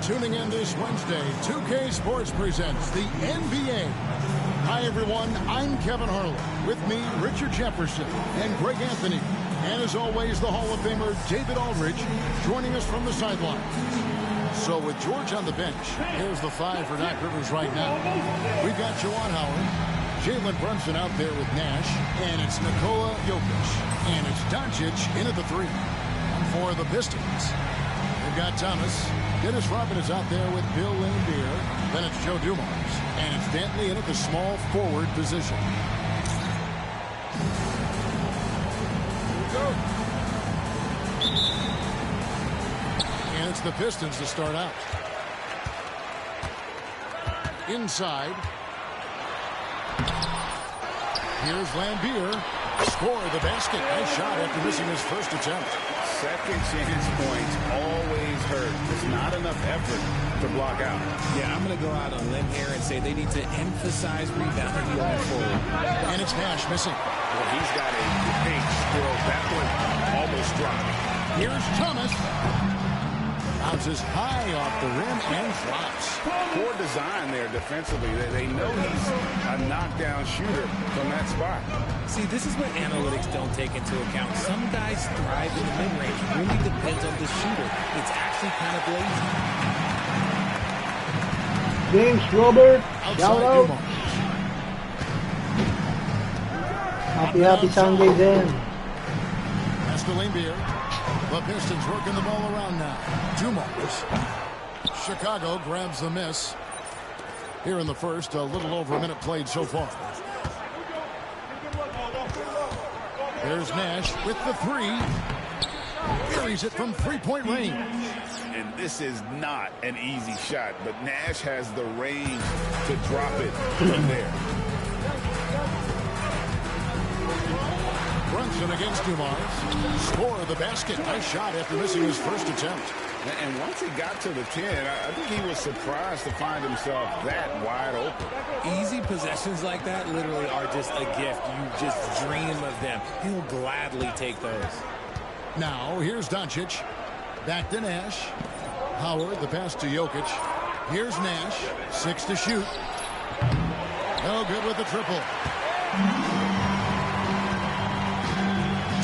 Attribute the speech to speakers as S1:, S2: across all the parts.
S1: tuning in this Wednesday. 2K Sports presents the NBA. Hi, everyone. I'm Kevin Harlan. With me, Richard Jefferson and Greg Anthony. And as always, the Hall of Famer David Aldridge joining us from the sideline. So with George on the bench, here's the five for Doc Rivers right now. We've got Juwan Howard, Jalen Brunson out there with Nash, and it's Nikola Jokic. And it's Doncic in at the three. For the Pistons, they've got Thomas. Dennis Rodman is out there with Bill Laimbeer. Then it's Joe Dumars. And it's Dantley in at the small forward position. Go. And it's the Pistons to start out. Inside. Here's Laimbeer. Score the basket. Nice shot after missing his first attempt.
S2: Second chance points always hurt. There's not enough effort to block out.
S3: Yeah, I'm going to go out on a limb here and say they need to emphasize rebounding going forward.
S1: And it's Nash missing.
S2: Well, he's got a big still. That one almost dropped.
S1: Here's Thomas. Bounces high off the rim and drops.
S2: Poor design there defensively. They know he's a knockdown shooter from that spot.
S3: See, this is what analytics don't take into account. Some guys thrive in the mid-range. Really depends on the shooter. It's actually kind of lazy.
S4: James Robert, shout out. Happy Sunday then.
S1: That's the Laimbeer. The Pistons working the ball around now. Dumars. Chicago grabs the miss. Here in the first, a little over a minute played so far. There's Nash with the three. Buries it from three-point range.
S2: And this is not an easy shot, but Nash has the range to drop it from there.
S1: Brunson against Dumars. Score the basket. Nice shot after missing his first attempt.
S2: And once he got to the 10, I think he was surprised to find himself that wide open.
S3: Easy possessions like that literally are just a gift. You just dream of them. He'll gladly take those.
S1: Now, here's Doncic. Back to Nash. Howard, the pass to Jokic. Here's Nash. 6 to shoot. No good with the triple.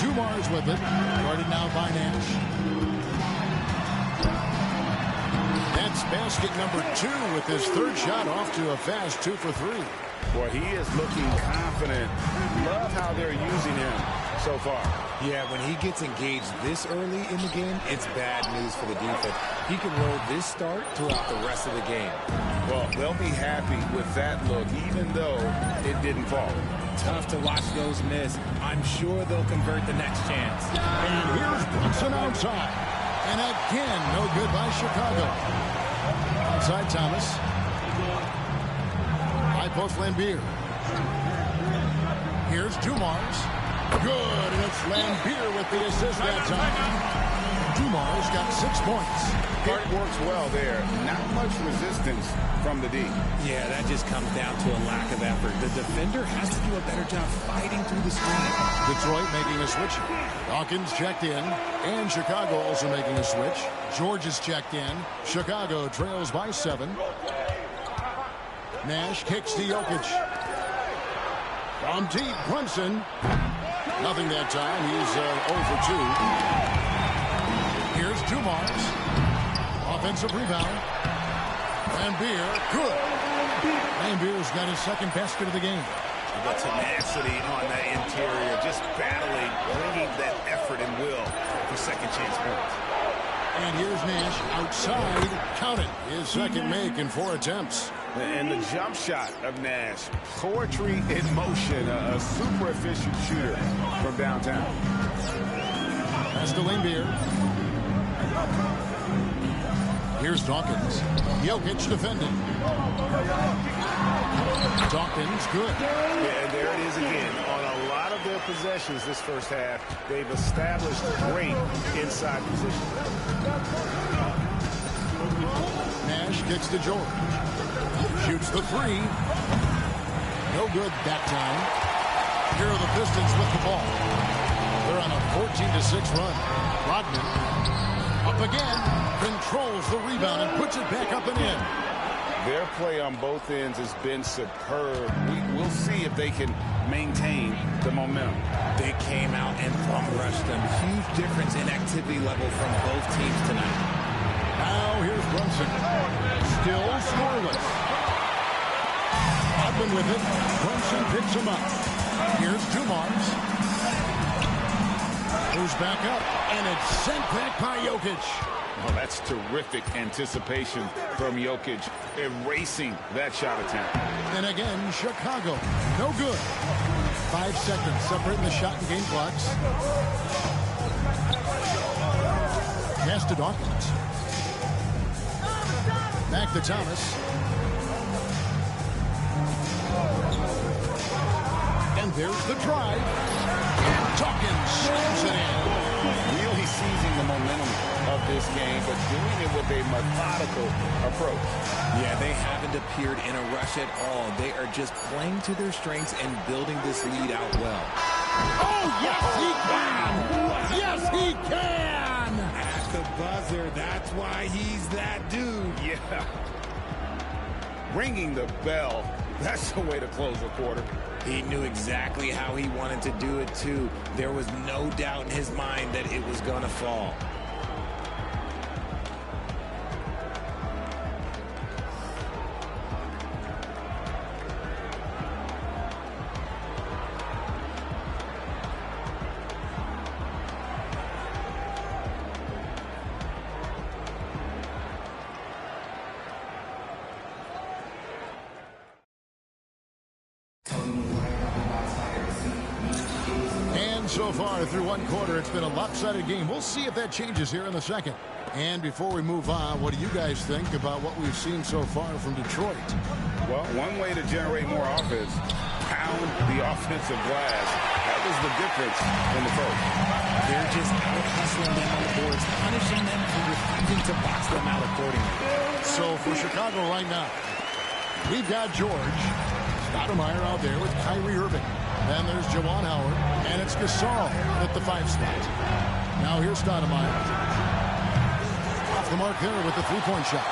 S1: Dumars with it. Guarded now by Nash. That's basket number 2 with his third shot off to a fast 2 for 3.
S2: Boy, he is looking confident. Love how they're using him so far.
S3: Yeah, when he gets engaged this early in the game, it's bad news for the defense. He can roll this start throughout the rest of the game.
S2: Well, they'll be happy with that look, even though it didn't fall.
S3: Tough to watch those miss. I'm sure they'll convert the next chance.
S1: And here's Brunson outside. And again, no good by Chicago. Outside Thomas. High post Laimbeer. Here's Dumars. Good, and it's Laimbeer with the assist that time. Dumars got 6 points.
S2: It works well there. Not much resistance from the D.
S3: Yeah, that just comes down to a lack of effort. The defender has to do a better job fighting through the screen.
S1: Detroit making a switch. Dawkins checked in, and Chicago also making a switch. George is checked in. Chicago trails by 7. Nash kicks to Jokic. From deep, Brunson. Nothing that time. He's 0 for 2. Here's Dumars. Offensive rebound. Laimbeer, good. Laimbeer's got his second basket of the game.
S2: The tenacity on that interior, just battling, bringing that effort and will for second chance points.
S1: And here's Nash outside. Count it. His second make in 4 attempts.
S2: And the jump shot of Nash, poetry in motion, a super efficient shooter from downtown.
S1: That's the Laimbeer. Here's Dawkins. Jokic defending. Dawkins, good.
S2: Yeah, there it is again. On a lot of their possessions this first half, they've established great inside position.
S1: Nash kicks to George. Shoots the 3. No good that time. Here are the Pistons with the ball. They're on a 14-6 run. Rodman up again. controls the rebound and puts it back up and in.
S2: Their play on both ends has been superb. We'll see if they can maintain the momentum.
S3: They came out and bum-rushed them. Huge difference in activity level from both teams tonight.
S1: Now here's Brunson. Still scoreless. Godwin with it. Brunson picks him up. Here's Dumars. Moves back up, and it's sent back by Jokic.
S2: Oh, that's terrific anticipation from Jokic, erasing that shot attempt.
S1: And again, Chicago. No good. 5 seconds separating the shot and game clocks. Pass to Dawkins. Back to Thomas. And there's the drive. And Dawkins slams it in.
S2: Really seizing the momentum of this game, but doing it with a methodical approach.
S3: Yeah, they haven't appeared in a rush at all. They are just playing to their strengths and building this lead out well.
S1: Oh, yes, he can! Yes, he can!
S3: At the buzzer, that's why he's that dude.
S2: Yeah. Ringing the bell. That's the way to close a quarter.
S3: He knew exactly how he wanted to do it, too. There was no doubt in his mind that it was going to fall.
S1: So far through one quarter, it's been a lopsided game. We'll see if that changes here in the second. And before we move on, what do you guys think about what we've seen so far from Detroit?
S2: Well, one way to generate more offense, pound the offensive glass. That was the difference in the first.
S3: They're just out-hustling them on the boards, punishing them for refusing to box them out accordingly.
S1: So for Chicago right now, we've got George Stoudemire out there with Kyrie Irving. Then there's Juwan Howard, and it's Gasol at the 5 spot. Now here's Stoudemire. Off the mark there with the three-point shot.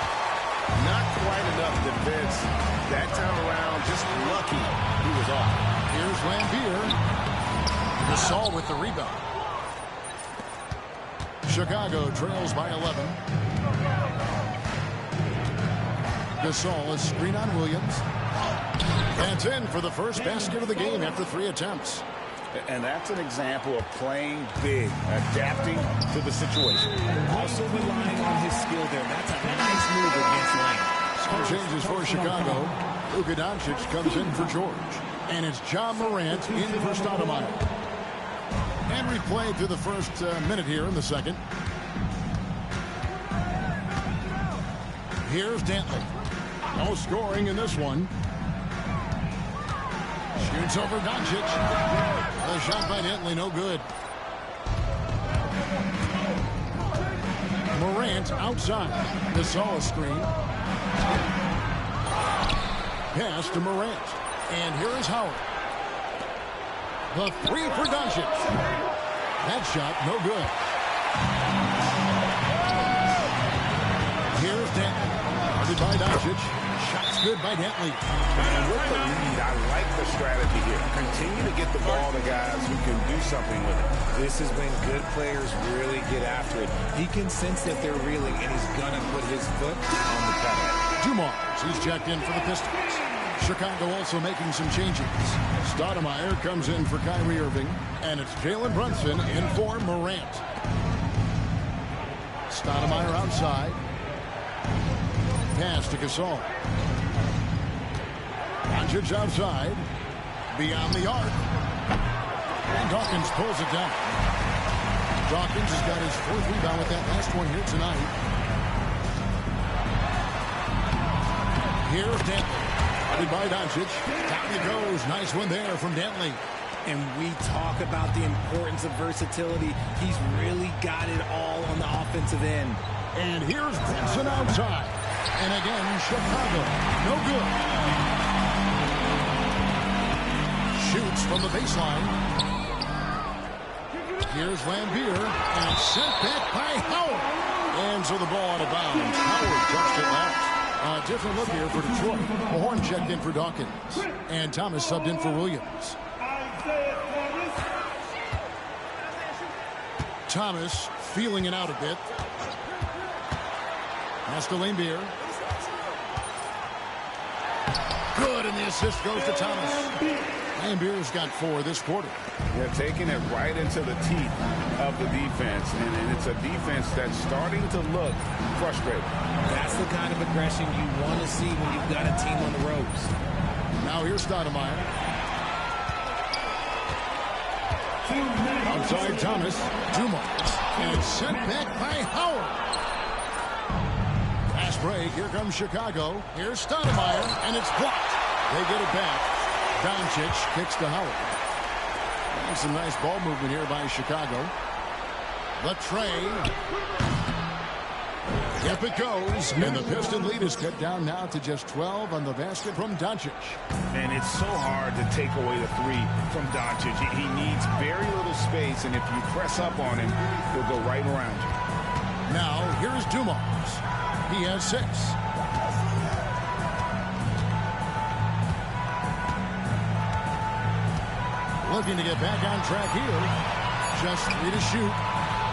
S2: Not quite enough defense that time around. Just lucky he was off.
S1: Here's Lambier. Gasol with the rebound. Chicago trails by 11. Gasol is screen on Williams. That's in for the first basket of the game after 3 attempts.
S2: And that's an example of playing big, adapting to the situation.
S3: Also relying on his skill there. That's a nice move against Lane.
S1: Changes for Chicago. Luka Doncic comes in for George. And it's John Morant in for Stoudemire. And we played through the first minute here in the second. Here's Dantley. No scoring in this one. Shoots over Doncic. The shot by Dantley, no good. Morant outside. Gasol screen. Pass to Morant. And here is Howard. The 3 for Doncic. That shot, no good. Here's Dantley. Guarded by Doncic. Shots good by Dantley.
S2: And with the lead, I like the strategy here. Continue to get the ball to guys who can do something with it.
S3: This is when good players really get after it. He can sense that they're reeling, and he's going to put his foot on the pedal.
S1: Dumars, he's checked in for the Pistons. Chicago also making some changes. Stoudemire comes in for Kyrie Irving, and it's Jalen Brunson in for Morant. Stoudemire outside. Pass to Gasol. Doncic outside. Beyond the arc. And Dawkins pulls it down. Dawkins has got his 4th rebound with that last one here tonight. Here's Dantley. Guarded by Doncic. Down he goes. Nice one there from Dantley.
S3: And we talk about the importance of versatility. He's really got it all on the offensive end.
S1: And here's Brunson outside. And again, Chicago. No good. Shoots from the baseline. Here's Lambier. And sent back by Howard. Ends with the ball out of bounds. Howard touched it last. A different look here for Detroit. Horn checked in for Dawkins. And Thomas subbed in for Williams. Thomas feeling it out a bit. Pass to Lambier. Good, and the assist goes to Thomas. Lambier's got 4 this quarter.
S2: They're taking it right into the teeth of the defense, and it's a defense that's starting to look frustrated.
S3: That's the kind of aggression you want to see when you've got a team on the ropes.
S1: Now here's Stoudemire. Outside Thomas. Dumars. And it's sent back by Howard. Fast break. Here comes Chicago. Here's Stoudemire, and it's blocked. They get it back. Doncic kicks to Howard. And some nice ball movement here by Chicago. The tray. Yep, it goes. And the Piston lead is cut down now to just 12 on the basket from Doncic.
S2: And it's so hard to take away the 3 from Doncic. He needs very little space, and if you press up on him, he'll go right around you.
S1: Now, here's Dumars. He has 6. Looking to get back on track here. Just 3 to shoot.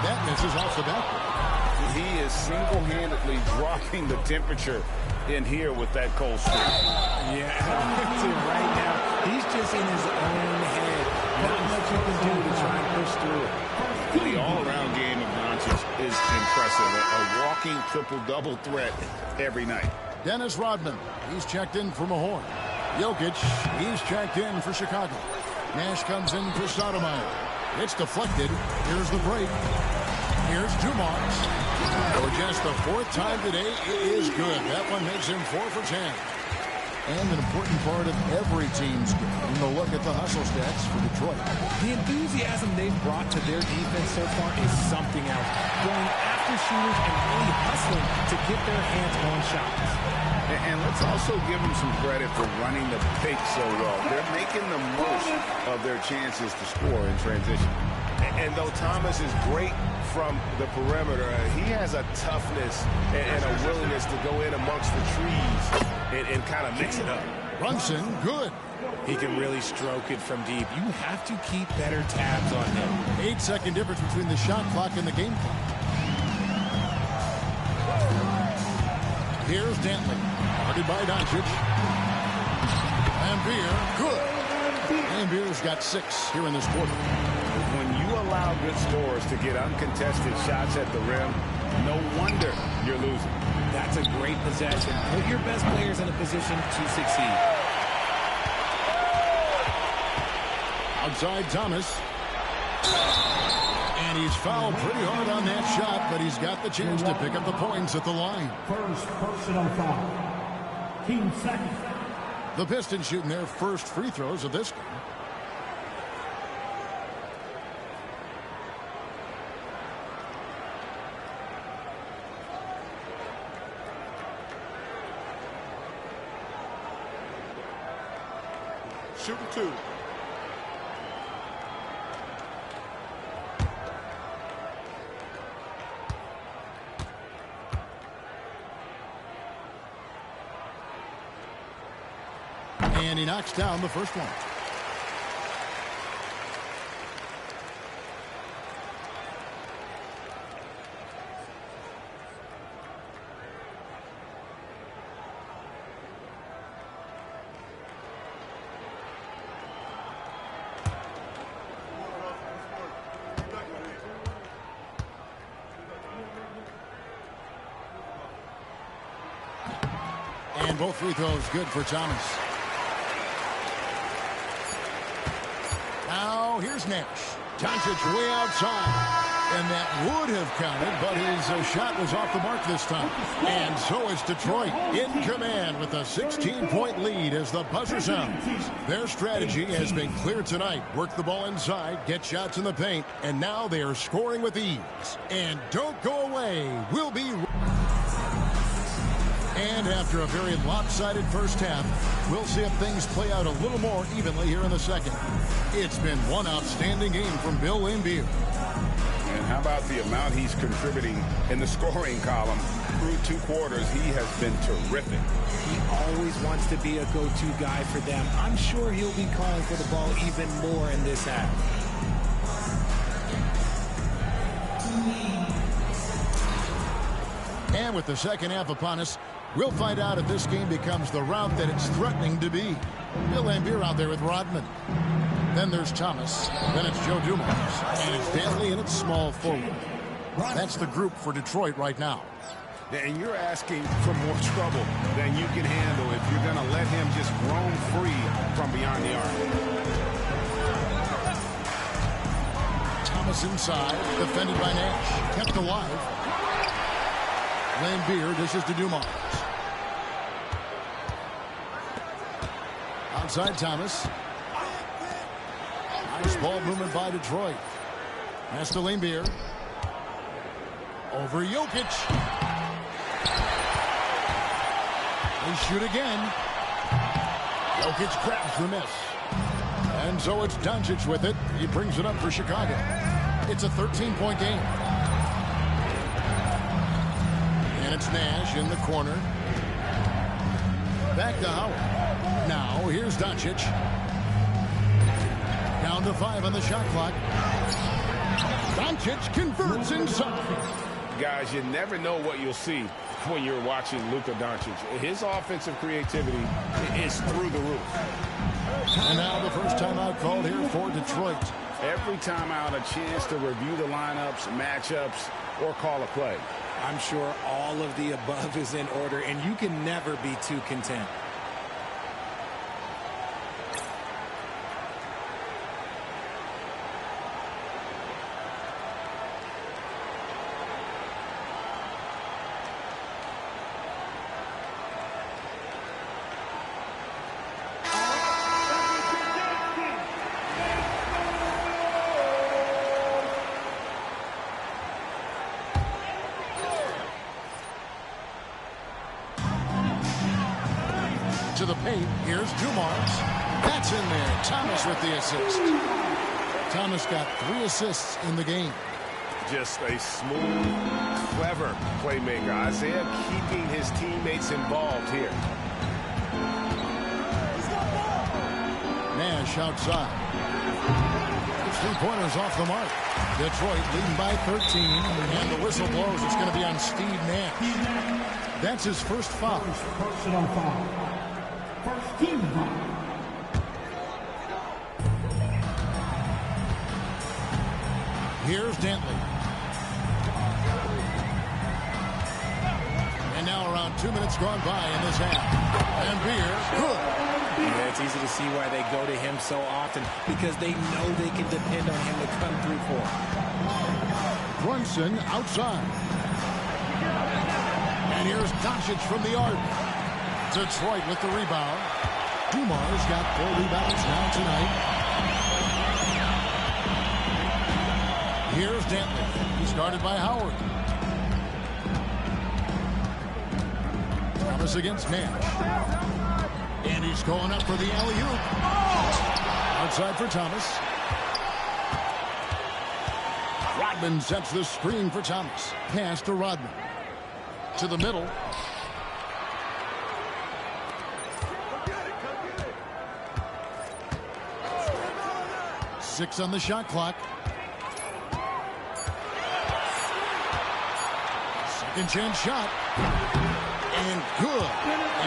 S1: That misses off the backboard.
S2: He is single-handedly dropping the temperature in here with that cold streak.
S3: Yeah, right now, he's just in his own head. Not much you can do to try and push through it.
S2: The all-around game of Doncic is impressive. A walking triple-double threat every night.
S1: Dennis Rodman, he's checked in for Mahorn. Jokic, he's checked in for Chicago. Nash comes in for Stoudemire. It's deflected. Here's the break. Here's Dumars. For just the 4th time today, it is good. That one makes him 4 for 10. And an important part of every team's game. A look at the hustle stats for Detroit.
S3: The enthusiasm they've brought to their defense so far is something else. Going after shooters and really hustling to get their hands on shots.
S2: And let's also give them some credit for running the pick so well. They're making the most of their chances to score in transition. And though Thomas is great from the perimeter, he has a toughness and a willingness to go in amongst the trees and kind of mix it up.
S1: Brunson, good.
S3: He can really stroke it from deep. You have to keep better tabs on him.
S1: 8-second difference between the shot clock and the game clock. Here's Dantley. Guarded by Doncic. Lambier, good. Lambier's got 6 here in this quarter.
S2: When you allow good scorers to get uncontested shots at the rim, no wonder you're losing.
S3: That's a great possession. Put your best players in a position to succeed.
S1: Outside Thomas. And he's fouled pretty hard on that shot, but he's got the chance to pick up the points at the line.
S5: First personal foul. Team second.
S1: The Pistons shooting their first free throws of this game.
S2: Shooting 2.
S1: And he knocks down the first one. And both free throws good for Thomas. Now here's Nash. Doncic way outside. And that would have counted, but his shot was off the mark this time. And so is Detroit in command with a 16-point lead as the buzzer sounds. Their strategy has been clear tonight. Work the ball inside, get shots in the paint, and now they are scoring with ease. And don't go away. We'll be... And after a very lopsided first half, we'll see if things play out a little more evenly here in the second. It's been one outstanding game from Bill Laimbeer.
S2: And How about the amount he's contributing in the scoring column? Through 2 quarters, he has been terrific.
S3: He always wants to be a go-to guy for them. I'm sure he'll be calling for the ball even more in this half.
S1: And with the second half upon us, we'll find out if this game becomes the route that it's threatening to be. Bill Lambier out there with Rodman. Then there's Thomas. Then it's Joe Dumars. And it's Dantley, and it's small forward. That's the group for Detroit right now.
S2: And you're asking for more trouble than you can handle if you're going to let him just roam free from beyond the arc.
S1: Thomas inside, defended by Nash. Kept alive. Lambier dishes to Dumars. Outside Thomas. Nice ball movement by Detroit. Pass to Lambier. Over Jokic. They shoot again. Jokic grabs the miss. And so it's Doncic with it. He brings it up for Chicago. It's a 13-point game. And it's Nash in the corner. Back to Howard. Now here's Doncic. Down to 5 on the shot clock. Doncic converts inside.
S2: Guys, you never know what you'll see when you're watching Luka Doncic. His offensive creativity is through the roof.
S1: And now the first timeout called here for Detroit.
S2: Every timeout, a chance to review the lineups, matchups, or call a play.
S3: I'm sure all of the above is in order, and you can never be too content.
S1: To the paint, here's Dumars. That's in there. Thomas with the assist. Thomas got 3 assists in the game.
S2: Just a smooth, clever playmaker. Isaiah keeping his teammates involved here.
S1: Nash outside. It's 3-pointers off the mark. Detroit leading by 13, and the whistle blows. It's going to be on Steve Nash. That's his first foul.
S5: Personal foul. First team foul.
S1: Here's Dantley. And now around 2 minutes gone by in this half. And Beer, good.
S3: Yeah, it's easy to see why they go to him so often, because they know they can depend on him to come through for them.
S1: Brunson outside. And here's Doncic from the arc. Detroit with the rebound. Dumars got 4 rebounds now tonight. Here's Dantley. He's guarded by Howard. Thomas against Nash. And he's going up for the alley-oop. Outside for Thomas. Rodman sets the screen for Thomas. Pass to Rodman. To the middle. Six on the shot clock. Second chance shot. And good.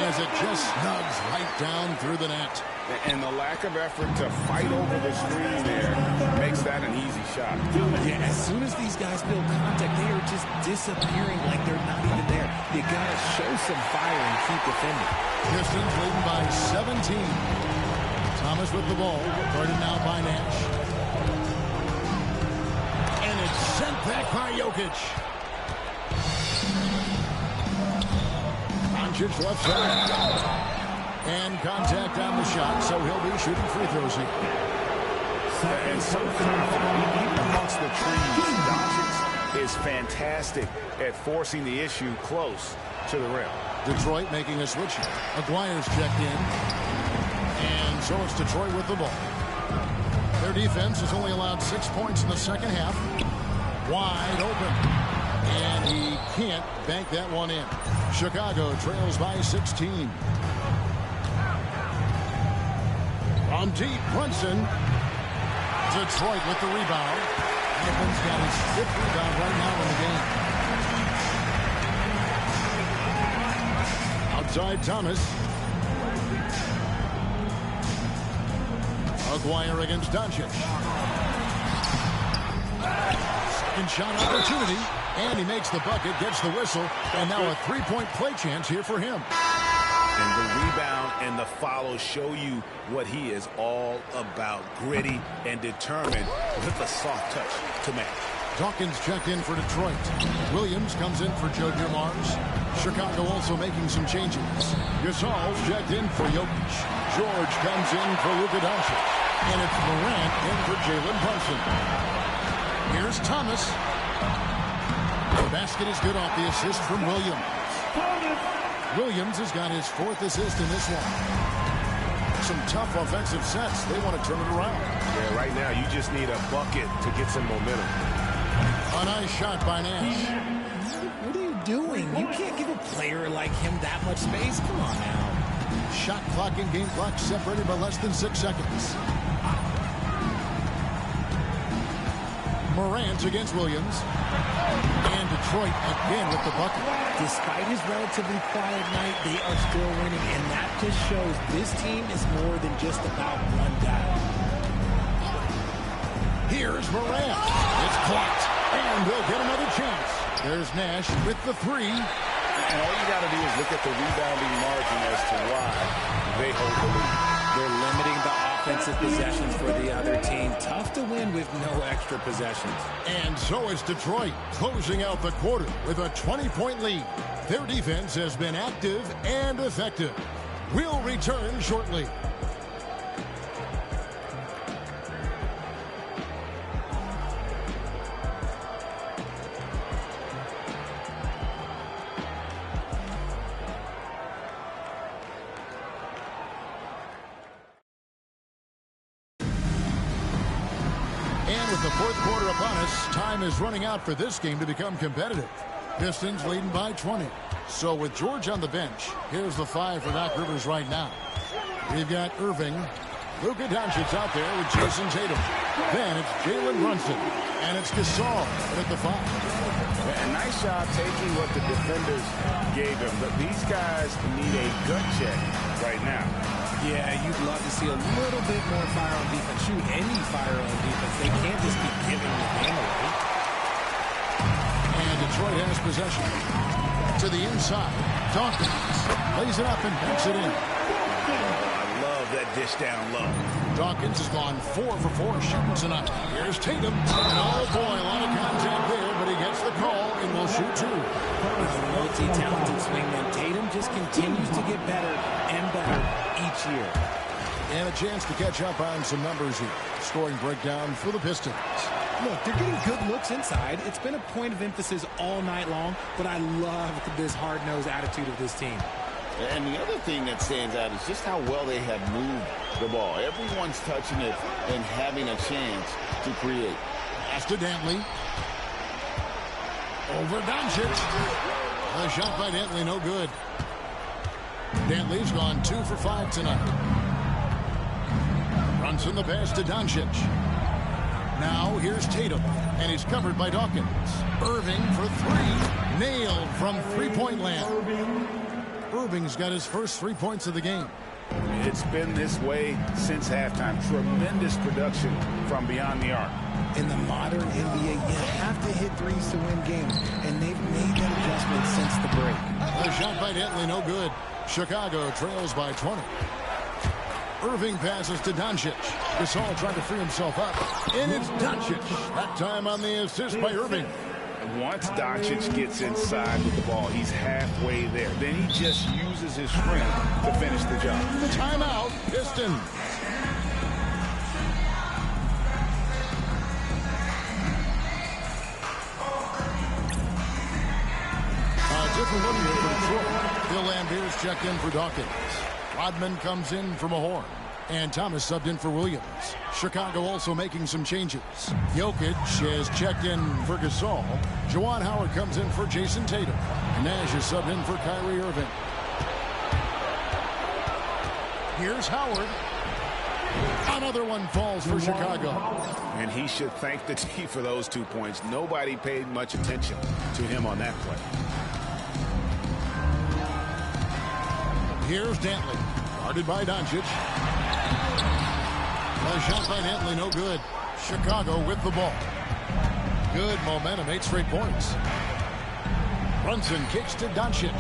S1: As it just snugs right down through the net.
S2: And the lack of effort to fight over the screen there makes that an easy shot.
S3: Yeah, as soon as these guys feel contact, they are just disappearing like they're not even there. You got to show some fire and keep defending.
S1: Pistons leading by 17. Thomas with the ball. Guarded now by Nash. And it's sent back by Jokic. Doncic left side. And contact on the shot, so he'll be shooting free throws here.
S2: And sometimes, even amongst the trees, Doncic is fantastic at forcing the issue close to the rim.
S1: Detroit making a switch here. Aguirre's checked in. And so it's Detroit with the ball. Their defense has only allowed 6 points in the second half. Wide open. And he can't bank that one in. Chicago trails by 16. From deep, Brunson. Detroit with the rebound. Evans got his 5th rebound right now in the game. Outside Thomas. Aguirre against Doncic. Second shot opportunity. And he makes the bucket, gets the whistle. And now a three-point play chance here for him.
S2: And the rebound and the follow show you what he is all about. Gritty and determined with a soft touch to match.
S1: Dawkins checked in for Detroit. Williams comes in for Joe Dumars. Chicago also making some changes. Gasol's checked in for Jokic. George comes in for Luka Doncic. And it's Morant in for Jalen Brunson. Here's Thomas. The basket is good off the assist from Williams. Williams has got his 4th assist in this one. Some tough offensive sets. They want to turn it around.
S2: Yeah, right now you just need a bucket to get some momentum.
S1: A nice shot by Nash.
S3: What are you doing? You can't give a player like him that much space. Come on now.
S1: Shot clock and game clock separated by less than 6 seconds. Morant against Williams. And Detroit again with the bucket.
S3: Despite his relatively quiet night, they are still winning, and that just shows this team is more than just about one guy.
S1: Here's Morant. It's clocked, and they'll get another chance. There's Nash with the 3.
S2: And all you got to do is look at the rebounding margin as to why they hold the lead.
S3: They're limiting the offensive possessions for the other team. Tough to win with no extra possessions.
S1: And so it's Detroit closing out the quarter with a 20-point lead. Their defense has been active and effective. We'll return shortly. With the 4th quarter upon us, time is running out for this game to become competitive. Pistons leading by 20. So with George on the bench, here's the 5 for Doc Rivers right now. We've got Irving. Luka Doncic out there with Jason Tatum. Then it's Jalen Brunson. And it's Gasol at the 5.
S2: A nice job taking what the defenders gave him. But these guys need a gut check right now.
S3: Yeah, you'd love to see a little bit more fire on defense. Shoot, any fire on defense. They can't just be giving the game away.
S1: And Detroit has possession. To the inside. Dawkins lays it up and banks it in.
S2: I love that dish down low.
S1: Dawkins has gone 4 for 4 shooting tonight. Here's Tatum. And oh boy, a lot of contact there, but he gets the call and will shoot 2.
S3: Multi-talented swingman. Tatum just continues to get better and better each year.
S1: And a chance to catch up on some numbers here. Scoring breakdown for the Pistons.
S3: Look, they're getting good looks inside. It's been a point of emphasis all night long, but I love this hard-nosed attitude of this team.
S6: And the other thing that stands out is just how well they have moved the ball. Everyone's touching it and having a chance to create.
S1: Pass to Dantley. Over Doncic. The shot by Dantley, no good. Dantley's gone 2 for 5 tonight. Brunson the pass to Doncic. Now here's Tatum, and he's covered by Dawkins. Irving for 3. Nailed from three-point land. Irving's got his first 3 points of the game.
S2: It's been this way since halftime. Tremendous production from beyond the arc.
S3: In the modern NBA, you have to hit threes to win games, and they've made that adjustment since the break.
S1: The shot by Dantley, no good. Chicago trails by 20. Irving passes to Doncic. Gasol trying to free himself up. And it's Doncic. That time on the assist by Irving.
S2: Once Doncic gets inside with the ball, he's halfway there. Then he just uses his strength to finish the job.
S1: Timeout, Pistons. Different look here for Detroit. Bill Lambert's checked in for Dawkins. Rodman comes in for Mahorn. And Thomas subbed in for Williams. Chicago also making some changes. Jokic is checked in for Gasol. Juwan Howard comes in for Jason Tatum. Nash is subbed in for Kyrie Irving. Here's Howard. Another one falls for Chicago.
S2: And he should thank the D for those 2 points. Nobody paid much attention to him on that play.
S1: Here's Dantley. Guarded by Doncic. The shot by Dantley, no good. Chicago with the ball. Good momentum, 8 straight points. Brunson kicks to Doncic.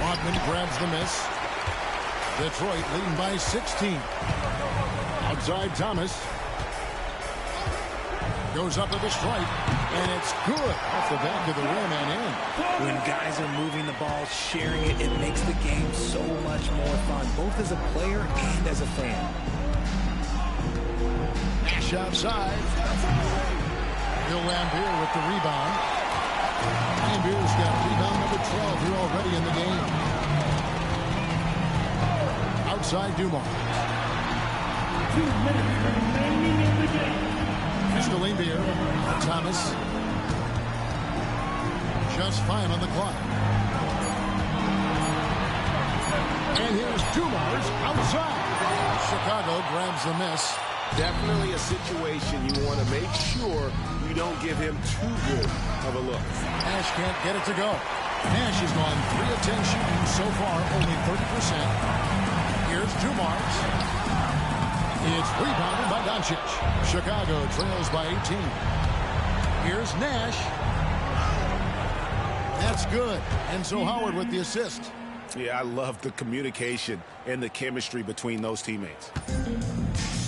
S1: Rodman grabs the miss. Detroit leading by 16. Outside Thomas. Goes up with a strike. And it's good off the back of the rim and in.
S3: When guys are moving the ball, sharing it, it makes the game so much more fun, both as a player and as a fan.
S1: Nash outside. Bill Lambier with the rebound. Lambier's got rebound number 12 here already in the game. Outside Dumars.
S5: 2 minutes remaining in the game.
S1: Mr. Lambier. Thomas. Just fine on the clock. And here's Dumars outside. Chicago grabs the miss.
S2: Definitely a situation you want to make sure you don't give him too good of a look.
S1: Nash can't get it to go. Nash has gone 3 of 10 shooting so far, only 30%. Here's Dumars. It's rebounded by Doncic. Chicago trails by 18. Here's Nash. That's good. And so Howard with the assist.
S2: Yeah, I love the communication and the chemistry between those teammates.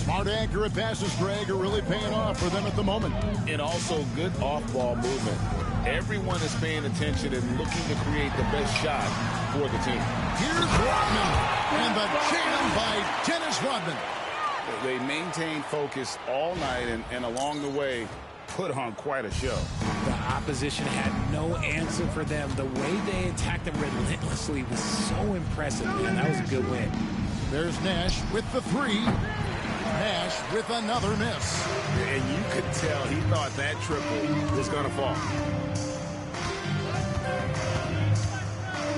S1: Smart, accurate passes, Greg, are really paying off for them at the moment.
S2: And also good off-ball movement. Everyone is paying attention and looking to create the best shot for the team.
S1: Here's Rodman. And the jam by Dennis Rodman.
S2: They maintained focus all night and along the way put on quite a show.
S3: The opposition had no answer for them. The way they attacked them relentlessly was so impressive, man. That was a good win.
S1: There's Nash with the 3. Nash with another miss.
S2: And you could tell he thought that triple was going to fall.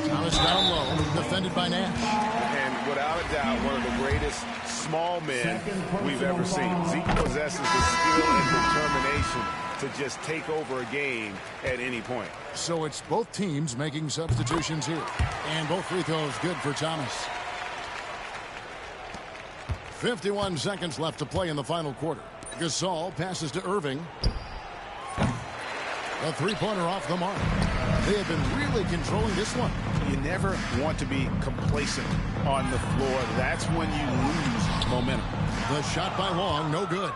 S1: Thomas down low, defended by Nash.
S2: And without a doubt, one of the greatest small men we've ever seen. Zeke possesses the skill and determination to just take over a game at any point.
S1: So it's both teams making substitutions here. And both free throws good for Thomas. 51 seconds left to play in the final quarter. Gasol passes to Irving. A three-pointer off the mark. They have been really controlling this one.
S2: You never want to be complacent on the floor. That's when you lose momentum.
S1: The shot by Long, no good.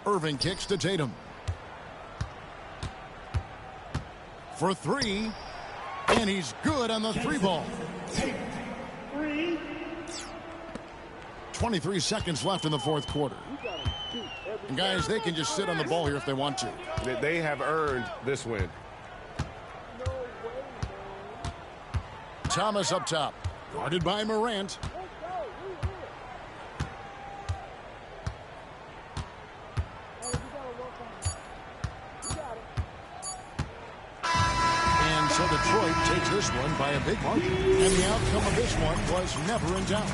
S1: Irving kicks to Tatum. For 3. And he's good on the 3-ball. 23 seconds left in the fourth quarter. And guys, they can just sit on the ball here if they want to.
S2: They have earned this win.
S1: Thomas up top, guarded by Morant. And so Detroit takes this one by a big margin. And the outcome of this one was never in doubt.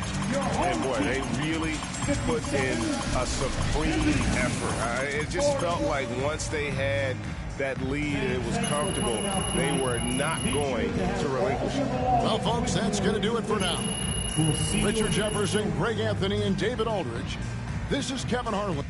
S2: And boy, they really put in a supreme effort. It just felt like once they had that lead and it was comfortable, they were not going to relinquish it.
S1: Well, folks, that's going to do it for now. Richard Jefferson, Greg Anthony, and David Aldridge. This is Kevin Harlan.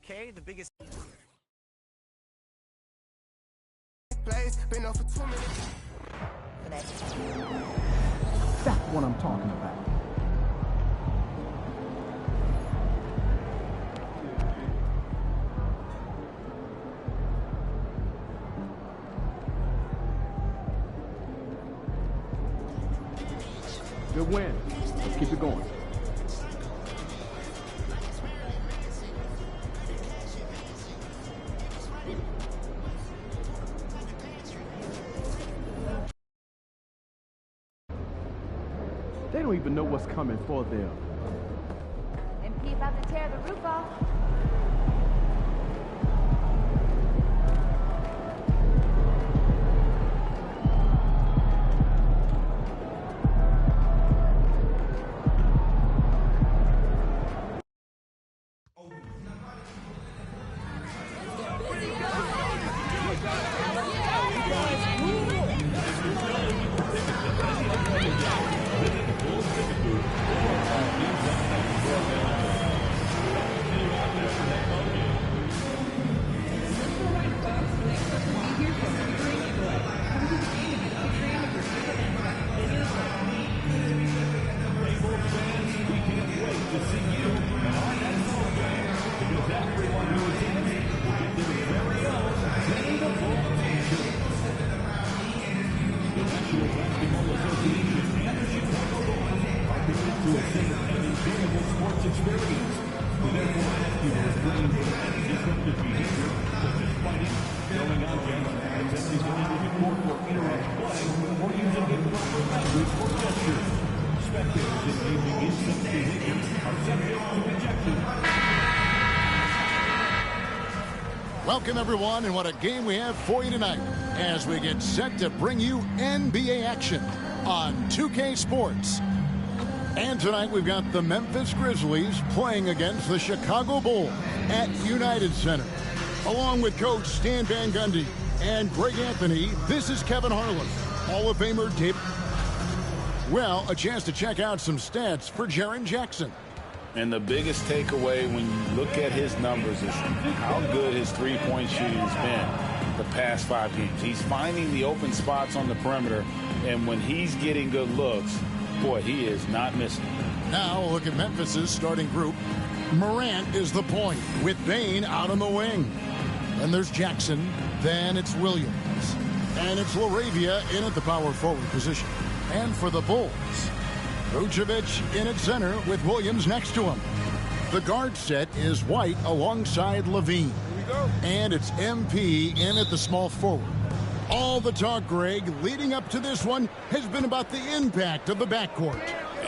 S7: NBA2K, the biggest.
S8: Been up for 2 minutes.
S5: That's what I'm talking about. Good win. Let's keep it going. They don't even know what's coming for them.
S9: MP about to tear the roof off.
S1: Welcome, everyone, and what a game we have for you tonight as we get set to bring you NBA action on 2K Sports. And tonight we've got the Memphis Grizzlies playing against the Chicago Bulls at United Center. Along with Coach Stan Van Gundy and Greg Anthony, this is Kevin Harlan, Hall of Famer Dave. Well, a chance to check out some stats for Jaren Jackson.
S2: And the biggest takeaway when you look at his numbers is how good his three-point shooting has been the past 5 games. He's finding the open spots on the perimeter, and when he's getting good looks, boy, he is not missing.
S1: Now we'll look at Memphis's starting group. Morant is the point with Bane out on the wing. Then there's Jackson. Then it's Williams. And it's LaRavia in at the power forward position. And for the Bulls, Vucevic in at center with Williams next to him. The guard set is White alongside Levine. And it's MP in at the small forward. All the talk, Greg, leading up to this one has been about the impact of the backcourt.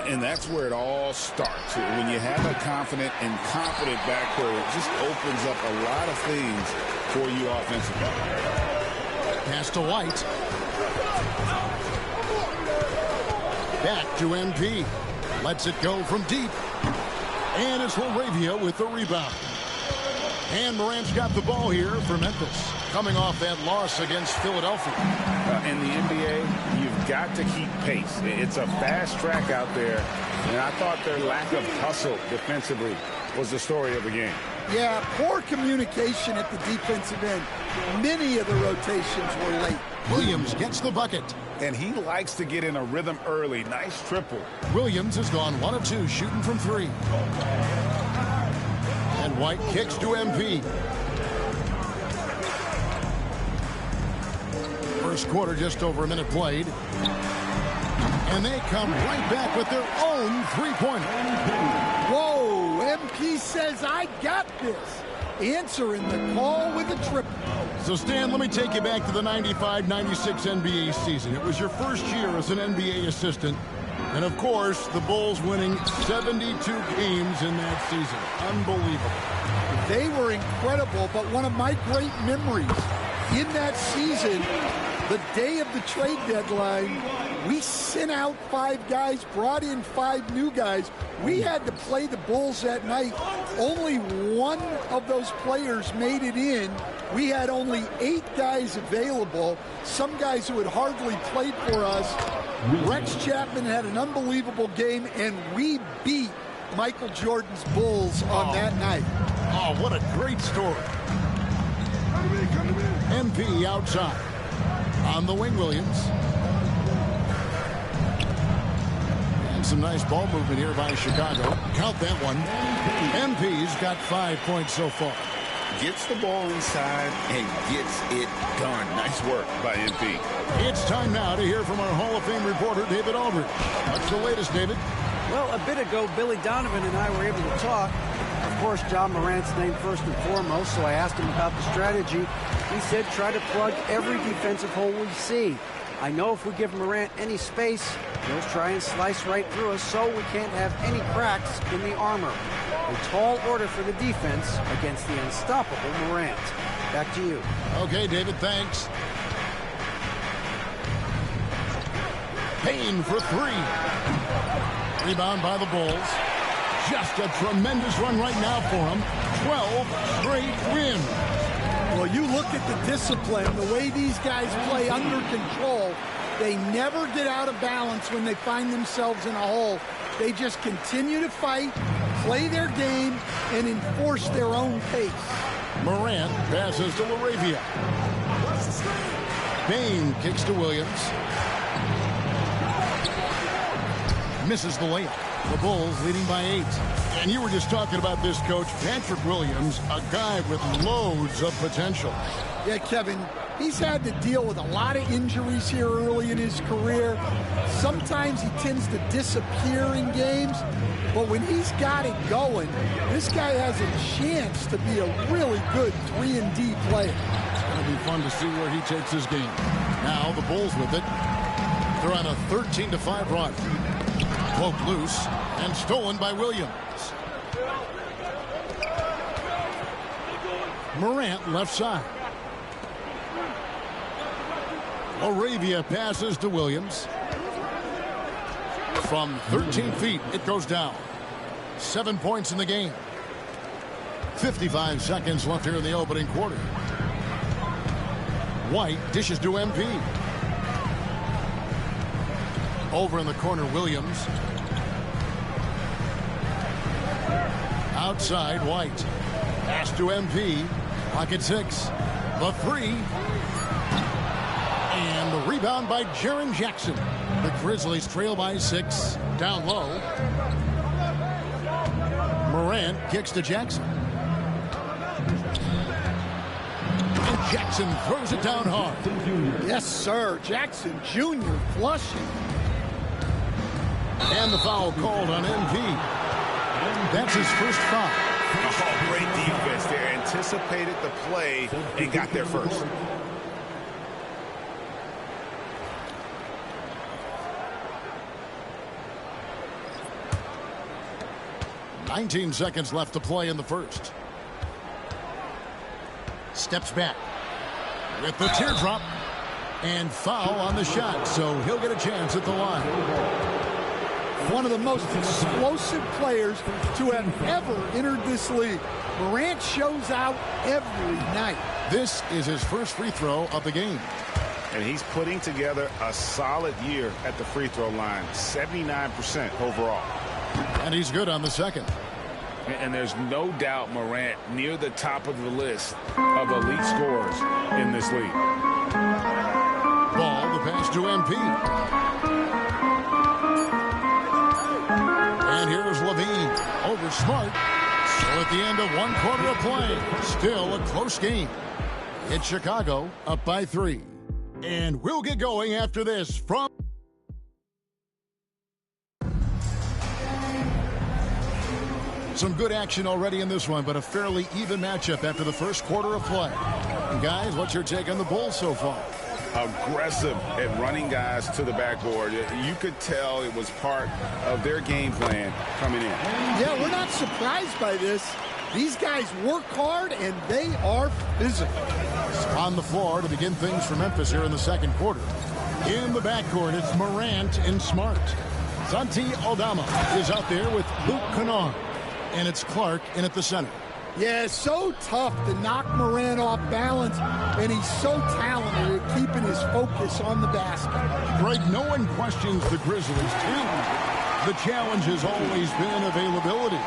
S2: And that's where it all starts. When you have a confident and competent backcourt, it just opens up a lot of things for you offensively.
S1: Pass to White. Back to MP. Lets it go from deep. And it's LaRavia with the rebound. And Morant's got the ball here for Memphis, coming off that loss against Philadelphia.
S2: In the NBA, you've got to keep pace. It's a fast track out there, and I thought their lack of hustle defensively was the story of the game.
S10: Yeah, poor communication at the defensive end. Many of the rotations were late.
S1: Williams gets the bucket.
S2: And he likes to get in a rhythm early. Nice triple.
S1: Williams has gone 1 of 2 shooting from 3. And White kicks to MP. First quarter, just over a minute played. And they come right back with their own three-pointer.
S10: Whoa, MP says, I got this. Answering the call with a triple.
S1: So, Stan, let me take you back to the 95-96 NBA season. It was your first year as an NBA assistant. And, of course, the Bulls winning 72 games in that season. Unbelievable.
S10: They were incredible, but one of my great memories in that season, the day of the trade deadline, we sent out 5 guys, brought in 5 new guys. We had to play the Bulls that night. Only one of those players made it in. We had only 8 guys available, some guys who had hardly played for us. Rex Chapman had an unbelievable game, and we beat Michael Jordan's Bulls on that night.
S1: Oh, Oh, what a great story. MP outside. On the wing, Williams. And some nice ball movement here by Chicago. Count that one. MP's got 5 points so far.
S2: Gets the ball inside and gets it done. Nice work by MP.
S1: It's time now to hear from our Hall of Fame reporter, David Aldridge. What's the latest, David?
S7: Well, a bit ago, Billy Donovan and I were able to talk. Of course, John Morant's name first and foremost, so I asked him about the strategy. He said try to plug every defensive hole we see. I know if we give Morant any space, he'll try and slice right through us, so we can't have any cracks in the armor. A tall order for the defense against the unstoppable Morant. Back to you.
S1: Okay, David, thanks. Payne for three. Rebound by the Bulls. Just a tremendous run right now for him. 12 straight wins.
S10: Well, you look at the discipline, the way these guys play under control. They never get out of balance when they find themselves in a hole. They just continue to fight, play their game, and enforce their own pace.
S1: Morant passes to LaRavia. Payne kicks to Williams. Misses the layup. The Bulls leading by 8. And you were just talking about this, Coach. Patrick Williams, a guy with loads of potential.
S10: Yeah, Kevin, he's had to deal with a lot of injuries here early in his career. Sometimes he tends to disappear in games, but when he's got it going, this guy has a chance to be a really good 3-and-D player.
S1: It's going to be fun to see where he takes his game. Now the Bulls with it. They're on a 13-5 run. Poked loose and stolen by Williams. Morant left side. LaRavia passes to Williams. From 13 feet, it goes down. 7 points in the game. 55 seconds left here in the opening quarter. White dishes to MP. Over in the corner, Williams. Outside, White. Pass to MP. Pocket 6. The three. And the rebound by Jaren Jackson. The Grizzlies trail by 6. Down low. Morant kicks to Jackson. And Jackson throws it down hard.
S10: Yes, sir. Jackson Jr. flushing.
S1: And the foul called on MP. That's his first foul.
S2: Oh, great defense there. Anticipated the play and got there first.
S1: $19 seconds left to play in the first. Steps back with the teardrop and foul on the shot, so he'll get a chance at the line.
S10: One of the most explosive players to have ever entered this league. Morant shows out every night.
S1: This is his first free throw of the game.
S2: And he's putting together a solid year at the free throw line. 79% overall.
S1: And he's good on the second.
S2: And there's no doubt Morant near the top of the list of elite scorers in this league.
S1: Ball, the pass to MP. And here's Levine over Smart. So at the end of 1 quarter of play, still a close game. It's Chicago up by 3. And we'll get going after this from... Some good action already in this one, but a fairly even matchup after the first quarter of play. And guys, what's your take on the Bulls so far?
S2: Aggressive at running guys to the backboard. You could tell it was part of their game plan coming in.
S10: Yeah, we're not surprised by this. These guys work hard, and they are physical.
S1: On the floor to begin things for Memphis here in the second quarter. In the backcourt, it's Morant and Smart. Santi Aldama is out there with Luke Kennard. And it's Clark in at the center.
S10: Yeah, it's so tough to knock Morant off balance, and he's so talented at keeping his focus on the basket.
S1: Greg, no one questions the Grizzlies' talent. The challenge has always been availability.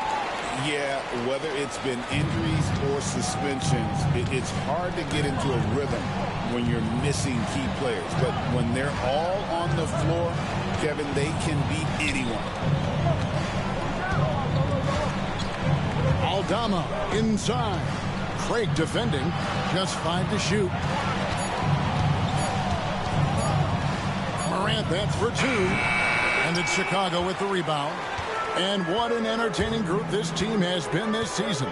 S2: Yeah, whether it's been injuries or suspensions, it's hard to get into a rhythm when you're missing key players. But when they're all on the floor, Kevin, they can beat anyone.
S1: Aldama inside. Craig defending. Just 5 to shoot. Morant, that's for 2. And it's Chicago with the rebound. And what an entertaining group this team has been this season.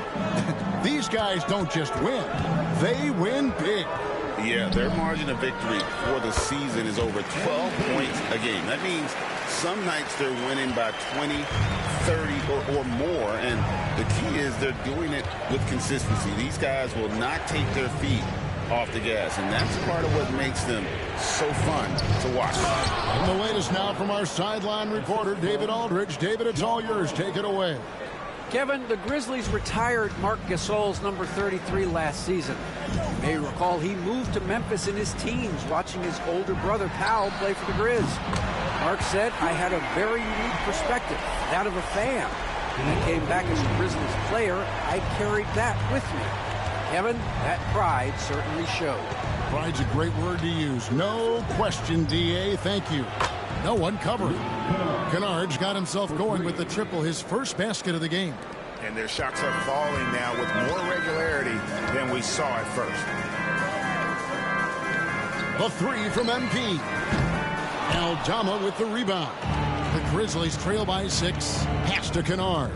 S1: These guys don't just win. They win big.
S2: Yeah, their margin of victory for the season is over 12 points a game. That means some nights they're winning by 20, 30, or more. And the key is they're doing it with consistency. These guys will not take their feet off the gas, and that's part of what makes them so fun to watch.
S1: And the latest now from our sideline reporter, David Aldridge. David, it's all yours. Take it away.
S7: Kevin, the Grizzlies retired Marc Gasol's number 33 last season. You may recall he moved to Memphis in his teens, watching his older brother Powell play for the Grizz. Marc said, "I had a very unique perspective, that of a fan. When I came back as a Grizzlies player, I carried that with me." Kevin, that pride certainly showed.
S1: Pride's a great word to use. No question, D.A. Thank you. No one covering. Kennard's got himself going with the triple, his first basket of the game.
S2: And their shots are falling now with more regularity than we saw at first.
S1: The 3 from MP. Aldama with the rebound. The Grizzlies trail by 6. Pass to Kennard.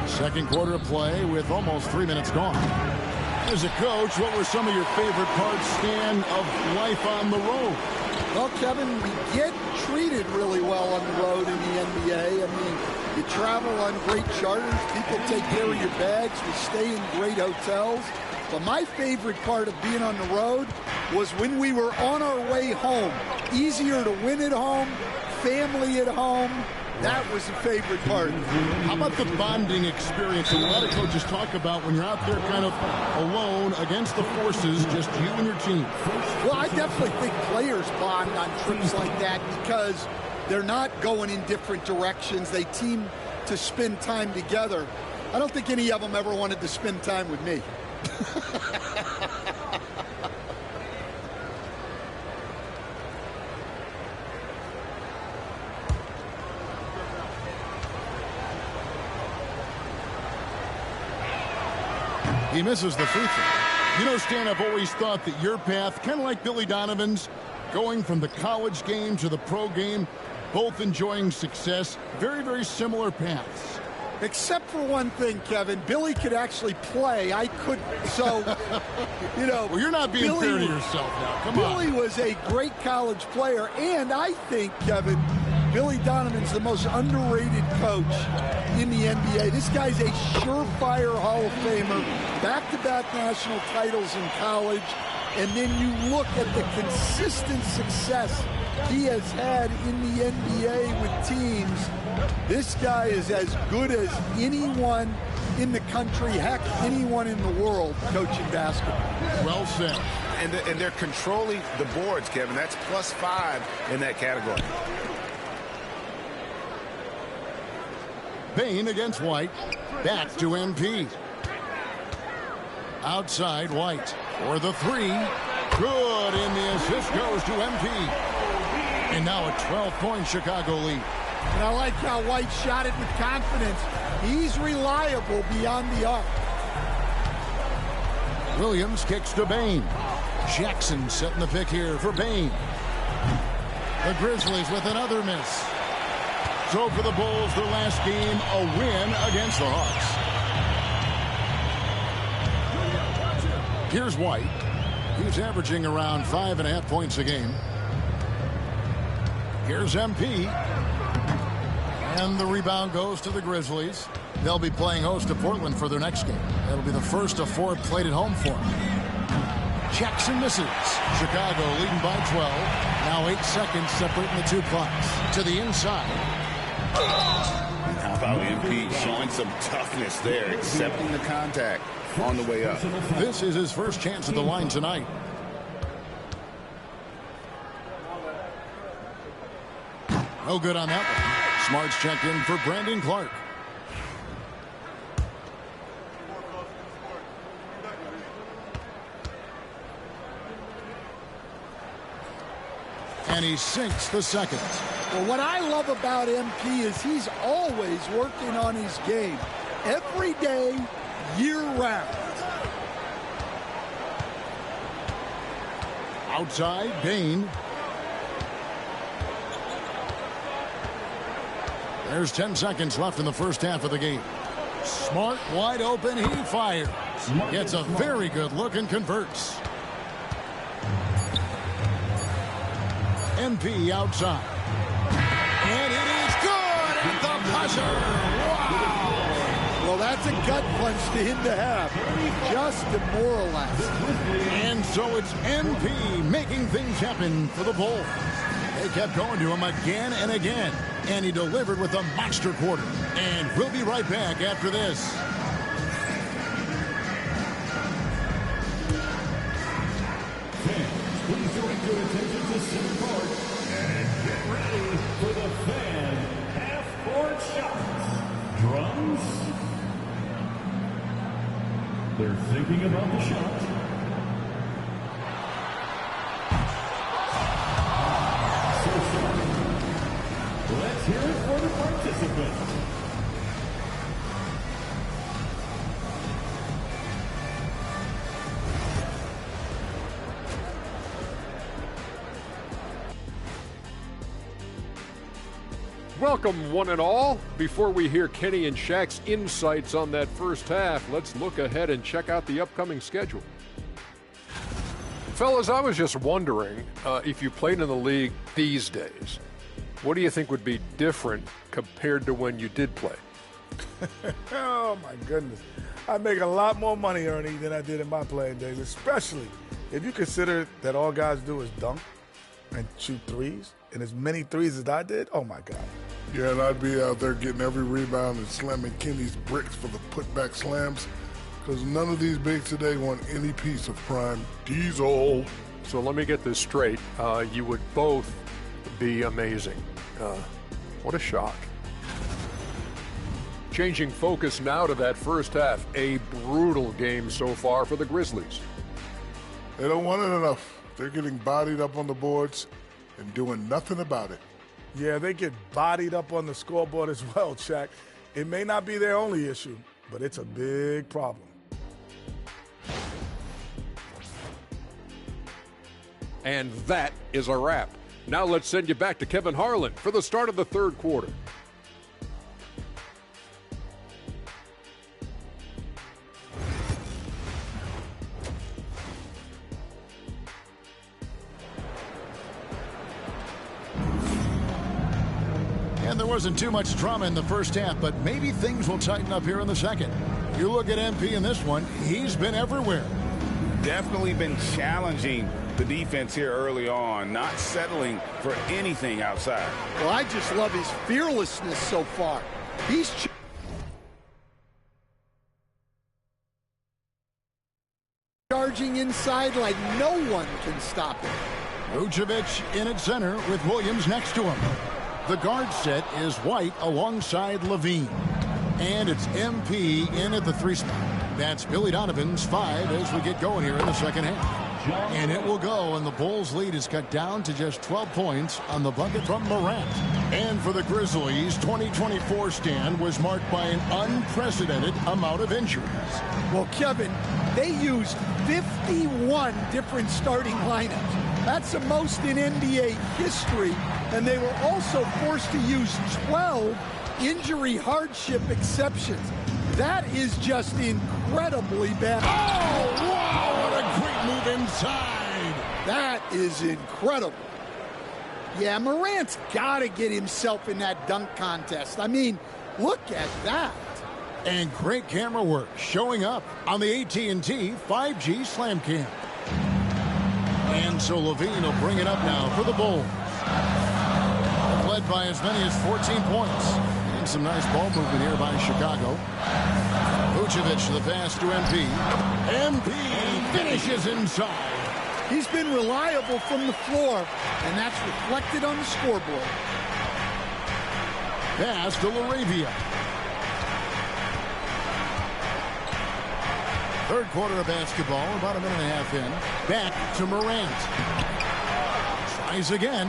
S1: Second quarter of play with almost 3 minutes gone. As a coach, what were some of your favorite parts, Stan, of life on the road?
S10: Well, Kevin, we get treated really well on the road in the NBA. I mean, you travel on great charters. People take care of your bags. We stay in great hotels. But my favorite part of being on the road was when we were on our way home. Easier to win at home, family at home. That was the favorite part.
S1: How about the bonding experience that a lot of coaches talk about when you're out there kind of alone against the forces, just you and your team?
S10: Well, I definitely think players bond on trips like that because they're not going in different directions. They team to spend time together. I don't think any of them ever wanted to spend time with me.
S1: He misses the free throw. You know, Stan, I've always thought that your path, kind of like Billy Donovan's, going from the college game to the pro game, both enjoying success, very, very similar paths.
S10: Except for one thing, Kevin. Billy could actually play. I couldn't. So, you know.
S1: Well, you're not being fair to yourself now. Come on.
S10: Billy was a great college player. And I think, Kevin, Billy Donovan's the most underrated coach in the NBA. This guy's a surefire Hall of Famer. Back-to-back national titles in college. And then you look at the consistent success he has had in the NBA with teams. This guy is as good as anyone in the country, heck, anyone in the world coaching basketball.
S1: Well said.
S2: And they're controlling the boards, Kevin. That's +5 in that category.
S1: Bain against White. Back to MP. Outside White for the 3. Good, and the assist goes to MP. And now a 12-point Chicago lead.
S10: And I like how White shot it with confidence. He's reliable beyond the arc.
S1: Williams kicks to Bain. Jackson setting the pick here for Bain. The Grizzlies with another miss. So for the Bulls, their last game, a win against the Hawks. Here's White. He's averaging around 5.5 points a game. Here's MP. And the rebound goes to the Grizzlies. They'll be playing host to Portland for their next game. That'll be the first of 4 played at home for them. Jackson misses. Chicago leading by 12. Now 8 seconds separating the 2 clocks. To the inside.
S2: How about MP showing some toughness there, accepting the contact on the way up.
S1: This is his first chance at the line tonight. No good on that one. Smart's checked in for Brandon Clark. And he sinks the second.
S10: Well, what I love about MP is he's always working on his game. Every day, year-round.
S1: Outside, Bain. There's 10 seconds left in the first half of the game. Smart wide open. He fires. Gets a very good look and converts. MP outside. And it is good at the buzzer. Wow.
S10: Well, that's a gut punch to him to have. Just demoralized.
S1: And so it's MP making things happen for the Bulls. They kept going to him again and again. And he delivered with a monster quarter. And we'll be right back after this.
S5: Please direct your attention to center court and get ready for the fan half-court shots. Drums. They're thinking about the shot. So, let's hear it for the participants.
S8: Welcome, one and all. Before we hear Kenny and Shaq's insights on that first half, let's look ahead and check out the upcoming schedule. Fellas, I was just wondering if you played in the league these days, what do you think would be different compared to when you did play?
S11: Oh, my goodness. I make a lot more money, Ernie, than I did in my playing days, especially if you consider that all guys do is dunk and shoot threes, and as many threes as I did, oh, my God.
S12: Yeah, and I'd be out there getting every rebound and slamming Kenny's bricks for the putback slams, because none of these bigs today want any piece of prime diesel.
S8: So let me get this straight. You would both be amazing. What a shock. Changing focus now to that first half. A brutal game so far for the Grizzlies.
S12: They don't want it enough. They're getting bodied up on the boards and doing nothing about it.
S11: Yeah, they get bodied up on the scoreboard as well, Shaq. It may not be their only issue, but it's a big problem.
S8: And that is a wrap. Now let's send you back to Kevin Harlan for the start of the third quarter.
S1: And there wasn't too much drama in the first half, but maybe things will tighten up here in the second. You look at MP in this one, he's been everywhere.
S2: Definitely been challenging the defense here early on, not settling for anything outside.
S10: Well, I just love his fearlessness so far. He's charging inside like no one can stop him.
S1: Vucevic in at center with Williams next to him. The guard set is White alongside Levine. And it's MP in at the three spot. That's Billy Donovan's 5 as we get going here in the second half. And it will go, and the Bulls' lead is cut down to just 12 points on the bucket from Morant. And for the Grizzlies, 2024 stand was marked by an unprecedented amount of injuries.
S10: Well, Kevin, they used 51 different starting lineups. That's the most in NBA history, and they were also forced to use 12 injury hardship exceptions. That is just incredibly bad.
S1: Oh, wow, what a great move inside.
S10: That is incredible. Yeah, Morant's got to get himself in that dunk contest. I mean, look at that.
S1: And great camera work showing up on the AT&T 5G Slam Cam. And so Levine will bring it up now for the Bulls. Led by as many as 14 points. And some nice ball movement here by Chicago. Vucevic the pass to MP. MP finishes inside.
S10: He's been reliable from the floor, and that's reflected on the scoreboard.
S1: Pass to LaRavia. Third quarter of basketball, about a minute and a half in. Back to Morant. Tries again,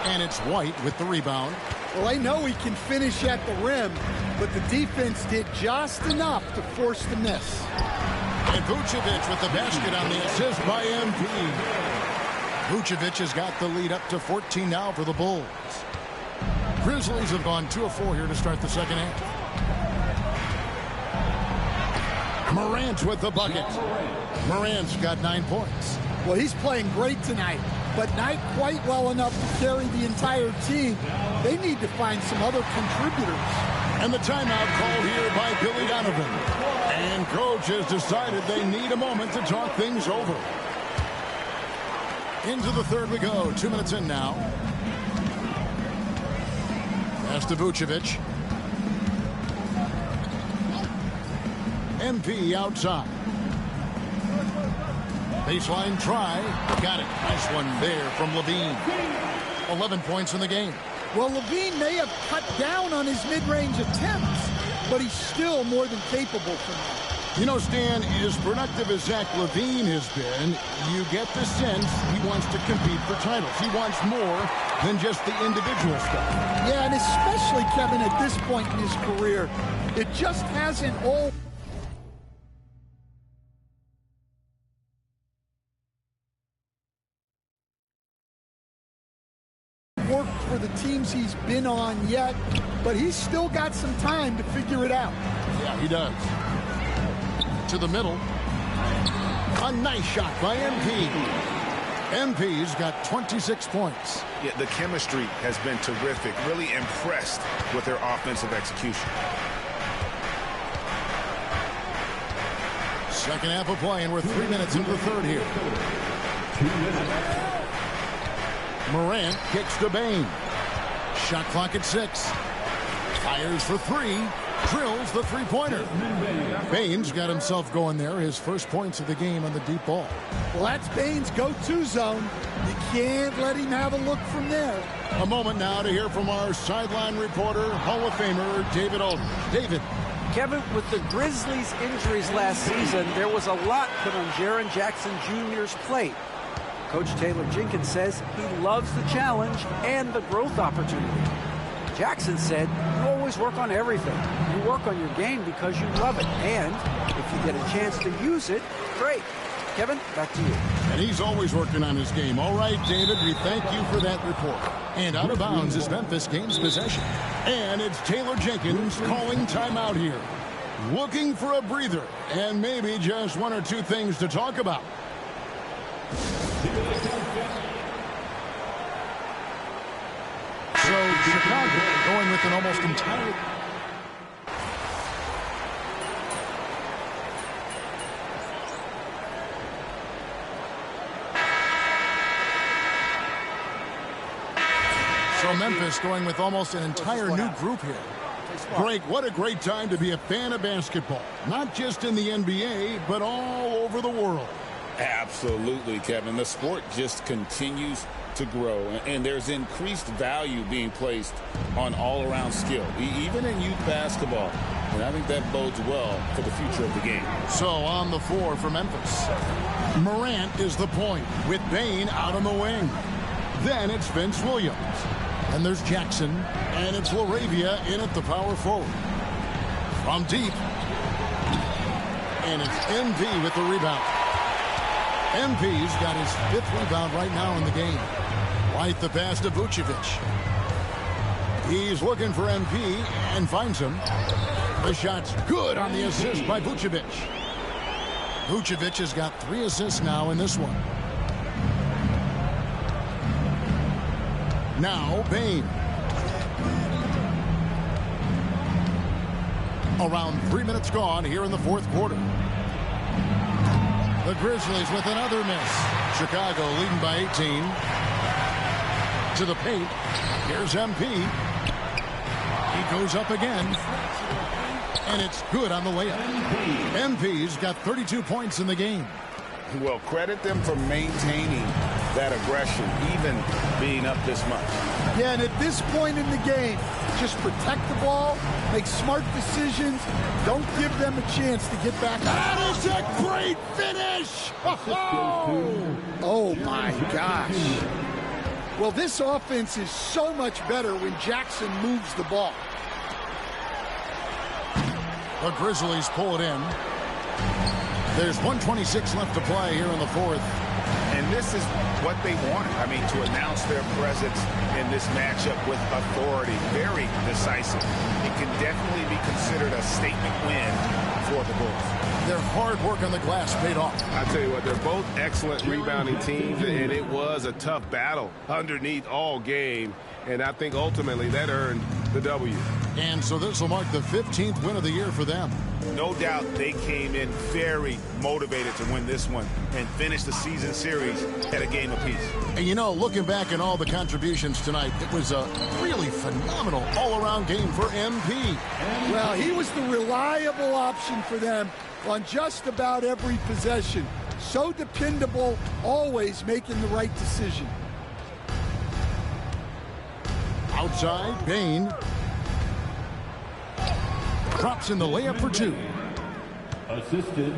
S1: and it's White with the rebound.
S10: Well, I know he can finish at the rim, but the defense did just enough to force the miss.
S1: And Vucevic with the basket on the assist by MP. Vucevic has got the lead up to 14 now for the Bulls. Grizzlies have gone 2 of 4 here to start the second half. Morant with the bucket. Morant's got 9 points.
S10: Well, he's playing great tonight, but not quite well enough to carry the entire team. They need to find some other contributors.
S1: And the timeout called here by Billy Donovan. And coach has decided they need a moment to talk things over. Into the third we go. 2 minutes in now. Pass to Vucevic. MP outside. Baseline try. Got it. Nice one there from Levine. 11 points in the game.
S10: Well, Levine may have cut down on his mid-range attempts, but he's still more than capable for that.
S1: You know, Stan, as productive as Zach LaVine has been, you get the sense he wants to compete for titles. He wants more than just the individual stuff.
S10: Yeah, and especially, Kevin, at this point in his career, it just hasn't all worked for the teams he's been on yet, but he's still got some time to figure it out.
S1: Yeah, he does. To the middle. A nice shot by MP. MP's got 26 points.
S2: Yeah, the chemistry has been terrific. Really impressed with their offensive execution.
S1: Second half of play, and we're 3 minutes into the third here. Morant kicks to Bain. Shot clock at 6. Fires for 3. Drills the three-pointer. Bain's got himself going there. His first points of the game on the deep ball.
S10: Well, that's Bain's go-to zone. You can't let him have a look from there.
S1: A moment now to hear from our sideline reporter, Hall of Famer David Aldridge. David.
S7: Kevin, with the Grizzlies' injuries last season, there was a lot put on Jaren Jackson Jr.'s plate. Coach Taylor Jenkins says he loves the challenge and the growth opportunity. Jackson said, you always work on everything. You work on your game because you love it. And if you get a chance to use it, great. Kevin, back to you.
S1: And he's always working on his game. All right, David, we thank you for that report. And out of bounds is Memphis gains possession. And it's Taylor Jenkins calling timeout here. Looking for a breather and maybe just 1 or 2 things to talk about. So Chicago going with an almost entirely... So Memphis going with almost an entire new group here. Greg, what a great time to be a fan of basketball. Not just in the NBA, but all over the world.
S6: Absolutely, Kevin. The sport just continues to grow, and there's increased value being placed on all-around skill, even in youth basketball. And I think that bodes well for the future of the game.
S1: So on the floor for Memphis, Morant is the point with Bain out on the wing. Then it's Vince Williams. And there's Jackson, and it's LaRavia in at the power forward. From deep, and it's MV with the rebound. MV's got his 5th rebound right now in the game. White the pass to Vucevic. He's looking for MP and finds him. The shot's good on the assist by Vucevic. Vucevic has got 3 assists now in this one. Now Bain. Around 3 minutes gone here in the 4th quarter. The Grizzlies with another miss. Chicago leading by 18. To the paint. Here's MP. He goes up again. And it's good on the layup. MP's got 32 points in the game.
S2: Well, credit them for maintaining that aggression, even being up this much.
S10: Yeah, and at this point in the game, Just protect the ball, make smart decisions. Don't give them a chance to get back.
S1: That is a great finish!
S10: Oh my gosh. Well, this offense is so much better when Jackson moves the ball.
S1: The Grizzlies pull it in. There's 1:26 left to play here in the fourth.
S2: And this is what they wanted. I mean, to announce their presence in this matchup with authority. Very decisive. It can definitely be considered a statement win for the Bulls.
S1: Their hard work on the glass paid off.
S13: I tell you what, they're both excellent rebounding teams, and it was a tough battle underneath all game. And I think ultimately that earned the W.
S1: And so this will mark the 15th win of the year for them.
S2: No doubt they came in very motivated to win this one and finish the season series at a game apiece.
S1: And you know, looking back at all the contributions tonight, it was a really phenomenal all-around game for MP.
S10: Well, he was the reliable option for them on just about every possession. So dependable, always making the right decision.
S1: Outside, Bain drops in the layup for two.
S5: Assisted,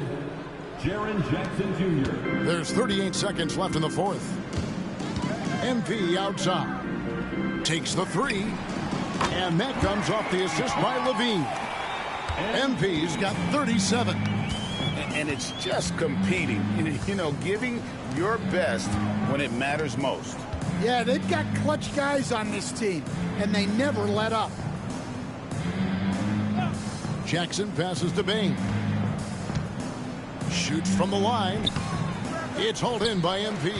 S5: Jaren Jackson Jr.
S1: There's 38 seconds left in the fourth. MP outside. Takes the three. And that comes off the assist by Levine. MP's got 37.
S2: And it's just competing, you know, giving your best when it matters most.
S10: Yeah, they've got clutch guys on this team, and they never let up.
S1: Jackson passes to Bain. Shoots from the line. It's hauled in by MP.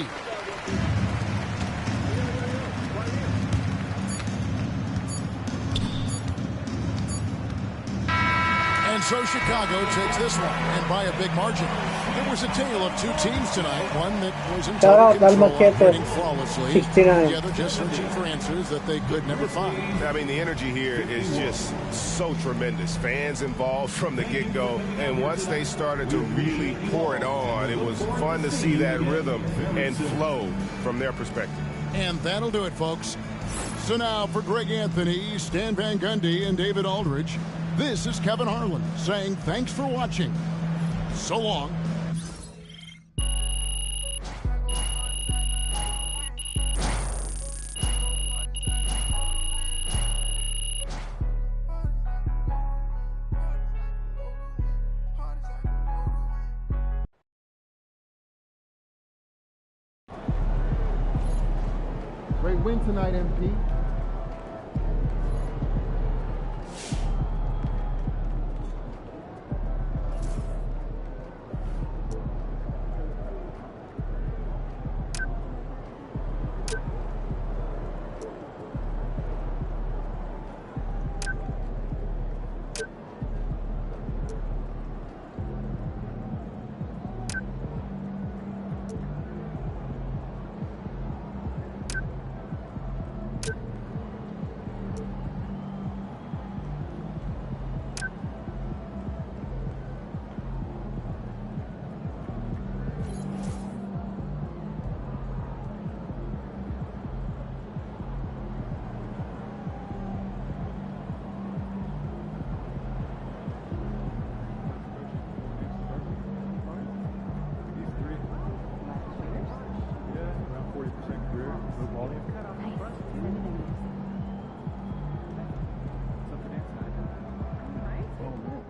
S1: And so Chicago takes this one, and by a big margin. It was a tale of two teams tonight. One that was in total control, winning flawlessly.
S4: 69.
S1: The other just searching for answers that they could never find.
S13: I mean, the energy here is just so tremendous. Fans involved from the get-go, and once they started to really pour it on, it was fun to see that rhythm and flow from their perspective.
S1: And that'll do it, folks. So now for Greg Anthony, Stan Van Gundy, and David Aldridge, this is Kevin Harlan saying thanks for watching. So long.
S14: Great win tonight, MP.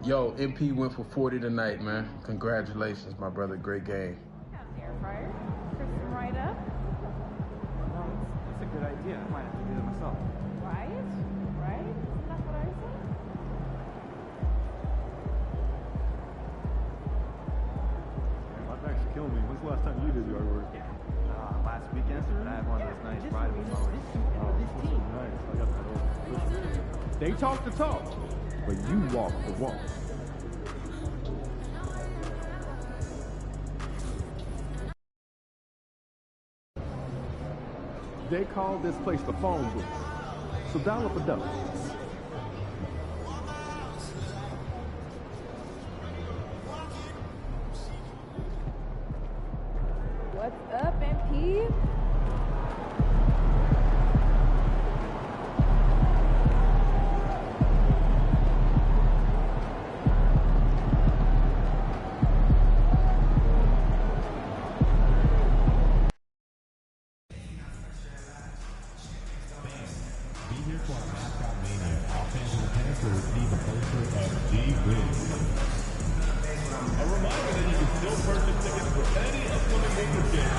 S15: Yo, MP went for 40 tonight, man. Congratulations, my brother. Great game.
S9: Air fryer. Crisp right up.
S16: That's a good idea. I might have to do that myself.
S9: Right? Right? Isn't that what I said?
S16: My back's killing me. When's the last time you did yard work? Last weekend. I had one of those nice vitamin mowers. Oh, this is nice. I got that over.
S14: They talk the talk, but you walk the walk. They call this place the phone booth, so dial up a double.
S9: What's up, MP?
S5: wins. A reminder that you can still purchase tickets for any upcoming Wizards game.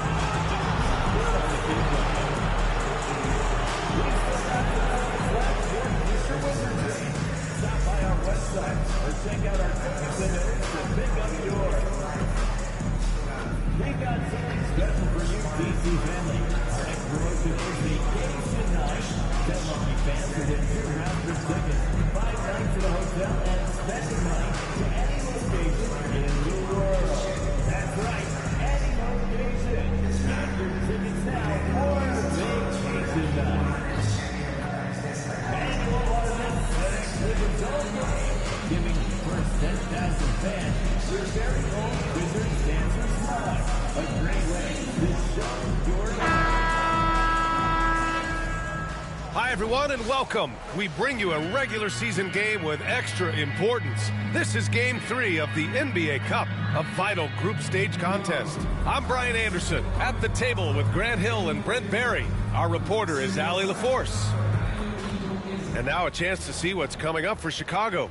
S5: Stop by our website or check out our ticket centers to pick up yours. We've got something special for you, DC family. Our next promotion is Vacation Night. 10 lucky fans will win 2 round-trip tickets, 5 nights at a hotel, and spending money to any location in the world. That's right, any location. Get your tickets now for Vacation Night. Annual Ornament FedEx Wizards only, giving the first 10,000 fans your very own Wizards Dancer Slide. A great way to show your love.
S13: Hi, everyone, and welcome. We bring you a regular season game with extra importance. This is Game 3 of the NBA Cup, a vital group stage contest. I'm Brian Anderson, at the table with Grant Hill and Brent Barry. Our reporter is Allie LaForce. And now a chance to see what's coming up for Chicago.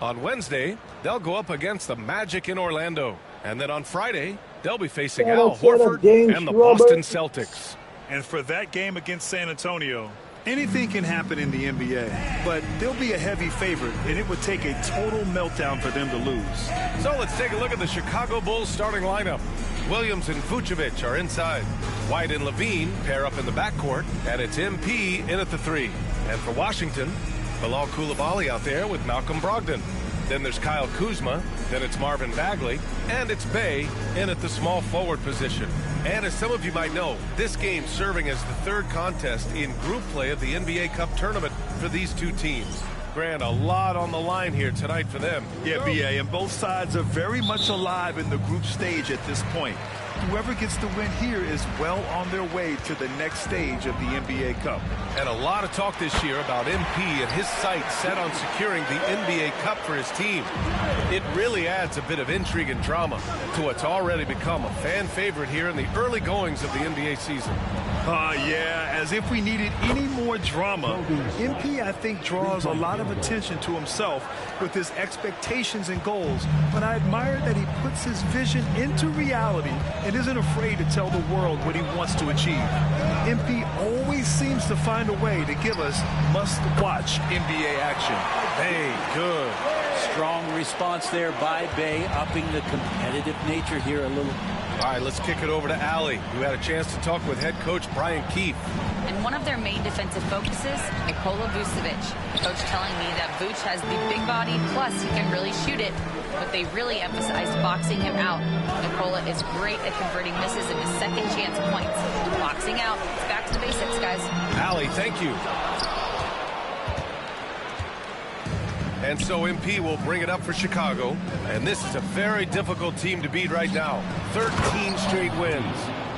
S13: On Wednesday, they'll go up against the Magic in Orlando. And then on Friday, they'll be facing Al Horford and the Boston Celtics.
S17: And for that game against San Antonio, anything can happen in the NBA, but they'll be a heavy favorite, and it would take a total meltdown for them to lose.
S13: So let's take a look at the Chicago Bulls starting lineup. Williams and Vucevic are inside. White and Levine pair up in the backcourt, and it's MP in at the 3. And for Washington, Bilal Coulibaly out there with Malcolm Brogdon. Then there's Kyle Kuzma, then it's Marvin Bagley, and it's Bey in at the small forward position. And as some of you might know, this game serving as the 3rd contest in group play of the NBA Cup tournament for these two teams. Grant, a lot on the line here tonight for them.
S17: Yeah, BA, and both sides are very much alive in the group stage at this point. Whoever gets the win here is well on their way to the next stage of the NBA Cup.
S13: And a lot of talk this year about MP and his sights set on securing the NBA Cup for his team. It really adds a bit of intrigue and drama to what's already become a fan favorite here in the early goings of the NBA season.
S17: Yeah, as if we needed any more drama. MP, I think, draws a lot of attention to himself with his expectations and goals, but I admire that he puts his vision into reality and isn't afraid to tell the world what he wants to achieve. MP always seems to find a way to give us must-watch NBA action.
S13: Hey, good.
S18: Strong response there by Bey, upping the competitive nature here a little.
S13: All right, let's kick it over to Allie, who had a chance to talk with head coach Brian Keefe.
S19: And one of their main defensive focuses, Nikola Vucevic. Coach telling me that Vuce has the big body, plus he can really shoot it, but they really emphasized boxing him out. Nikola is great at converting misses into second chance points. Boxing out, it's back to the basics, guys.
S13: Allie, thank you. And so MP will bring it up for Chicago. And this is a very difficult team to beat right now. 13 straight wins.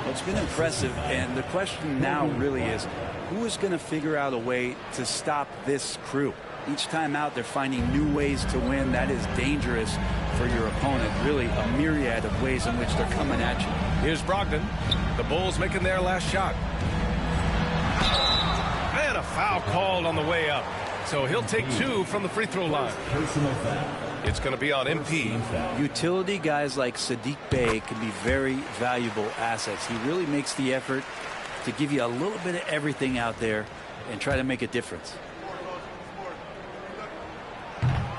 S18: Well, it's been impressive. And the question now really is, who is going to figure out a way to stop this crew? Each time out, they're finding new ways to win. That is dangerous for your opponent. Really a myriad of ways in which they're coming at you.
S13: Here's Brogdon. The Bulls making their last shot. And a foul called on the way up. So he'll take 2 from the free throw line. It's going to be on MP.
S18: Utility guys like Sadiq Bey can be very valuable assets. He really makes the effort to give you a little bit of everything out there and try to make a difference.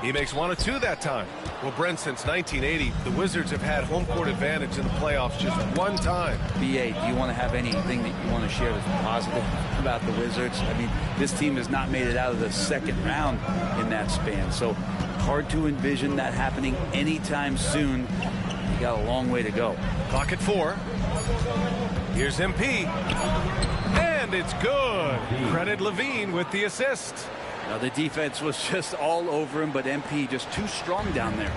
S13: He makes 1 of 2 that time. Well, Brent, since 1980, the Wizards have had home court advantage in the playoffs just 1 time.
S18: BA, do you want to have anything that you want to share that's positive about the Wizards? I mean, this team has not made it out of the 2nd round in that span, so hard to envision that happening anytime soon. You got a long way to go.
S13: Clock at 4. Here's MP. And it's good. Credit Levine with the assist.
S18: Now, the defense was just all over him, but MP just too strong down there.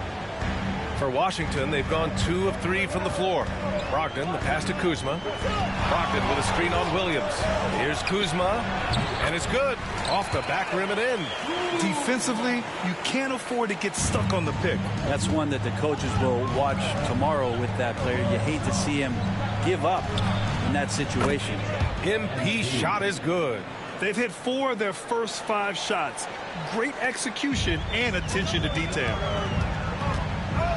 S13: For Washington, they've gone 2 of 3 from the floor. Brogdon, the pass to Kuzma. Brogdon with a screen on Williams. Here's Kuzma, and it's good. Off the back rim and in.
S17: Defensively, you can't afford to get stuck on the pick.
S18: That's one that the coaches will watch tomorrow with that player. You hate to see him give up in that situation.
S13: MP shot is good.
S17: They've hit 4 of their first 5 shots. Great execution and attention to detail.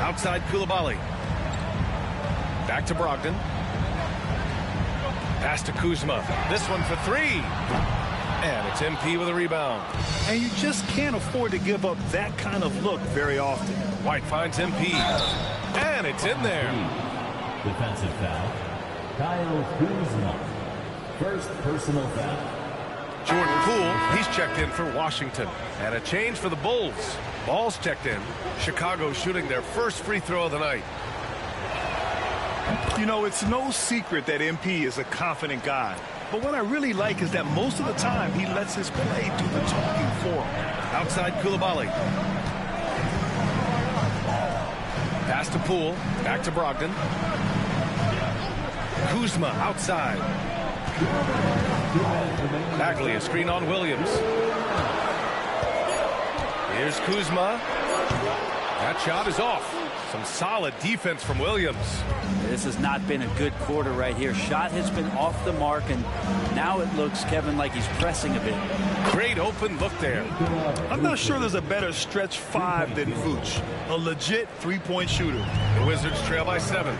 S20: Outside Koulibaly. Back to Brogdon. Pass to Kuzma. This one for 3. And it's MP with a rebound.
S17: And you just can't afford to give up that kind of look very often.
S20: White finds MP. And it's in there.
S5: Defensive foul. Kyle Kuzma. First personal foul.
S20: Jordan Poole, he's checked in for Washington. And a change for the Bulls. Ball's checked in. Chicago shooting their first free throw of the night.
S17: You know, it's no secret that MP is a confident guy. But what I really like is that most of the time he lets his play do the talking for him.
S20: Outside Koulibaly. Pass to Poole. Back to Brogdon. Kuzma outside. Bagley, a screen on Williams. Here's Kuzma. That shot is off. Some solid defense from Williams.
S18: This has not been a good quarter right here. Shot has been off the mark, and now it looks, Kevin, like he's pressing a bit.
S20: Great open look there.
S17: I'm not sure there's a better stretch 5 than Vooch. A legit three-point shooter.
S20: The Wizards trail by 7.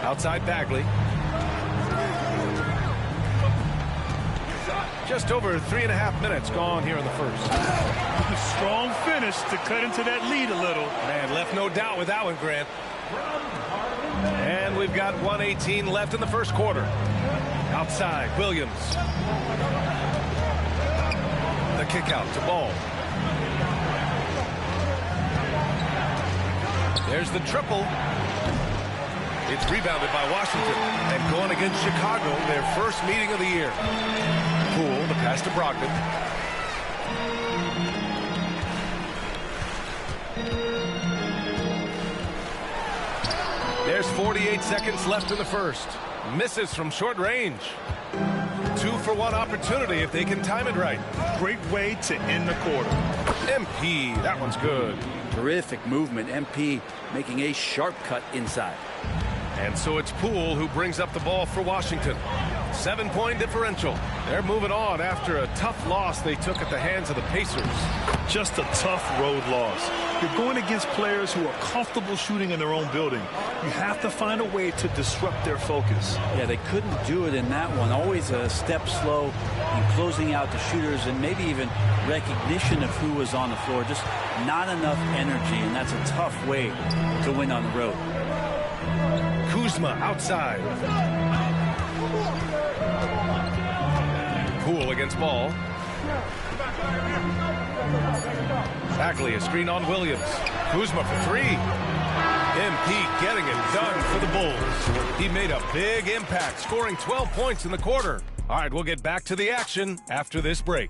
S20: Outside Bagley. Just over 3.5 minutes gone here in the first.
S17: Strong finish to cut into that lead a little.
S20: Man, left no doubt with that one, Grant. And we've got 1:18 left in the first quarter. Outside, Williams. The kick out to Ball. There's the triple. It's rebounded by Washington. And going against Chicago, their first meeting of the year. Poole, the pass to Brogdon. There's 48 seconds left in the first. Misses from short range. 2-for-1 opportunity if they can time it right.
S17: Great way to end the quarter.
S20: MP, that one's good.
S18: Terrific movement. MP making a sharp cut inside.
S20: And so it's Poole who brings up the ball for Washington. 7-point differential. They're moving on after a tough loss they took at the hands of the Pacers.
S17: Just a tough road loss. You're going against players who are comfortable shooting in their own building. You have to find a way to disrupt their focus.
S18: Yeah, they couldn't do it in that one. Always a step slow in closing out the shooters and maybe even recognition of who was on the floor. Just not enough energy, and that's a tough way to win on the road.
S20: Kuzma outside. Poole against Ball. Bagley, a screen on Williams. Kuzma for 3. MP getting it done for the Bulls. He made a big impact, scoring 12 points in the quarter. All right, we'll get back to the action after this break.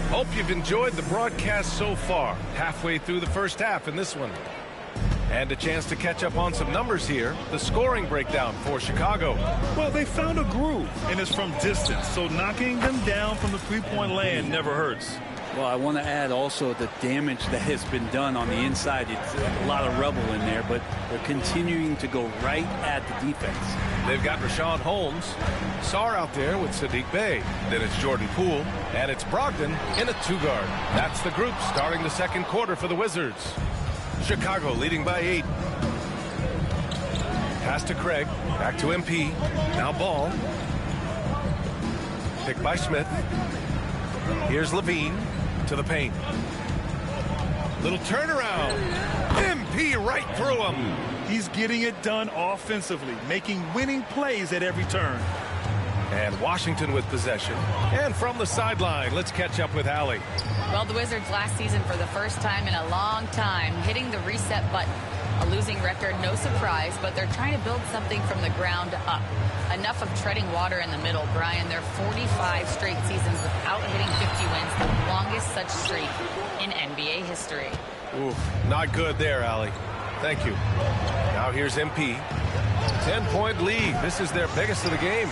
S20: Hope you've enjoyed the broadcast so far. Halfway through the first half in this one. And a chance to catch up on some numbers here. The scoring breakdown for Chicago.
S17: Well, they found a groove, and it's from distance, so knocking them down from the three-point land never hurts.
S18: Well, I want to add also the damage that has been done on the inside. It's a lot of rubble in there, but they're continuing to go right at the defense.
S20: They've got Rashawn Holmes. Sarr out there with Sadiq Bey. Then it's Jordan Poole, and it's Brogdon in a 2-guard. That's the group starting the second quarter for the Wizards. Chicago leading by 8. Pass to Craig. Back to MP. Now Ball. Picked by Smith. Here's Levine to the paint. Little turnaround. MP right through him.
S17: He's getting it done offensively, making winning plays at every turn.
S20: And Washington with possession. And from the sideline, let's catch up with Allie.
S19: Well, the Wizards last season for the first time in a long time hitting the reset button. A losing record, no surprise, but they're trying to build something from the ground up. Enough of treading water in the middle, Brian. They're 45 straight seasons without hitting 50 wins, the longest such streak in NBA history.
S20: Oof, not good there, Allie. Thank you. Now here's MP. 10-point lead. This is their biggest of the game.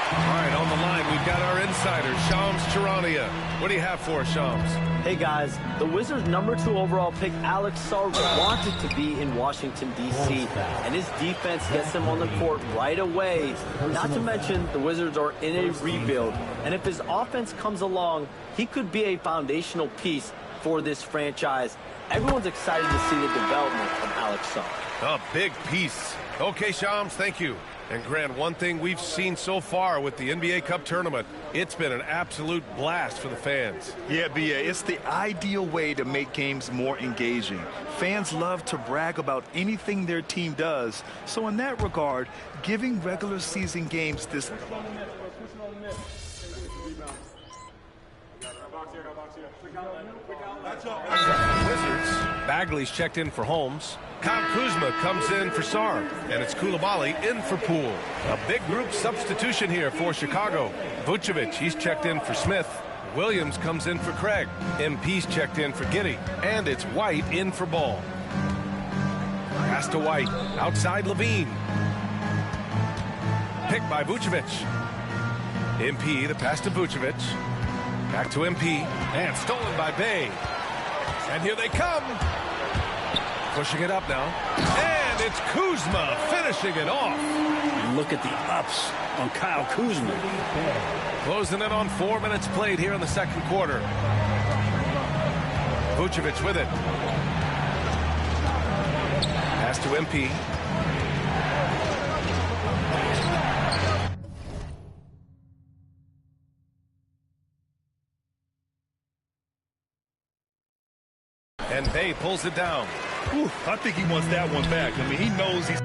S20: All right, on the line, we've got our insider, Shams Charania. What do you have for us, Shams?
S21: Hey, guys. The Wizards' #2 overall pick, Alex Sarr, wanted to be in Washington, D.C., and his defense gets him on the court right away. Not to mention, the Wizards are in a rebuild, and if his offense comes along, he could be a foundational piece for this franchise. Everyone's excited to see the development of Alex Sarr.
S20: A big piece. Okay, Shams, thank you. And Grant, one thing we've seen so far with the NBA Cup tournament, it's been an absolute blast for the fans.
S22: Yeah, B.A., it's the ideal way to make games more engaging. Fans love to brag about anything their team does. So in that regard, giving regular season games this...
S20: Wizards. Bagley's checked in for Holmes. Kyle Kuzma comes in for Sarr. And it's Koulibaly in for Poole. A big group substitution here for Chicago. Vucevic, he's checked in for Smith. Williams comes in for Craig. MP's checked in for Giddey. And it's White in for Ball. Pass to White. Outside Levine. Picked by Vucevic. MP, the pass to Vucevic. Back to MP. And stolen by Bay. And here they come. Pushing it up now. And it's Kuzma finishing it off.
S18: Look at the ups on Kyle Kuzma.
S20: Closing in on 4 minutes played here in the second quarter. Vucevic with it. Pass to MP. And Bay pulls it down.
S22: Ooh, I think he wants that one back. I mean, he knows he's...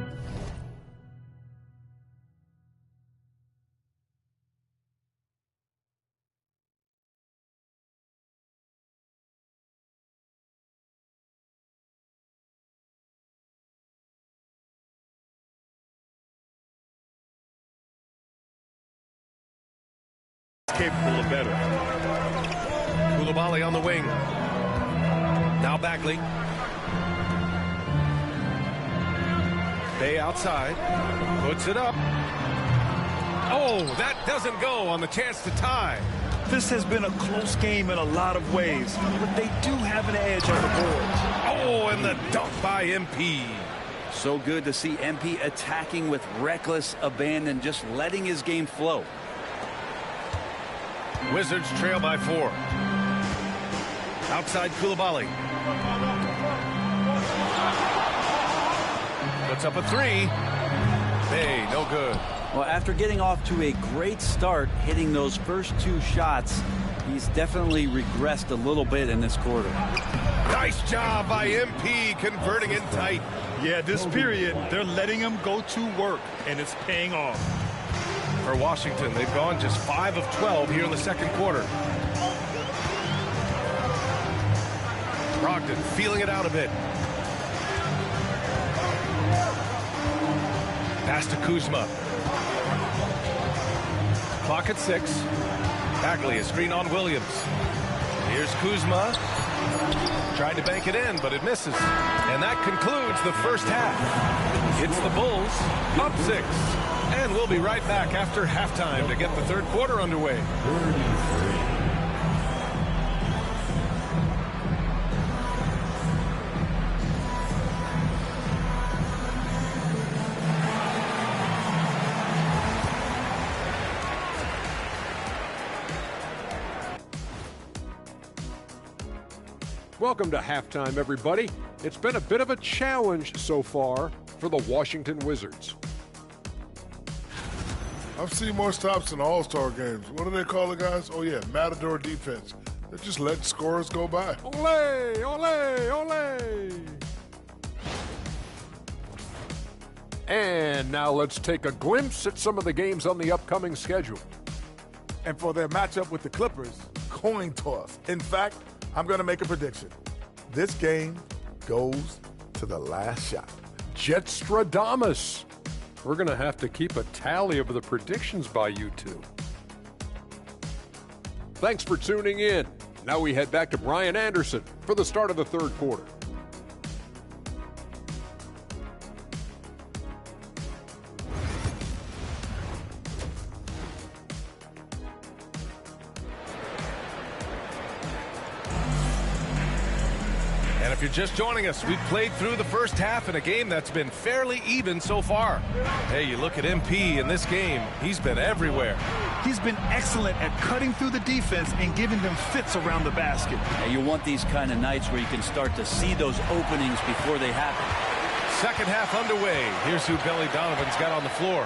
S22: capable of better.
S20: Koulibaly on the wing. Now Bagley. Bay outside. Puts it up. Oh, that doesn't go on the chance to tie.
S22: This has been a close game in a lot of ways, but they do have an edge on the boards.
S20: Oh, and the dunk by MP.
S18: So good to see MP attacking with reckless abandon, just letting his game flow.
S20: Wizards trail by 4. Outside Koulibaly. Puts up a 3. Hey, no good.
S18: Well, after getting off to a great start, hitting those first 2 shots, he's definitely regressed a little bit in this quarter.
S20: Nice job by MP converting it tight.
S22: Yeah, this period, they're letting him go to work, and it's paying off.
S20: For Washington, they've gone just 5 of 12 here in the second quarter. Brogdon feeling it out a bit. Pass to Kuzma. Clock at 6. Bagley, a screen on Williams. Here's Kuzma. Tried to bank it in, but it misses. And that concludes the first half. It's the Bulls up 6. And we'll be right back after halftime to get the third quarter underway.
S8: Welcome to halftime, everybody. It's been a bit of a challenge so far for the Washington Wizards.
S12: I've seen more stops in All-Star games. What do they call it, guys? Oh, yeah, Matador defense. They're just letting scorers go by.
S8: Ole, ole, ole. And now let's take a glimpse at some of the games on the upcoming schedule.
S11: And for their matchup with the Clippers, coin toss. In fact, I'm going to make a prediction. This game goes to the last shot.
S8: Jetstradamus. We're going to have to keep a tally of the predictions by you two. Thanks for tuning in. Now we head back to Brian Anderson for the start of the third quarter.
S20: And if you're just joining us, we've played through the first half in a game that's been fairly even so far. Hey, you look at MP in this game, he's been everywhere.
S17: He's been excellent at cutting through the defense and giving them fits around the basket.
S18: And you want these kind of nights where you can start to see those openings before they happen.
S20: Second half underway. Here's who Billy Donovan's got on the floor.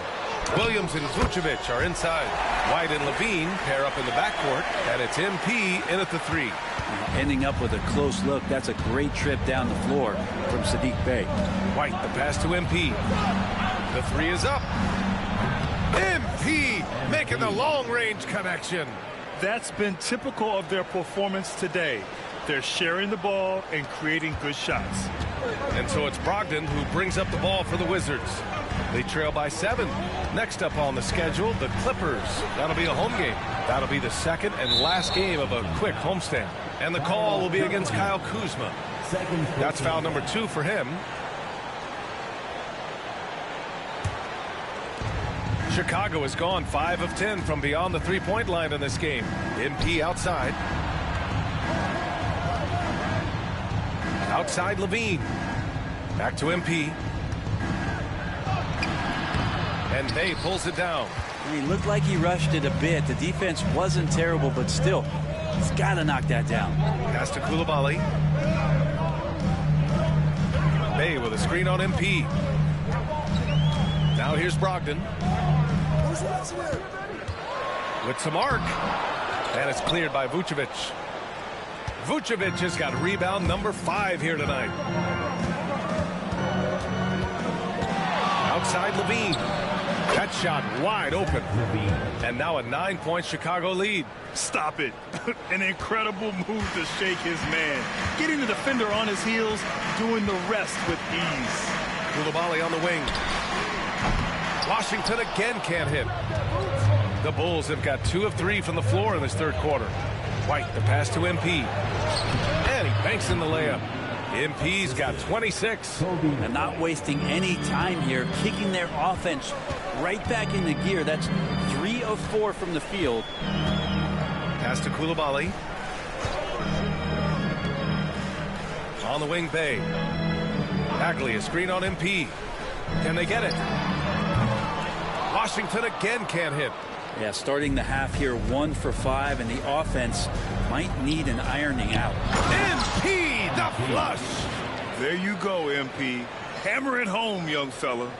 S20: Williams and Vucevic are inside. White and Levine pair up in the backcourt, and it's MP in at the 3.
S18: Ending up with a close look. That's a great trip down the floor from Sadiq Bey.
S20: White, the pass to MP. The 3 is up. MP making the long-range connection.
S17: That's been typical of their performance today. They're sharing the ball and creating good shots.
S20: And so it's Brogdon who brings up the ball for the Wizards. They trail by 7. Next up on the schedule, the Clippers. That'll be a home game. That'll be the second and last game of a quick homestand. And the call will be against Kyle Kuzma. That's foul number 2 for him. Chicago has gone 5 of 10 from beyond the three-point line in this game. MP outside. Outside Levine. Back to MP. And Bey pulls it down.
S18: He looked like he rushed it a bit. The defense wasn't terrible, but still, he's got to knock that down.
S20: Pass to Coulibaly. Bey with a screen on MP. Now here's Brogdon. With some arc. And it's cleared by Vucevic. Vucevic has got rebound number 5 here tonight. Outside Levine. That shot wide open. And now a 9-point Chicago lead.
S17: Stop it. An incredible move to shake his man. Getting the defender on his heels, doing the rest with ease.
S20: Coulibaly on the wing. Washington again can't hit. The Bulls have got 2 of 3 from the floor in this third quarter. White, the pass to MP. And he banks in the layup. MP's got 26.
S18: And not wasting any time here, kicking their offense right back into gear. That's 3 of 4 from the field.
S20: Pass to Coulibaly. On the wing, Bey. Bagley, a screen on MP. Can they get it? Washington again can't hit.
S18: Yeah, starting the half here 1 for 5, and the offense might need an ironing out.
S20: MP, the flush.
S17: There you go, MP. Hammer it home, young fella.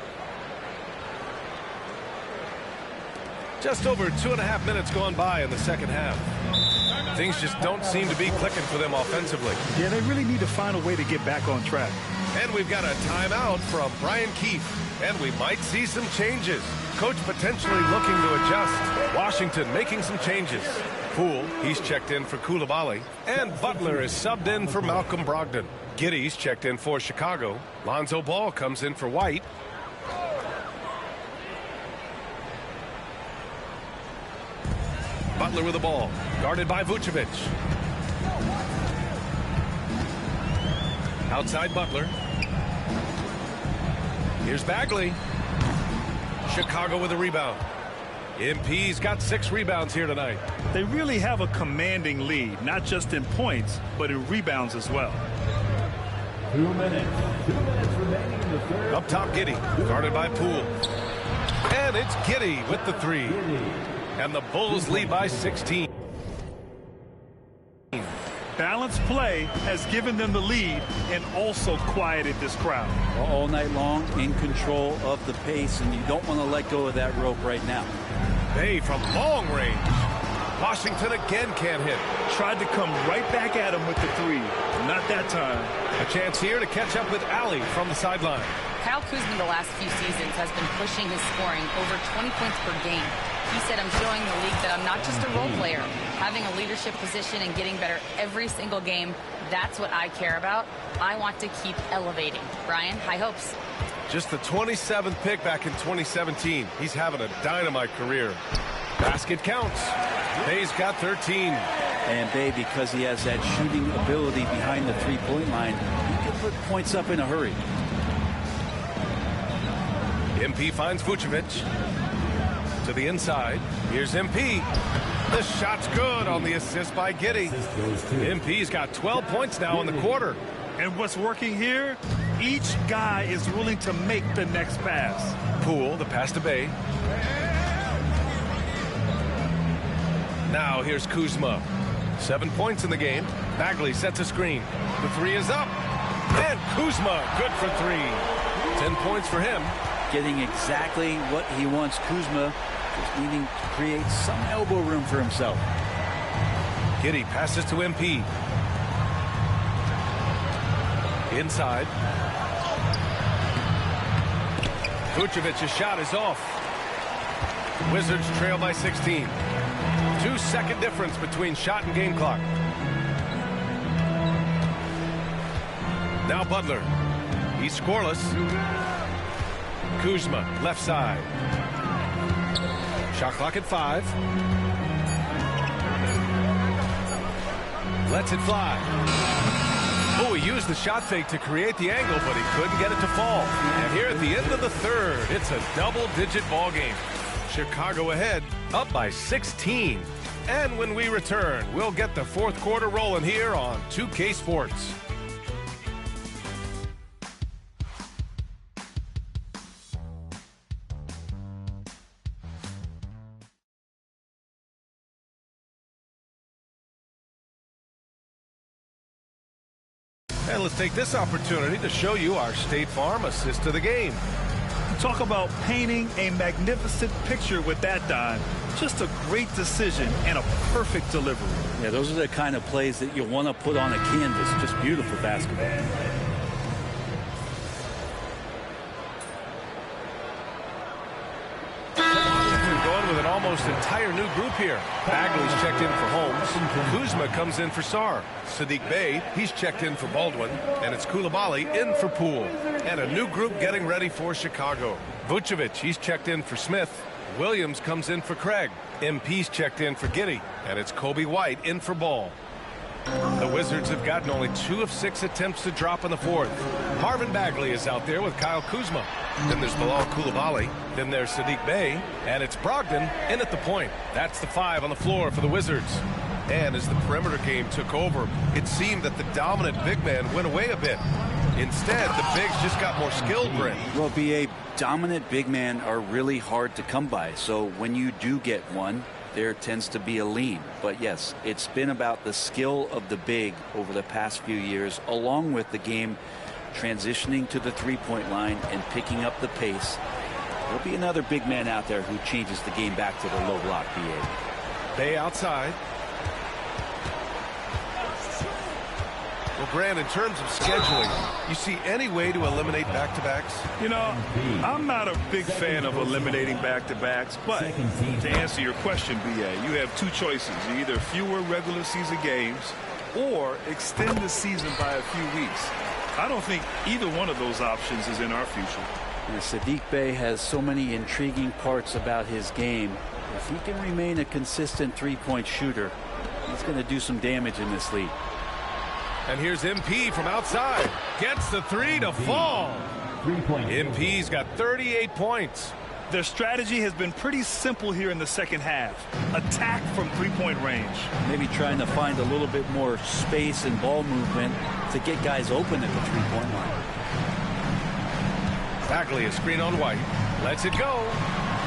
S20: Just over 2.5 minutes gone by in the second half. Things just don't seem to be clicking for them offensively.
S17: Yeah, they really need to find a way to get back on track.
S20: And we've got a timeout from Brian Keefe. And we might see some changes. Coach potentially looking to adjust. Washington making some changes. Poole, he's checked in for Coulibaly. And Butler is subbed in for Malcolm Brogdon. Giddey's checked in for Chicago. Lonzo Ball comes in for White. Butler with the ball. Guarded by Vucevic. Outside Butler. Here's Bagley. Chicago with a rebound. MP's got 6 rebounds here tonight.
S17: They really have a commanding lead, not just in points, but in rebounds as well.
S5: 2 minutes. 2 minutes remaining in the third.
S20: Up top, Giddey. Guarded by Poole. And it's Giddey with the 3. And the Bulls lead by 16.
S17: Balanced play has given them the lead and also quieted this crowd.
S18: All night long, in control of the pace, and you don't want to let go of that rope right now.
S20: Bey from long range. Washington again can't hit.
S17: Tried to come right back at him with the 3. Not that time.
S20: A chance here to catch up with Ali from the sideline.
S19: Kyle Kuzma the last few seasons has been pushing his scoring over 20 points per game. He said, I'm showing the league that I'm not just a role player. Having a leadership position and getting better every single game, that's what I care about. I want to keep elevating. Brian, high hopes.
S20: Just the 27th pick back in 2017. He's having a dynamite career. Basket counts. Bey's got 13.
S18: And Bey, because he has that shooting ability behind the three-point line, he can put points up in a hurry.
S20: MP finds Vucevic. To the inside. Here's MP. The shot's good on the assist by Giddey. MP's got 12 points now in the quarter.
S17: And what's working here? Each guy is willing to make the next pass.
S20: Poole, the pass to Bay. Now here's Kuzma. 7 points in the game. Bagley sets a screen. The three is up. And Kuzma, good for 3. 10 points for him.
S18: Getting exactly what he wants. Kuzma just needing to create some elbow room for himself.
S20: Giddey passes to MP. Inside. Vucevic's shot is off. Wizards trail by 16. 2-second difference between shot and game clock. Now Butler. He's scoreless. Kuzma, left side. Shot clock at 5. Lets it fly. Oh, he used the shot fake to create the angle, but he couldn't get it to fall. And here at the end of the third, it's a double-digit ball game. Chicago ahead, up by 16. And when we return, we'll get the fourth quarter rolling here on 2K Sports. And let's take this opportunity to show you our State Farm assist to the game.
S17: Talk about painting a magnificent picture with that dime. Just a great decision and a perfect delivery.
S18: Yeah, those are the kind of plays that you want to put on a canvas. Just beautiful basketball.
S20: Going with an almost entire new group here. Bagley's checked in for Holmes. Kuzma comes in for Sarr. Sadiq Bey, he's checked in for Baldwin. And it's Coulibaly in for Poole. And a new group getting ready for Chicago. Vucevic, he's checked in for Smith. Williams comes in for Craig. MP's checked in for Giddey. And it's Kobe White in for Ball. The Wizards have gotten only 2 of 6 attempts to drop in the fourth. Marvin Bagley is out there with Kyle Kuzma. Then there's Bilal Coulibaly. Then there's Sadiq Bey. And it's Brogdon in at the point. That's the 5 on the floor for the Wizards. And as the perimeter game took over, it seemed that the dominant big man went away a bit. Instead, the bigs just got more skilled, Brent.
S18: Well, BA, dominant big men are really hard to come by. So when you do get one, there tends to be a lean. But yes, it's been about the skill of the big over the past few years, along with the game transitioning to the three-point line and picking up the pace. There'll be another big man out there who changes the game back to the low block, BA.
S20: Bey outside. Well, Grant, in terms of scheduling, you see any way to eliminate back-to-backs?
S17: You know, I'm not a big fan of eliminating back-to-backs, but to answer your question, BA, you have 2 choices. Either fewer regular season games or extend the season by a few weeks. I don't think either one of those options is in our future.
S18: And Sadiq Bey has so many intriguing parts about his game. If he can remain a consistent three-point shooter, he's going to do some damage in this league.
S20: And here's MP from outside. Gets the 3 to fall. MP's got 38 points.
S17: Their strategy has been pretty simple here in the second half. Attack from three-point range.
S18: Maybe trying to find a little bit more space and ball movement to get guys open at the three-point line.
S20: Bagley, a screen on White. Lets it go.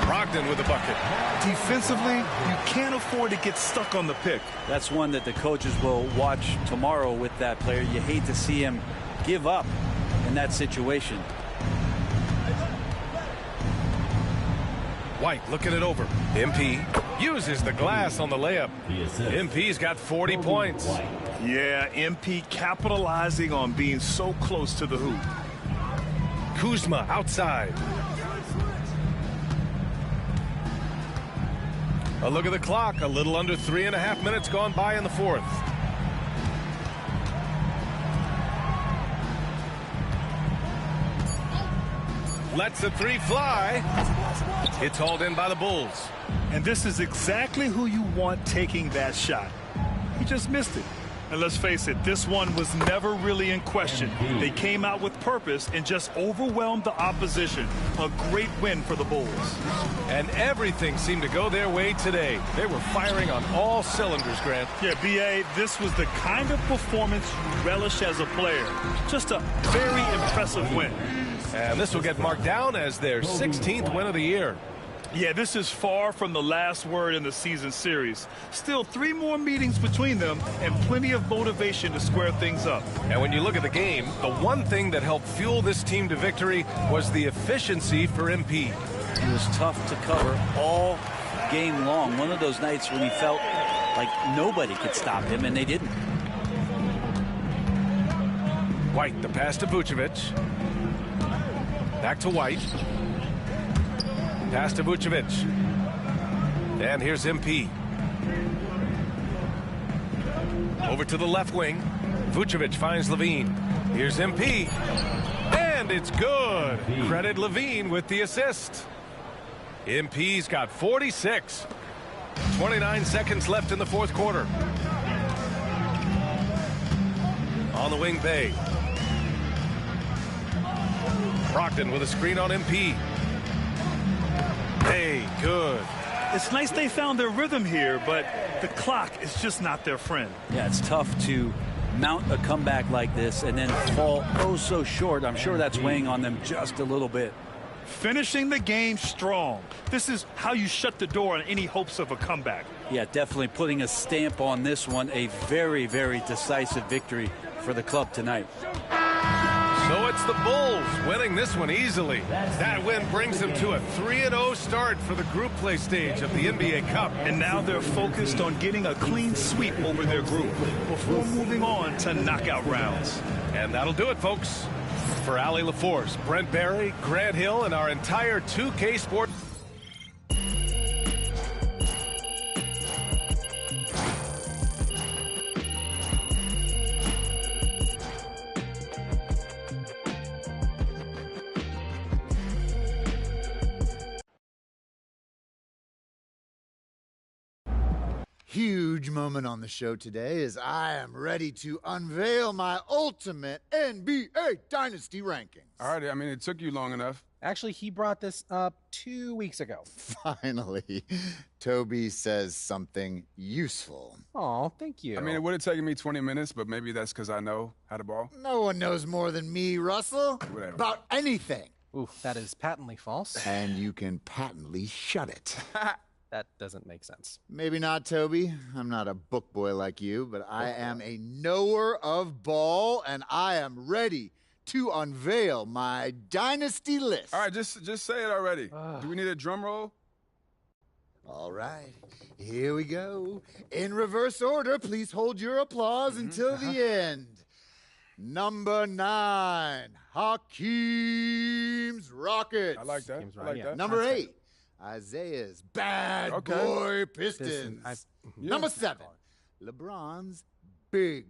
S20: Brogdon with the bucket.
S17: Defensively, you can't afford to get stuck on the pick.
S18: That's one that the coaches will watch tomorrow with that player. You hate to see him give up in that situation.
S20: White looking it over. MP uses the glass on the layup. MP's got 40 points.
S17: Yeah, MP capitalizing on being so close to the hoop.
S20: Kuzma outside. A look at the clock. A little under 3.5 minutes gone by in the fourth. Lets the 3 fly. It's hauled in by the Bulls.
S17: And this is exactly who you want taking that shot. He just missed it. And let's face it, this one was never really in question. They came out with purpose and just overwhelmed the opposition. A great win for the Bulls.
S20: And everything seemed to go their way today. They were firing on all cylinders, Grant.
S17: Yeah, B.A., this was the kind of performance you relish as a player. Just a very impressive win.
S20: And this will get marked down as their 16th win of the year.
S17: Yeah, this is far from the last word in the season series. Still 3 more meetings between them and plenty of motivation to square things up.
S20: And when you look at the game, the one thing that helped fuel this team to victory was the efficiency for MP.
S18: He was tough to cover all game long. One of those nights when he felt like nobody could stop him, and they didn't.
S20: White, the pass to Vucevic. Back to White. Pass to Vucevic. And here's MP. Over to the left wing. Vucevic finds Levine. Here's MP. And it's good. Credit Levine with the assist. MP's got 46. 29 seconds left in the fourth quarter. On the wing, Bay. Brogdon with a screen on MP. Hey, good.
S17: It's nice they found their rhythm here, but the clock is just not their friend.
S18: Yeah, it's tough to mount a comeback like this and then fall oh so short. I'm sure that's weighing on them just a little bit.
S17: Finishing the game strong. This is how you shut the door on any hopes of a comeback.
S18: Yeah, definitely putting a stamp on this one. A very, very decisive victory for the club tonight.
S20: So it's the Bulls winning this one easily. That win brings them to a 3-0 start for the group play stage of the NBA Cup.
S17: And now they're focused on getting a clean sweep over their group before moving on to knockout rounds.
S20: And that'll do it, folks. For Allie LaForce, Brent Barry, Grant Hill, and our entire 2K Sports.
S3: Huge moment on the show today as I am ready to unveil my ultimate NBA Dynasty rankings.
S7: All right, I mean, it took you long enough.
S23: Actually, he brought this up 2 weeks ago.
S3: Finally, Toby says something useful.
S23: Oh, thank you.
S7: I mean, it would have taken me 20 minutes, but maybe that's because I know how to ball.
S3: No one knows more than me, Russell,
S7: Whatever.
S3: about anything.
S23: Ooh, that is patently false.
S3: And you can patently shut it.
S23: That doesn't make sense.
S3: Maybe not, Toby. I'm not a book boy like you, but I am a knower of ball, and I am ready to unveil my dynasty list.
S7: All right, just say it already. Do we need a drum roll?
S3: All right, here we go. In reverse order, please hold your applause until the end. Number 9, Hakeem's Rockets.
S7: I like that. I like that.
S3: Number 8, Isaiah's Bad Boy Pistons. Number 7, LeBron's Big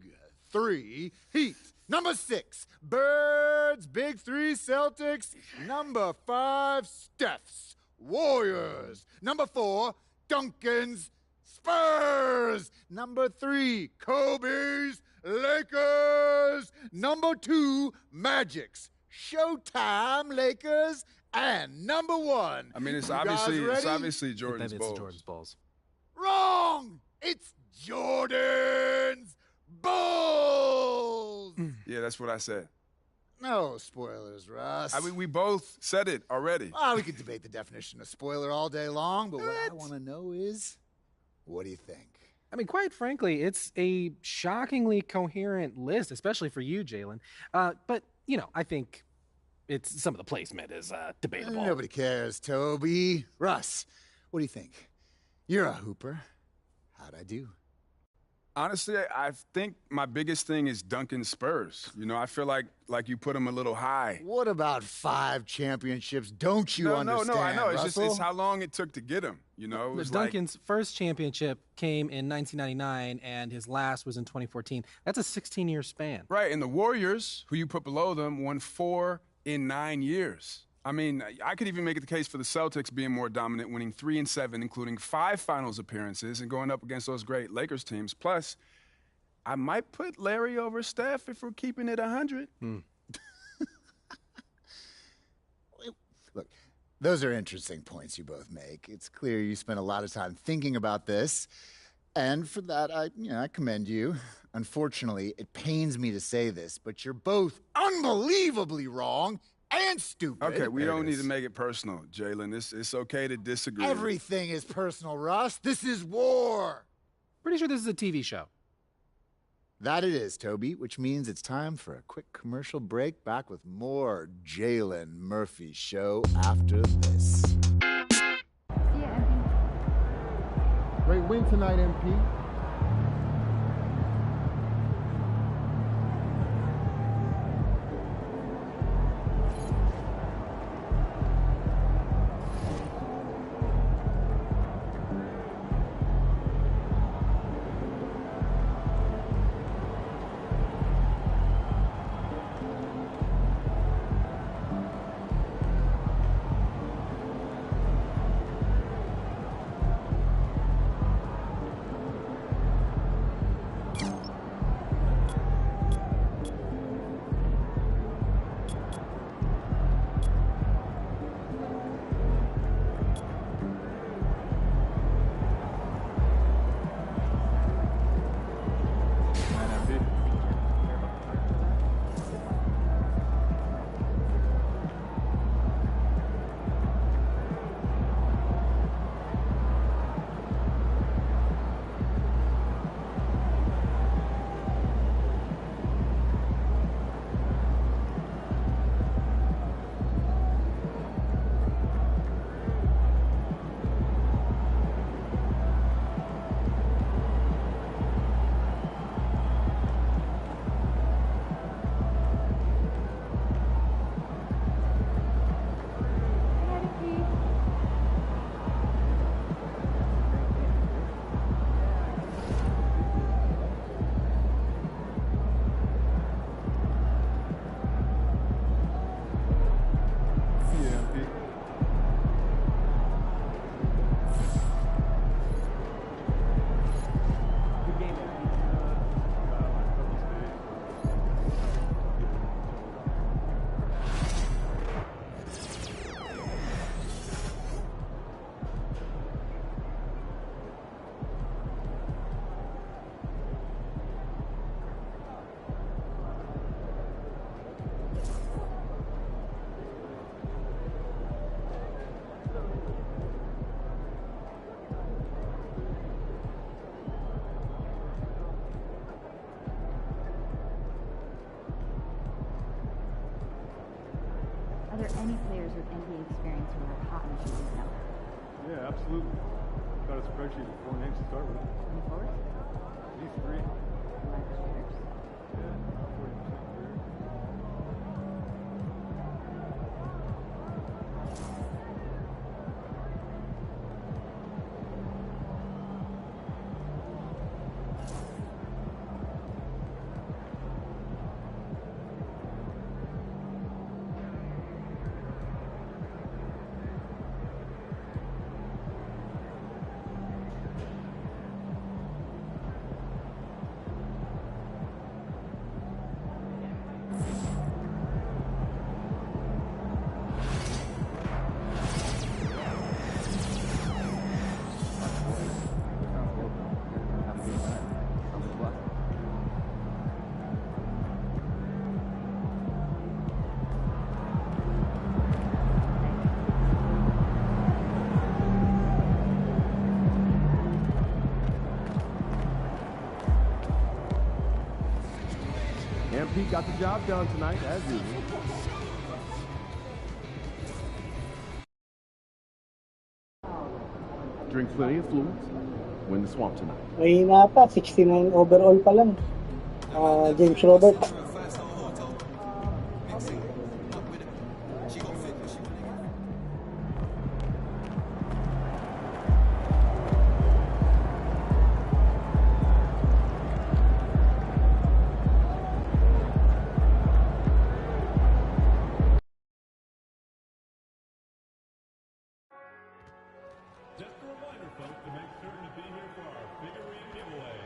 S3: 3 Heat. Number 6, Birds Big 3 Celtics. Number 5, Steph's Warriors. Number 4, Duncan's Spurs. Number 3, Kobe's Lakers. Number 2, Magic's Showtime Lakers. And number 1.
S7: I mean, it's
S3: You
S7: obviously Jordan's
S23: It's
S7: Bulls.
S23: Jordan's Bulls.
S3: Wrong! It's Jordan's Bulls!
S7: Yeah, that's what I said.
S3: No spoilers, Russ.
S7: I mean, we both said it already.
S3: We could debate the definition of spoiler all day long, but what I want to know is, what do you think?
S23: I mean, quite frankly, it's a shockingly coherent list, especially for you, Jalen. But, you know, I think it's some of the placement is debatable.
S3: Nobody cares, Toby. Russ, what do you think? You're a hooper. How'd I do?
S7: Honestly, I think my biggest thing is Duncan's Spurs. You know, I feel like you put them a little high.
S3: What about 5 championships? Don't you understand,
S7: No, I know. It's
S3: Russell?
S7: it's how long it took to get them. You know, it was
S23: Duncan's first championship came in 1999, and his last was in 2014. That's a 16-year span.
S7: Right, and the Warriors, who you put below them, won 4 in 9 years. I mean, I could even make the case for the Celtics being more dominant, winning 3 and 7, including 5 finals appearances and going up against those great Lakers teams. Plus, I might put Larry over Steph if we're keeping it 100.
S3: Look, those are interesting points you both make. It's clear you spent a lot of time thinking about this, and for that, I commend you. Unfortunately, it pains me to say this, but you're both unbelievably wrong and stupid.
S7: Okay, we don't need to make it personal, Jalen. It's okay to disagree.
S3: Everything is personal, Russ. This is war.
S23: Pretty sure this is a TV show.
S3: That it is, Toby, which means it's time for a quick commercial break. Back with more Jalen Murphy Show after this.
S9: Yeah, MP.
S14: Great win tonight, MP.
S9: Are there any players with NBA experience who are hot in the shooting now?
S16: Yeah, absolutely. Got a spreadsheet with 4 names to start with.
S9: Any forwards?
S16: At least 3.
S9: Like shooters?
S16: Yeah, 40% clear.
S14: MP got the job done tonight, as usual. Drink plenty of fluids. Win the swamp tonight.
S4: Mahina pa, 69 overall pa lang. James Robert.
S5: Just a reminder, folks, to make certain to be here for our figurine giveaway.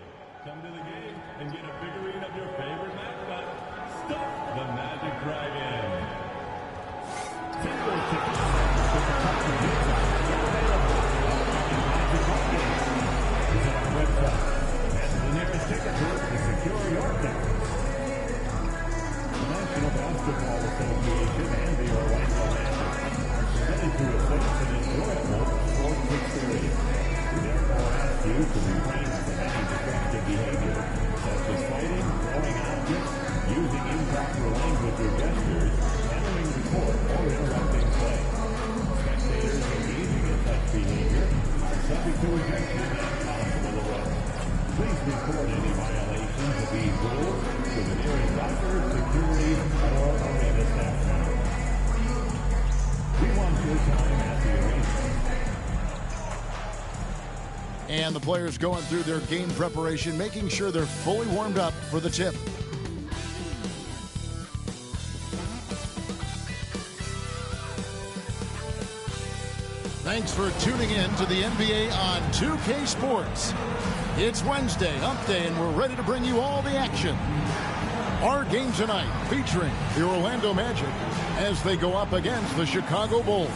S5: Come to the game and get a figurine of your favorite mascot. Stuff the Magic Dragon. Single tickets with the top of the available visit our website. That's the nearest ticket booth to secure your tickets. The National Basketball Association and the Orlando Magic are committed to a safe and enjoyable sports experience. We therefore ask you to refrain from any destructive behavior, such as fighting, throwing objects, using improper language or gestures, entering the court, or interrupting play. Spectators engaging in such behavior are subject to ejection and possible arrest. Please report any violations of these rules to the nearest doctor, security, or arena staff member. We want your time at the arena.
S1: And the players going through their game preparation, making sure they're fully warmed up for the tip. Thanks for tuning in to the NBA on 2K Sports. It's Wednesday, Hump Day, and we're ready to bring you all the action. Our game tonight featuring the Orlando Magic as they go up against the Chicago Bulls.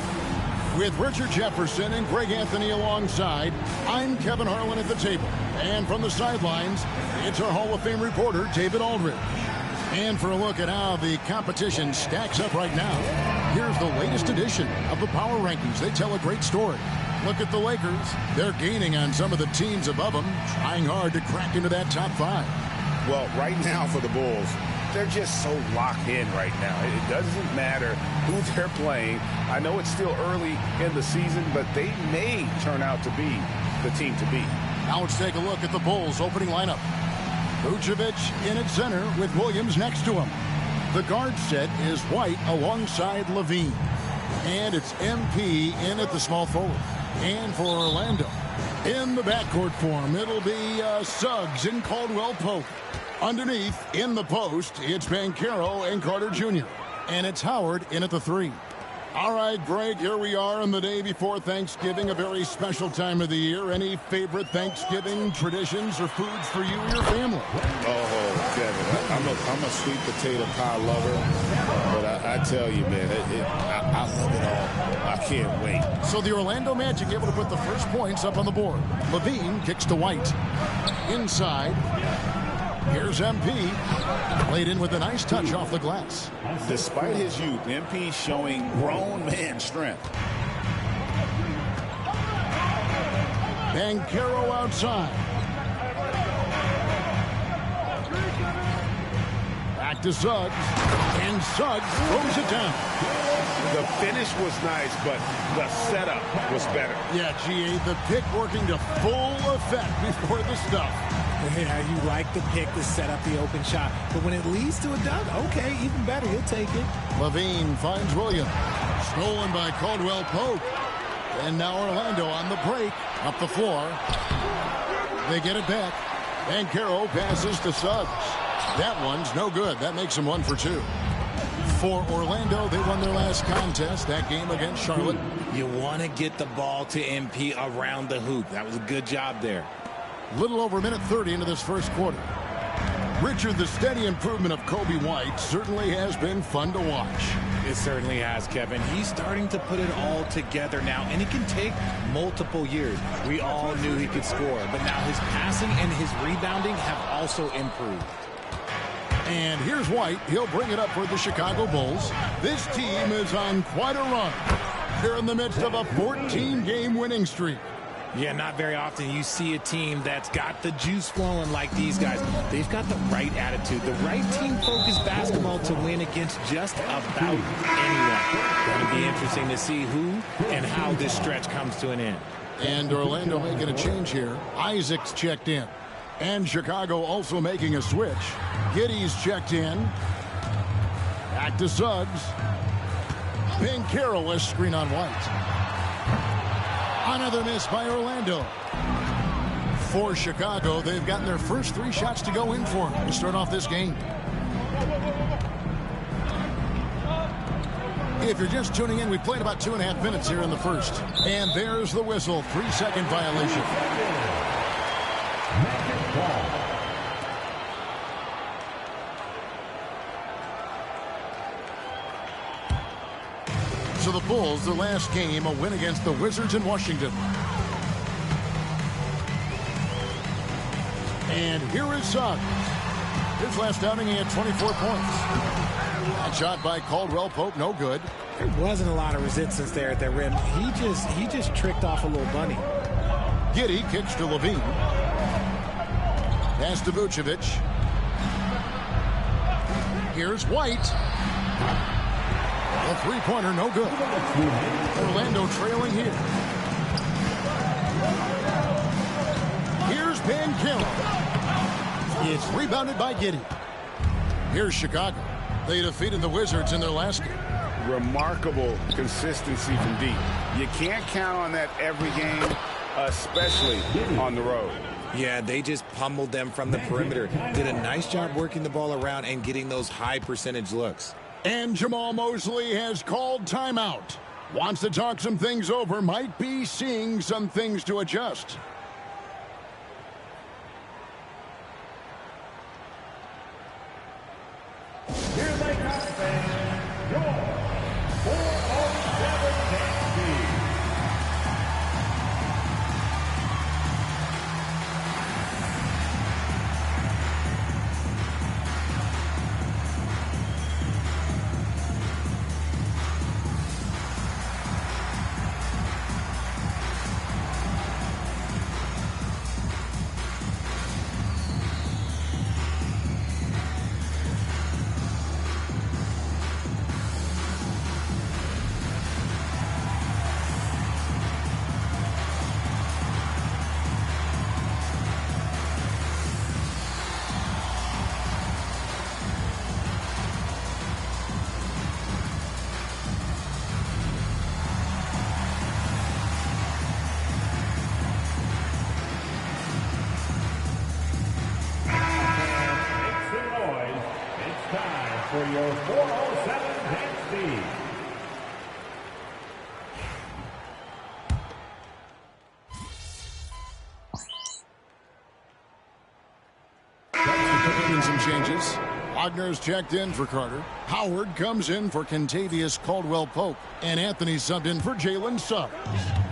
S1: With Richard Jefferson and Greg Anthony alongside, I'm Kevin Harlan at the table. And from the sidelines, it's our Hall of Fame reporter, David Aldridge. And for a look at how the competition stacks up right now, here's the latest edition of the Power Rankings. They tell a great story. Look at the Lakers. They're gaining on some of the teams above them, trying hard to crack into that top 5.
S13: Well, right now for the Bulls, they're just so locked in right now. It doesn't matter who they're playing. I know it's still early in the season, but they may turn out to be the team to beat.
S1: Now let's take a look at the Bulls' opening lineup. Vucevic in at center with Williams next to him. The guard set is White alongside Levine. And it's MP in at the small forward. And for Orlando, in the backcourt form, it'll be Suggs and Caldwell-Pope. Underneath, in the post, it's Banchero and Carter Jr. And it's Howard in at the 3. All right, Greg, here we are on the day before Thanksgiving, a very special time of the year. Any favorite Thanksgiving traditions or foods for you and your family?
S13: Oh, Kevin, I'm a sweet potato pie lover, but I tell you, man, I love it all. I can't wait.
S1: So the Orlando Magic able to put the first points up on the board. Levine kicks to White. Inside, here's MP. Played in with a nice touch off the glass.
S13: Despite his youth, MP showing grown man strength.
S1: Banchero outside. Back to Suggs. And Suggs throws it down.
S13: The finish was nice, but the setup was better.
S1: Yeah, GA, the pick working to full effect before the stuff.
S2: Yeah, you like the pick to set up the open shot. But when it leads to a dunk, okay, even better, he'll take it.
S1: Levine finds Williams. Stolen by Caldwell-Pope. And now Orlando on the break. Up the floor. They get it back. Banchero passes to Suggs. That one's no good. That makes him 1 for 2. For Orlando, they won their last contest, that game against Charlotte.
S2: You want to get the ball to MP around the hoop. That was a good job there.
S1: Little over a minute 30 into this first quarter. Richard, the steady improvement of Kobe White certainly has been fun to watch.
S2: It certainly has, Kevin. He's starting to put it all together now, and it can take multiple years. We all knew he could score, but now his passing and his rebounding have also improved.
S1: And here's White. He'll bring it up for the Chicago Bulls. This team is on quite a run. They're in the midst of a 14-game winning streak.
S2: Yeah, not very often you see a team that's got the juice flowing like these guys. They've got the right attitude, the right team-focused basketball to win against just about anyone. Going to be interesting to see who and how this stretch comes to an end.
S1: And Orlando making a change here. Isaac's checked in. And Chicago also making a switch. Giddey's checked in. Back to Suggs. Banchero, a screen on White. Another miss by Orlando. For Chicago, they've gotten their first 3 shots to go in for them to start off this game. If you're just tuning in, we played about 2.5 minutes here in the first. And there's the whistle. 3-second violation. So the Bulls, their last game, a win against the Wizards in Washington. And here is Suggs. His last outing, he had 24 points. That shot by Caldwell Pope, no good.
S2: There wasn't a lot of resistance there at the rim. He just tricked off a little bunny.
S1: Giddey kicks to Levine. Pass to Vucevic. Here's White. A three-pointer, no good. Orlando trailing here. Here's Banchero. It's rebounded by Giddey. Here's Chicago. They defeated the Wizards in their last game.
S6: Remarkable consistency from deep. You can't count on that every game, especially on the road.
S2: Yeah, they just pummeled them from the perimeter. Did a nice job working the ball around and getting those high percentage looks.
S1: And Jamal Mosley has called timeout. Wants to talk some things over. Might be seeing some things to adjust.
S5: Here they come, fans. Your 407 team. For your 407 team.
S1: Making some changes. Wagner's checked in for Carter. Howard comes in for Kentavious Caldwell-Pope. And Anthony subbed in for Jalen Suggs.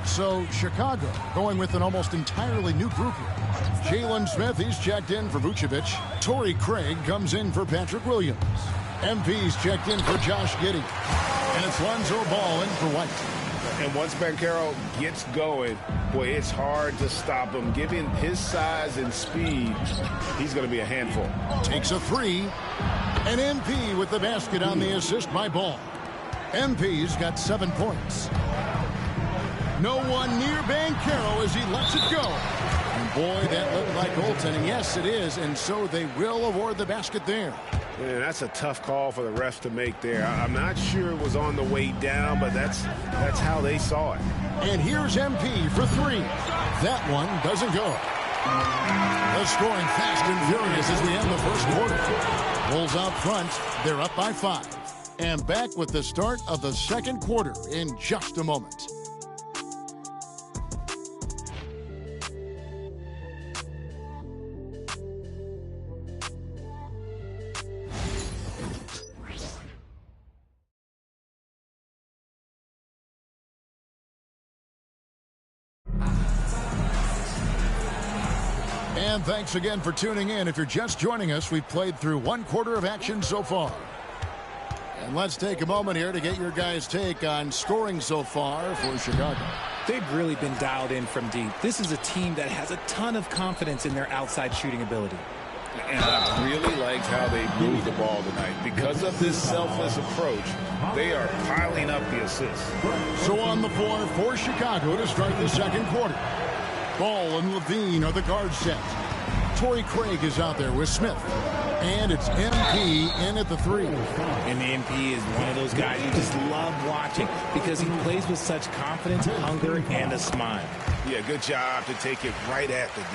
S1: So Chicago going with an almost entirely new group here. Jalen Smith, he's checked in for Vucevic. Torrey Craig comes in for Patrick Williams. MP's checked in for Josh Giddey. And it's Lonzo Ball in for White.
S6: And once Banchero gets going, boy, it's hard to stop him. Given his size and speed, he's going to be a handful.
S1: Takes a three. And MP with the basket on the assist by Ball. MP's got 7 points. No one near Banchero as he lets it go. And boy, that looked like goaltending. Yes, it is. And so they will award the basket there.
S6: Man, that's a tough call for the refs to make there. I'm not sure it was on the way down, but that's how they saw it.
S1: And here's MP for three. That one doesn't go. They're scoring fast and furious as we end the first quarter. Bulls out front. They're up by 5. And back with the start of the second quarter in just a moment. And thanks again for tuning in. If you're just joining us, we've played through 1 quarter of action so far. And let's take a moment here to get your guys' take on scoring so far for Chicago.
S2: They've really been dialed in from deep. This is a team that has a ton of confidence in their outside shooting ability.
S6: And I really liked how they moved the ball tonight. Because of this selfless approach, they are piling up the assists.
S1: So on the floor for Chicago to start the second quarter. Ball and Levine are the guard set. Torrey Craig is out there with Smith. And it's MP in at the 3.
S2: And the MP is one of those guys you just love watching because he plays with such confidence, hunger, and a smile.
S6: Yeah, good job to take it right at the D.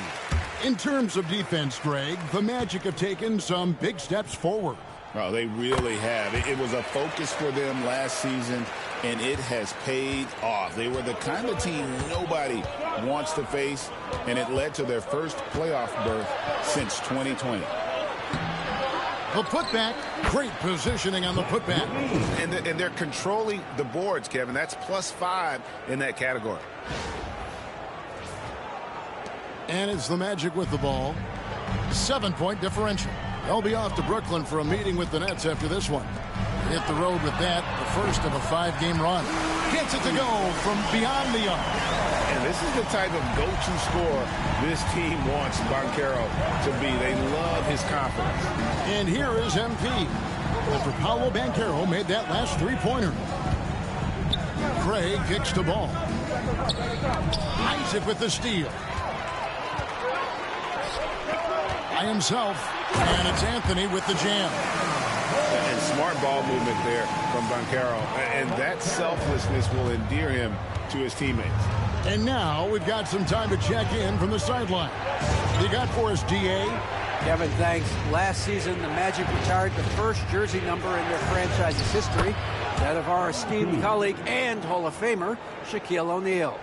S1: In terms of defense, Greg, the Magic have taken some big steps forward.
S6: Oh, they really have. It was a focus for them last season, and it has paid off. They were the kind of team nobody wants to face, and it led to their first playoff berth since 2020.
S1: The putback, great positioning on the putback.
S6: And they're controlling the boards, Kevin. That's +5 in that category.
S1: And it's the Magic with the ball. 7-point differential. They'll be off to Brooklyn for a meeting with the Nets after this one. Hit the road with that, the first of a 5-game run. Gets it to go from beyond the arc.
S6: And this is the type of go-to scorer this team wants Banchero to be. They love his confidence.
S1: And here is MP. After Paolo Banchero made that last three-pointer. Craig kicks the ball. Isaac with the steal. By himself. And it's Anthony with the jam.
S6: And smart ball movement there from Banchero. And that selflessness will endear him to his teammates.
S1: And now we've got some time to check in from the sideline. You got for us, DA?
S10: Kevin, thanks. Last season, the Magic retired the first jersey number in their franchise's history, that of our esteemed colleague and Hall of Famer, Shaquille O'Neal.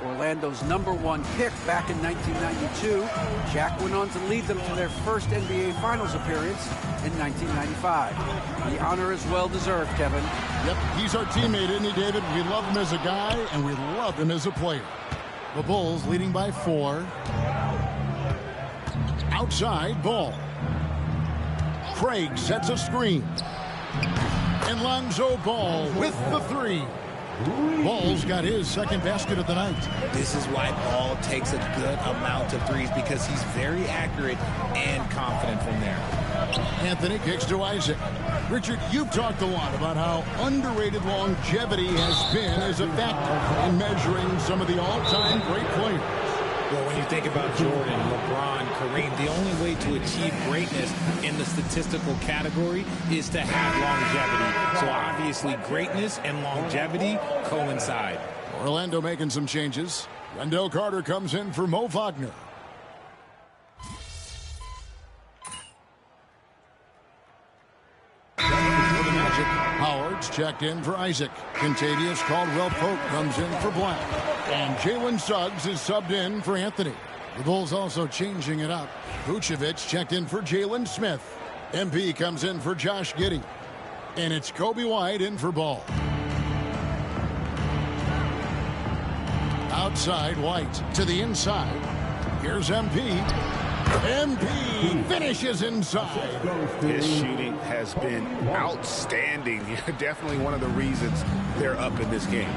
S10: Orlando's #1 pick back in 1992, Shaq went on to lead them to their first NBA Finals appearance in 1995. The honor is well-deserved, Kevin.
S1: Yep, he's our teammate, isn't he, David? We love him as a guy, and we love him as a player. The Bulls leading by 4. Outside ball. Craig sets a screen. And Lonzo Ball with the 3. Ball's got his second basket of the night.
S2: This is why Ball takes a good amount of threes, because he's very accurate and confident from there.
S1: Anthony kicks to Isaac. Richard, you've talked a lot about how underrated longevity has been as a factor in measuring some of the all-time great players.
S2: Well, when you think about Jordan, LeBron, Kareem, the only way to achieve greatness in the statistical category is to have longevity. So obviously greatness and longevity coincide.
S1: Orlando making some changes. Wendell Carter comes in for Mo Wagner. For the Magic, Howard's checked in for Isaac. Contavious Caldwell-Pope comes in for Black. And Jalen Suggs is subbed in for Anthony. The Bulls also changing it up. Vucevic checked in for Jalen Smith. MP comes in for Josh Giddey. And it's Kobe White in for Ball. Outside White to the inside. Here's MP. MP finishes inside.
S6: His shooting has been outstanding. Definitely one of the reasons they're up in this game.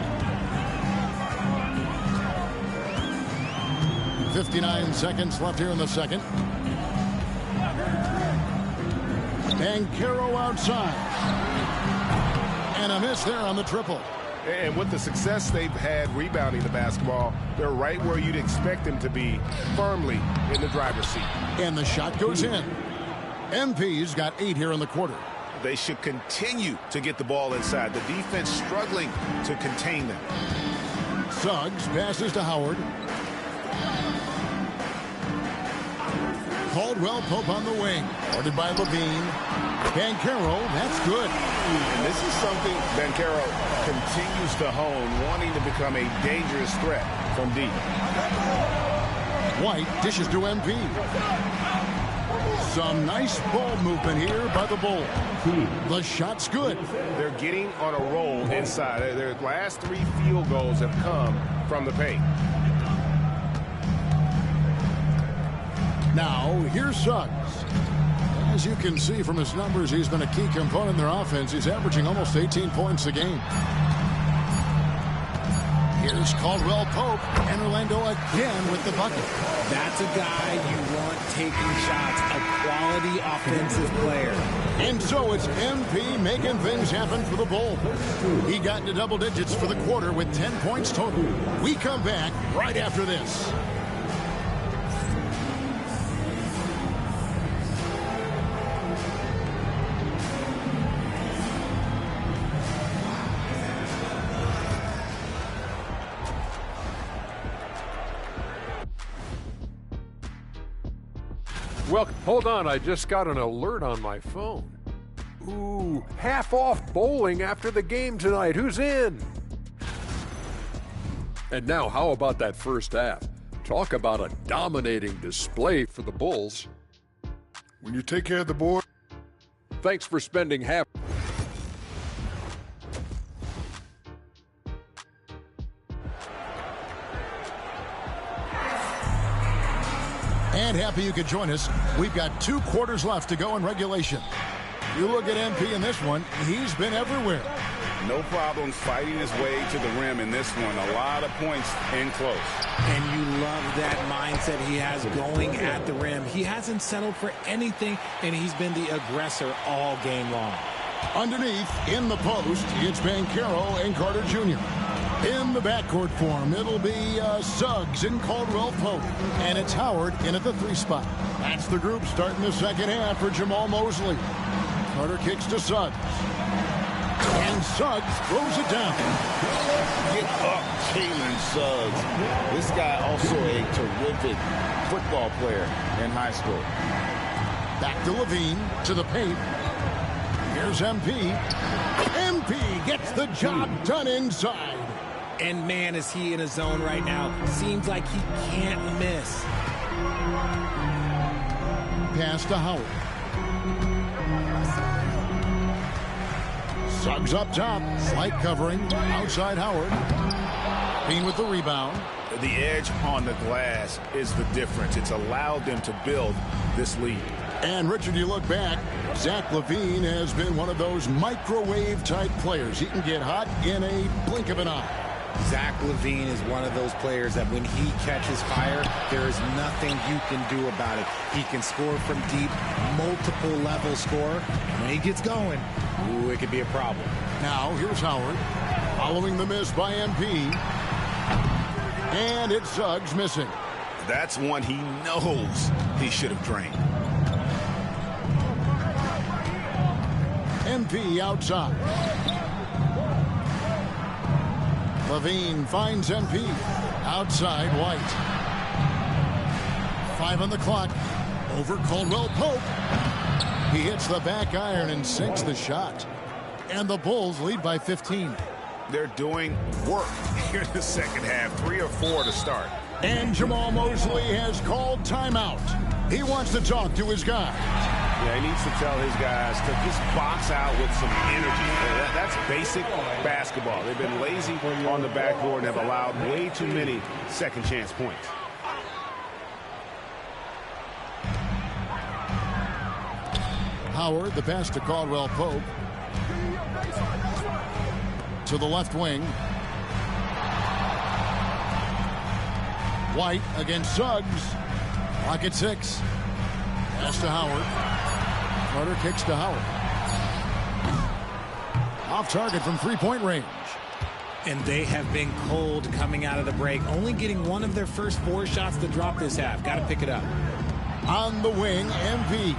S1: 59 seconds left here in the second. Banchero outside. And a miss there on the triple.
S6: And with the success they've had rebounding the basketball, they're right where you'd expect them to be, firmly in the driver's seat.
S1: And the shot goes in. MP's got 8 here in the quarter.
S6: They should continue to get the ball inside. The defense struggling to contain them.
S1: Suggs passes to Howard. Caldwell-Pope on the wing. Guarded by Levine. Banchero, that's good.
S6: And this is something Banchero continues to hone, wanting to become a dangerous threat from deep.
S1: White dishes to MP. Some nice ball movement here by the Bulls. The shot's good.
S6: They're getting on a roll inside. Their last 3 field goals have come from the paint.
S1: Now, here's Suggs. As you can see from his numbers, he's been a key component in their offense. He's averaging almost 18 points a game. Here's Caldwell-Pope, and Orlando again with the bucket.
S2: That's a guy you want taking shots, a quality offensive player.
S1: And so it's MP making things happen for the Bulls. He got into double digits for the quarter with 10 points total. We come back right after this.
S8: Well, hold on. I just got an alert on my phone. Ooh, half off bowling after the game tonight. Who's in? And now, how about that first half? Talk about a dominating display for the Bulls.
S12: When you take care of the board,
S8: Thanks for spending half.
S1: And happy you could join us. We've got 2 quarters left to go in regulation. You look at MP in this one, he's been everywhere.
S6: No problem fighting his way to the rim in this one. A lot of points in close.
S2: And you love that mindset he has going at the rim. He hasn't settled for anything, and he's been the aggressor all game long.
S1: Underneath, in the post, it's Banchero and Carter Jr. In the backcourt form, it'll be Suggs and Caldwell Pope. And it's Howard in at the 3 spot. That's the group starting the second half for Jamal Mosley. Carter kicks to Suggs. And Suggs throws it down.
S6: Get up, Jalen Suggs. This guy also a terrific football player in high school.
S1: Back to Levine, to the paint. Here's MP. MP gets the job done inside.
S2: And man, is he in a zone right now. Seems like he can't miss.
S1: Pass to Howard. Suggs up top. Slight covering. Outside Howard. Bean with the rebound.
S6: The edge on the glass is the difference. It's allowed them to build this lead.
S1: And Richard, you look back, Zach LaVine has been one of those microwave-type players. He can get hot in a blink of an eye.
S2: Zach LaVine is one of those players that when he catches fire, there is nothing you can do about it. He can score from deep, multiple level score. And when he gets going, ooh, it could be a problem.
S1: Now, here's Howard, following the miss by MP. And it's Suggs missing.
S6: That's one he knows he should have drained.
S1: MP outside. Levine finds MP. Outside White. 5 on the clock. Over Caldwell Pope. He hits the back iron and sinks the shot. And the Bulls lead by 15.
S6: They're doing work here in the second half. 3 or 4 to start.
S1: And Jamal Mosley has called timeout. He wants to talk to his guys.
S6: Yeah, he needs to tell his guys to just box out with some energy. That's basic basketball. They've been lazy on the backboard and have allowed way too many second chance points.
S1: Howard, the pass to Caldwell Pope. To the left wing. White against Suggs. Clock at 6. Pass to Howard. Carter kicks to Howard. Off target from 3-point range.
S2: And they have been cold coming out of the break. Only getting one of their first 4 shots to drop this half. Got to pick it up.
S1: On the wing, MP.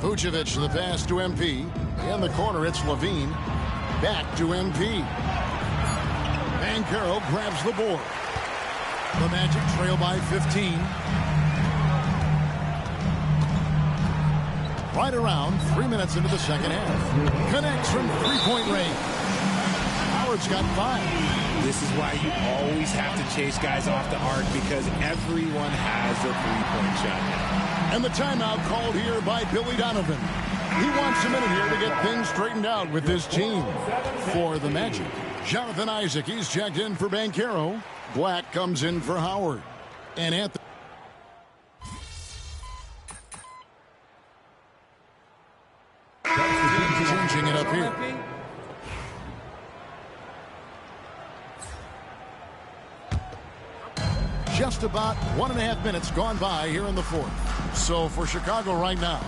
S1: Vucevic, the pass to MP. In the corner, it's Levine. Back to MP. Banchero grabs the board. The Magic trail by 15. Right around 3 minutes into the second half. Connects from 3-point range. Howard's got 5.
S2: This is why you always have to chase guys off the arc, because everyone has a 3-point shot.
S1: And the timeout called here by Billy Donovan. He wants a minute here to get things straightened out with this team. For the Magic, Jonathan Isaac, he's checked in for Banchero. Black comes in for Howard. And Anthony. Changing it up here. Just about 1.5 minutes gone by here in the fourth. So for Chicago right now,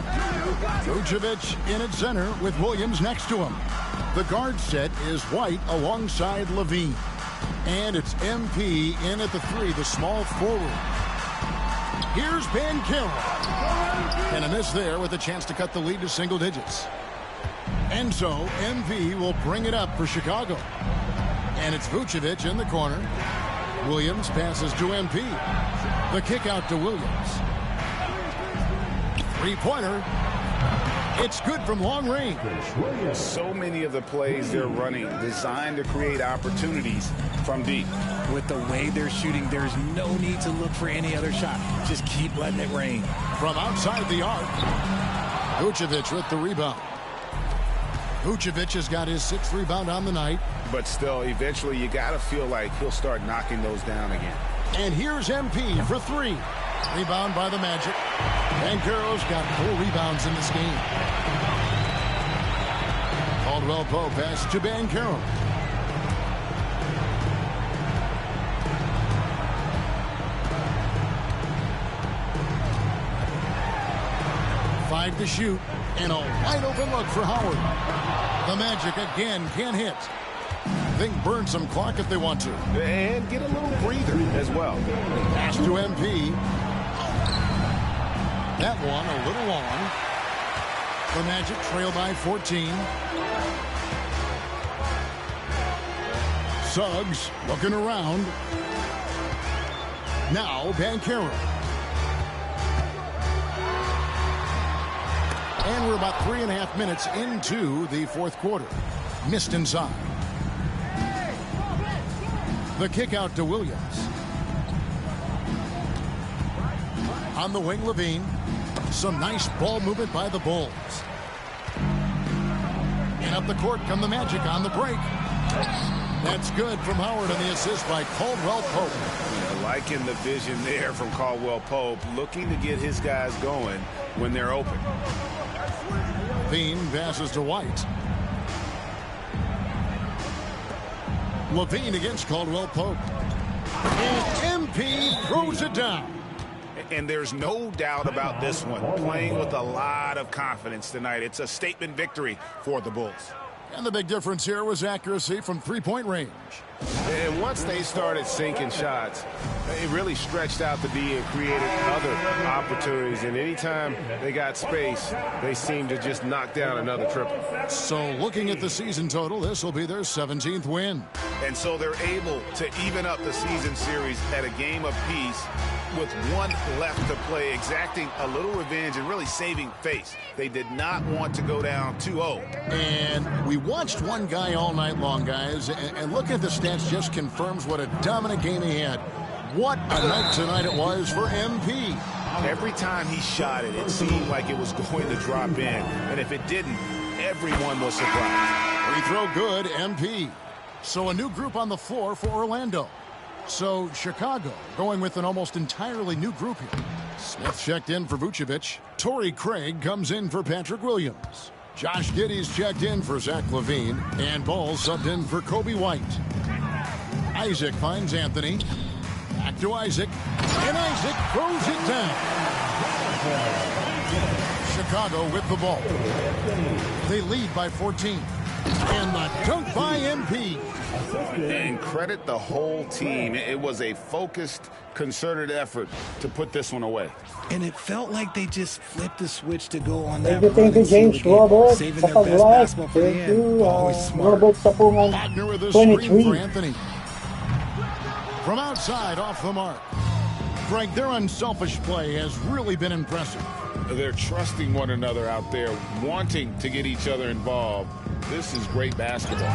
S1: Vucevic in at center with Williams next to him. The guard set is White alongside Levine. And it's MP in at the 3, the small forward. Here's Banchero. And a miss there with a chance to cut the lead to single digits. And so MP will bring it up for Chicago. And it's Vucevic in the corner. Williams passes to MP. The kick out to Williams. 3-pointer. It's good from long range.
S6: So many of the plays they're running designed to create opportunities from deep.
S2: With the way they're shooting, there's no need to look for any other shot. Just keep letting it rain.
S1: From outside the arc, Vucevic with the rebound. Vucevic has got his 6th rebound on the night.
S6: But still, eventually you got to feel like he'll start knocking those down again.
S1: And here's MP for 3. Rebound by the Magic. Banchero's got 4 rebounds in this game. Caldwell Pope pass to Banchero. To shoot, and a wide open look for Howard. The Magic again can't hit. They can burn some clock if they want to.
S6: And get a little breather as well.
S1: Pass to MP. That one a little long. The Magic trail by 14. Suggs looking around. Now Banchero. And we're about 3.5 minutes into the 4th quarter. Missed inside. The kick out to Williams. On the wing, Levine. Some nice ball movement by the Bulls. And up the court come the Magic on the break. That's good from Howard, and the assist by Caldwell Pope.
S6: Yeah, liking the vision there from Caldwell Pope, looking to get his guys going when they're open.
S1: Levine passes to White. Levine against Caldwell Pope. And MP throws it down.
S6: And there's no doubt about this one. Playing with a lot of confidence tonight. It's a statement victory for the Bulls.
S1: And the big difference here was accuracy from 3-point range.
S6: And once they started sinking shots, it really stretched out the D and created other opportunities. And anytime they got space, they seemed to just knock down another triple.
S1: So looking at the season total, this will be their 17th win.
S6: And so they're able to even up the season series at a game apiece with one left to play, exacting a little revenge and really saving face. They did not want to go down 2-0.
S1: And we watched one guy all night long, guys, and look at the stats just confirms what a dominant game he had. What a night tonight it was for MP.
S6: Every time he shot it, it seemed like it was going to drop in. And if it didn't, everyone was surprised.
S1: Free throw good, MP. So a new group on the floor for Orlando. So Chicago going with an almost entirely new group here. Smith checked in for Vucevic. Torrey Craig comes in for Patrick Williams. Josh Giddey's checked in for Zach LaVine. And Ball subbed in for Kobe White. Isaac finds Anthony. Back to Isaac. And Isaac throws it down. Chicago with the ball. They lead by 14. And the dunk by MP.
S6: And credit the whole team. It was a focused, concerted effort to put this one away.
S2: And it felt like they just flipped the switch to go on that
S4: Thank you, James Robert.
S2: saving their best basketball for the
S4: Thank
S2: end.
S4: you,
S2: Always smart.
S4: Robert Sapungan,
S1: Wagner with a screen
S4: 23.
S1: for Anthony. From outside, off the mark. Greg, their unselfish play has really been impressive.
S6: They're trusting one another out there, wanting to get each other involved. This is great basketball.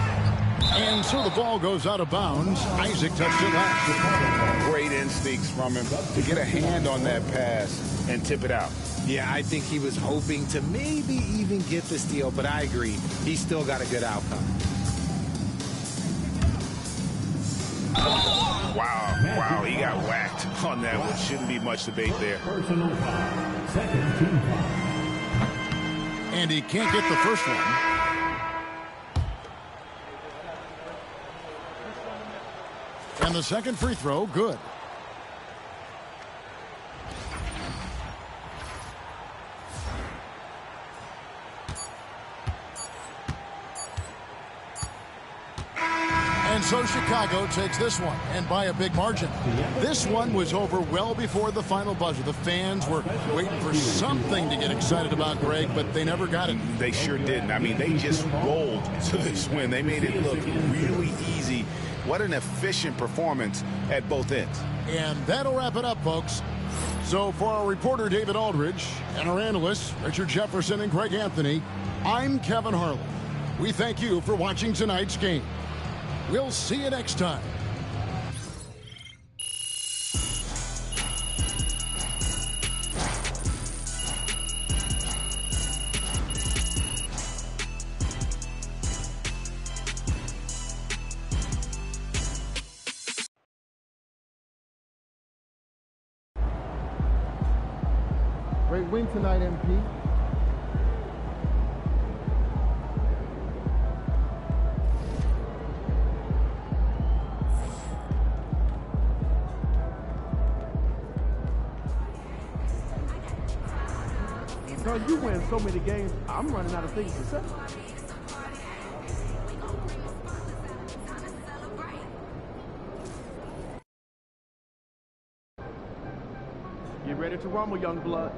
S1: And so the ball goes out of bounds. Isaac touched it last.
S6: Great instincts from him to get a hand on that pass and tip it out.
S2: Yeah, I think he was hoping to maybe even get the steal, but I agree. He still got a good outcome.
S6: Wow, he got whacked on that one. Shouldn't be much debate there.
S5: Personal foul. Second team foul.
S1: And he can't get the first one. And the second free throw, good. And so Chicago takes this one, and by a big margin. This one was over well before the final buzzer. The fans were waiting for something to get excited about, Greg, but they never got it.
S6: They sure didn't. I mean, they just rolled to this win. They made it look really easy. What an efficient performance at both ends.
S1: And that'll wrap it up, folks. So for our reporter, David Aldridge, and our analysts, Richard Jefferson and Greg Anthony, I'm Kevin Harlan. We thank you for watching tonight's game. We'll see you next time
S14: Great win tonight, MP. No, you win so many games, I'm running out of things to say. Get ready to rumble, young blood.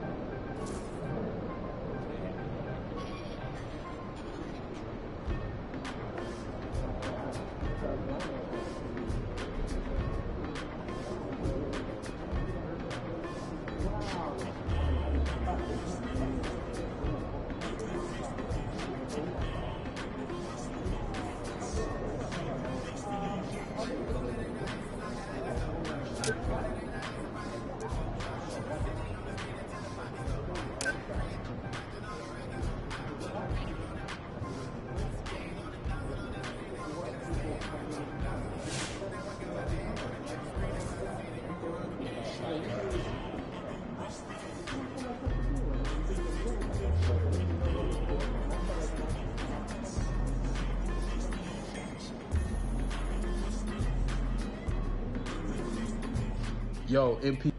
S14: Yo, MP.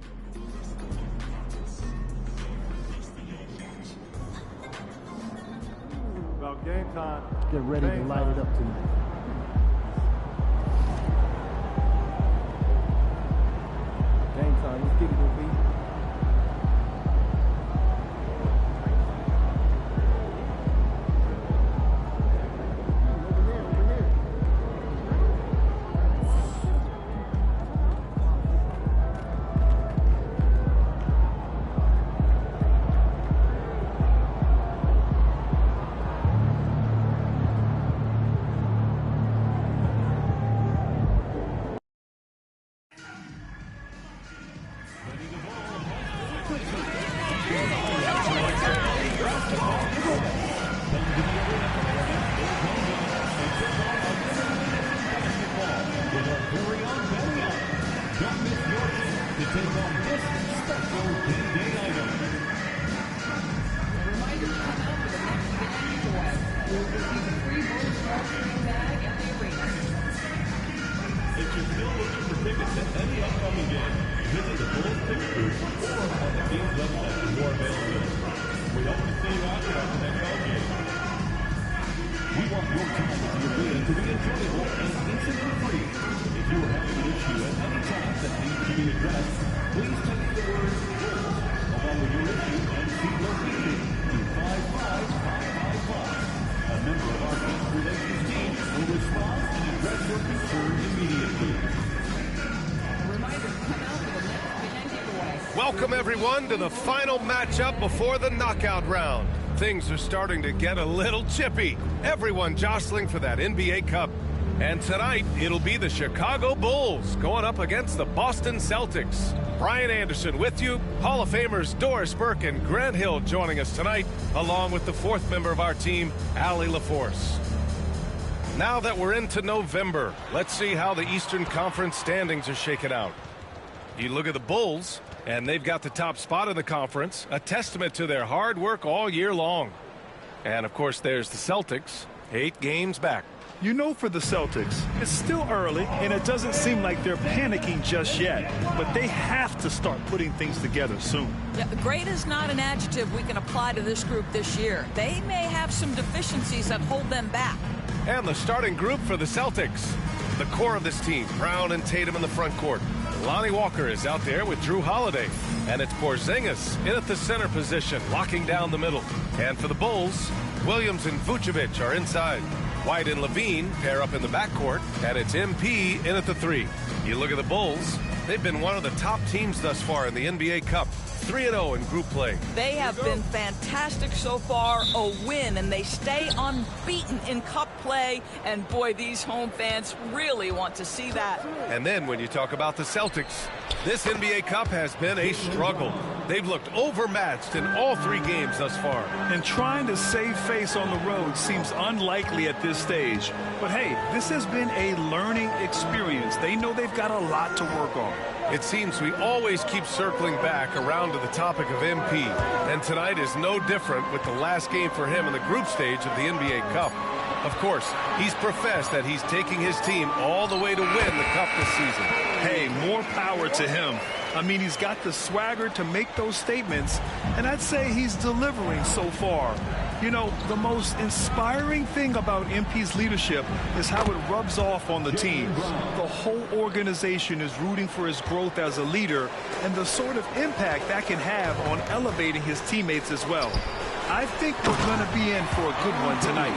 S16: About game time.
S14: Get ready to light it up tonight. Game time. Let's get it, OB.
S20: Welcome, everyone, to the final matchup before the knockout round. Things are starting to get a little chippy. Everyone jostling for that NBA Cup. And tonight, it'll be the Chicago Bulls going up against the Boston Celtics. Brian Anderson with you. Hall of Famers Doris Burke and Grant Hill joining us tonight, along with the fourth member of our team, Allie LaForce. Now that we're into November, let's see how the Eastern Conference standings are shaking out. You look at the Bulls, and they've got the top spot in the conference, a testament to their hard work all year long. And, of course, there's the Celtics, 8 games back.
S17: You know, for the Celtics, it's still early, and it doesn't seem like they're panicking just yet. But they have to start putting things together soon.
S15: Yeah, great is not an adjective we can apply to this group this year. They may have some deficiencies that hold them back.
S20: And the starting group for the Celtics. The core of this team, Brown and Tatum in the front court. Lonnie Walker is out there with Drew Holiday. And it's Porzingis in at the center position, locking down the middle. And for the Bulls, Williams and Vucevic are inside. White and Levine pair up in the backcourt, and it's MP in at the 3. You look at the Bulls, they've been one of the top teams thus far in the NBA Cup. 3-0 in group play.
S15: They have been fantastic so far, a win, and they stay unbeaten in cup play. And boy, these home fans really want to see that.
S20: And then when you talk about the Celtics, This NBA Cup has been a struggle. They've looked overmatched in all 3 games thus far.
S17: And trying to save face on the road seems unlikely at this stage. But hey, this has been a learning experience. They know they've got a lot to work on.
S20: It seems we always keep circling back around to the topic of MP. And tonight is no different with the last game for him in the group stage of the NBA Cup. Of course, he's professed that he's taking his team all the way to win the Cup this season.
S17: Hey, more power to him. I mean, he's got the swagger to make those statements, and I'd say he's delivering so far. You know, the most inspiring thing about MP's leadership is how it rubs off on the team. The whole organization is rooting for his growth as a leader and the sort of impact that can have on elevating his teammates as well. I think we're going to be in for a good one tonight.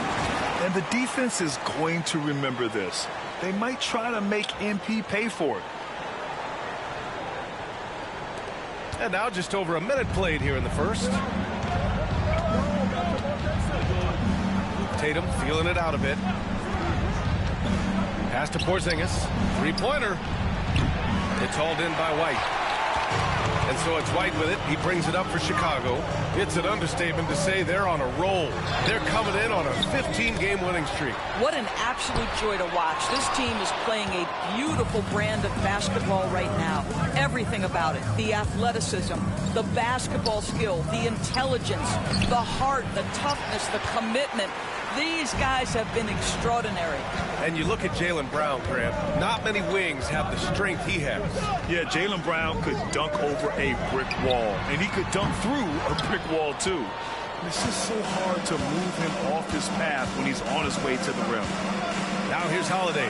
S17: And the defense is going to remember this. They might try to make MP pay for it.
S20: And now just over a minute played here in the first. Tatum feeling it out a bit. Pass to Porzingis. 3-pointer. It's hauled in by White. And so it's White with it. He brings it up for Chicago. It's an understatement to say they're on a roll. They're coming in on a 15-game winning streak.
S15: What an absolute joy to watch. This team is playing a beautiful brand of basketball right now. Everything about it. The athleticism, the basketball skill, the intelligence, the heart, the toughness, the commitment. These guys have been extraordinary.
S20: And you look at Jaylen Brown, Grant. Not many wings have the strength he has.
S17: Yeah, Jaylen Brown could dunk over a brick wall, and he could dunk through a brick wall, too. It's just so hard to move him off his path when he's on his way to the rim.
S20: Now here's Holiday.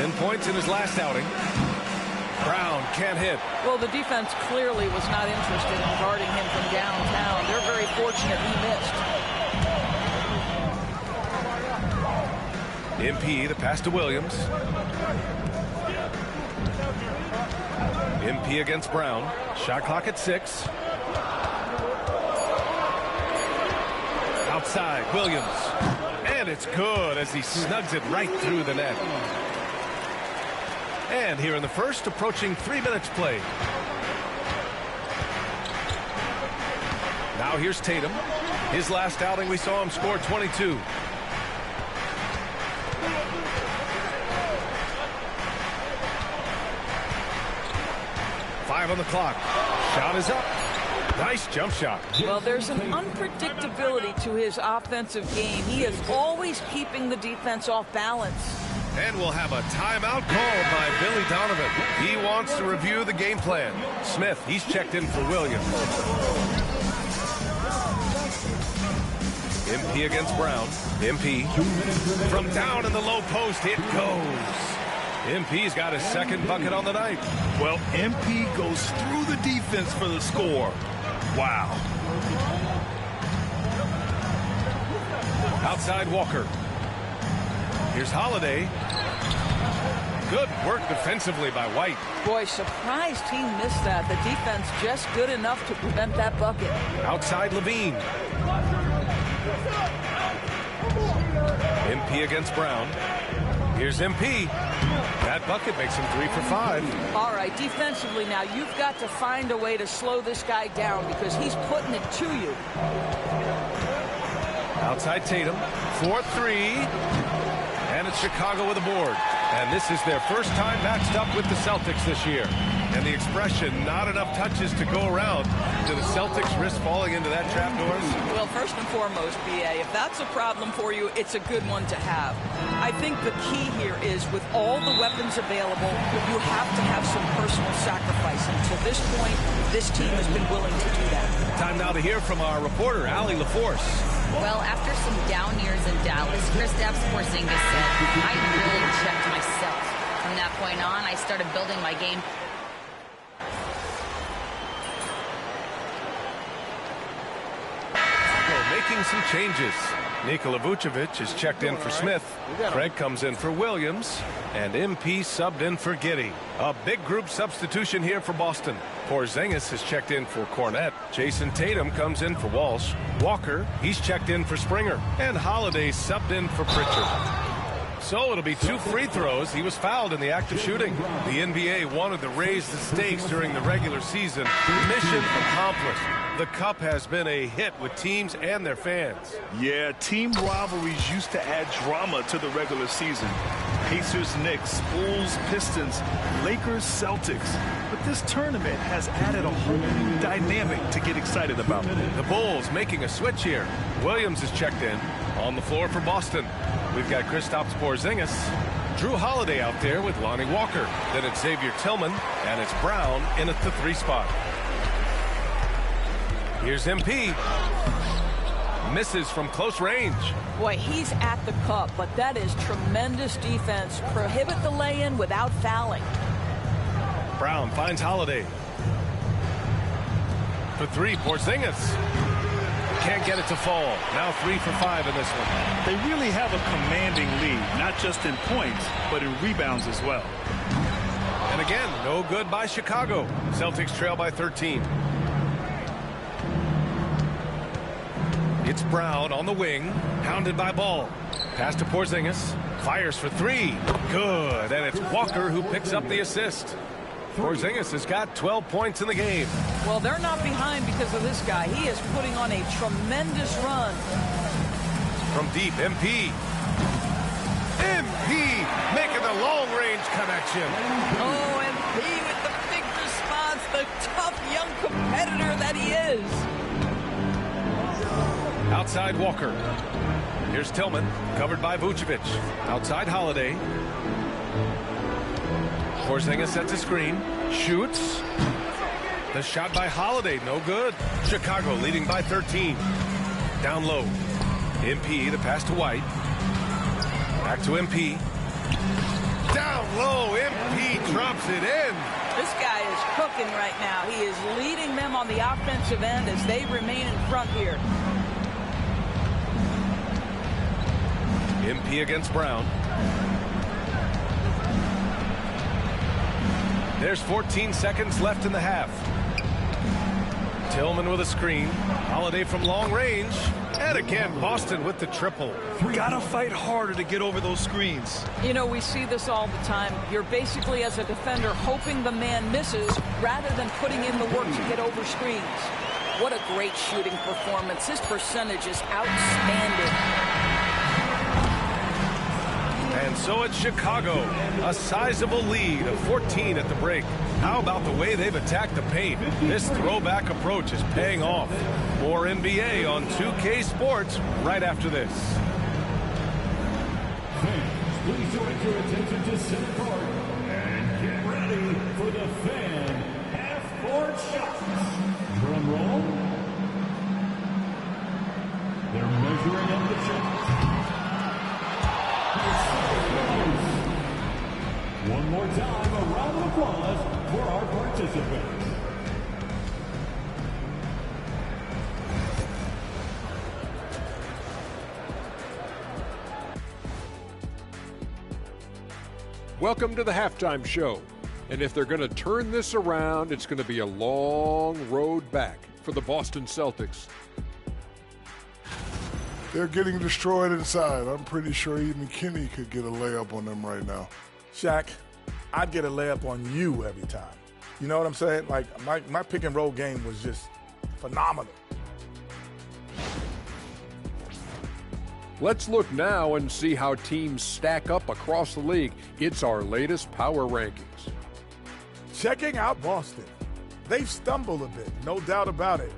S20: 10 points in his last outing. Brown can't hit.
S15: Well, the defense clearly was not interested in guarding him from downtown. They're very fortunate he missed.
S20: MP, the pass to Williams. MP against Brown. Shot clock at 6. Outside, Williams. And it's good as he snugs it right through the net. And here in the first, approaching 3 minutes played. Now here's Tatum. His last outing, we saw him score 22. On the clock. Shot is up. Nice jump shot.
S15: Well, there's an unpredictability to his offensive game. He is always keeping the defense off balance.
S20: And we'll have a timeout called by Billy Donovan. He wants to review the game plan. Smith, he's checked in for Williams. MP against Brown. MP from down in the low post. It goes. MP's got his second bucket on the night.
S17: Well, MP goes through the defense for the score. Wow.
S20: Outside Walker. Here's Holiday. Good work defensively by White.
S15: Boy, surprised he missed that. The defense just good enough to prevent that bucket.
S20: Outside Levine. MP against Brown. Here's MP. That bucket makes him 3 for 5.
S15: All right, defensively now, you've got to find a way to slow this guy down because he's putting it to you.
S20: Outside Tatum. 4-3. And it's Chicago with a board. And this is their first time matched up with the Celtics this year. And the expression, not enough touches to go around. Do the Celtics risk falling into that trap, Norris?
S15: Well, first and foremost, BA, if that's a problem for you, it's a good one to have. I think the key here is with all the weapons available, you have to have some personal sacrifice. And to this point, this team has been willing to do that.
S20: Time now to hear from our reporter, Allie LaForce.
S19: Well, after some down years in Dallas, Kristaps Porzingis said, I really checked myself. From that point on, I started building my game.
S20: Making some changes. Nikola Vucevic is checked in for Smith. Craig comes in for Williams. And MP subbed in for Giddey. A big group substitution here for Boston. Porzingis is checked in for Cornette. Jason Tatum comes in for Walsh. Walker, he's checked in for Springer. And Holiday subbed in for Pritchard. So it'll be 2 free throws. He was fouled in the act of shooting. The NBA wanted to raise the stakes during the regular season. Mission accomplished. The cup has been a hit with teams and their fans.
S17: Yeah, team rivalries used to add drama to the regular season. Pacers, Knicks, Bulls, Pistons, Lakers, Celtics. But this tournament has added a whole new dynamic to get excited about.
S20: The Bulls making a switch here. Williams is checked in. On the floor for Boston, we've got Kristaps Porzingis. Drew Holiday out there with Lonnie Walker. Then it's Xavier Tillman, and it's Brown in at the 3 spot. Here's MP. Misses from close range.
S15: Boy, he's at the cup, but that is tremendous defense. Prohibit the lay-in without fouling.
S20: Brown finds Holiday. For 3, Porzingis. Can't get it to fall. Now 3 for 5 in this one.
S17: They really have a commanding lead, not just in points, but in rebounds as well.
S20: And again, no good by Chicago. Celtics trail by 13. It's Brown on the wing, hounded by Ball. Pass to Porzingis. Fires for 3. Good. And it's Walker who picks up the assist. Porzingis has got 12 points in the game.
S15: Well, they're not behind because of this guy. He is putting on a tremendous run.
S20: From deep, MP. MP making the long-range connection.
S15: Oh, MP with the big response, the tough young competitor that he is.
S20: Outside Walker. Here's Tillman, covered by Vucevic. Outside Holiday. Porzingis sets a screen, shoots. The shot by Holiday, no good. Chicago leading by 13. Down low. MP, the pass to White. Back to MP. Down low, MP drops it in.
S15: This guy is cooking right now. He is leading them on the offensive end as they remain in front here.
S20: MP against Brown. There's 14 seconds left in the half. Tillman with a screen. Holiday from long range. And again, Boston with the triple.
S17: Gotta fight harder to get over those screens.
S15: You know, we see this all the time. You're basically, as a defender, hoping the man misses rather than putting in the work to get over screens. What a great shooting performance. His percentage is outstanding.
S20: And so it's Chicago, a sizable lead of 14 at the break. How about the way they've attacked the paint? This throwback approach is paying off. More NBA on 2K Sports right after this.
S5: Please direct your attention to center court and get ready for the fan half-court shots. Drum roll. They're measuring up the shots. One more time, a round of applause for our participants.
S8: Welcome to the halftime show. And if they're going to turn this around, it's going to be a long road back for the Boston Celtics.
S12: They're getting destroyed inside. I'm pretty sure even Kenny could get a layup on them right now.
S11: Shaq, I'd get a layup on you every time. You know what I'm saying? Like, my pick and roll game was just phenomenal.
S8: Let's look now and see how teams stack up across the league. It's our latest power rankings.
S11: Checking out Boston. They've stumbled a bit, no doubt about it.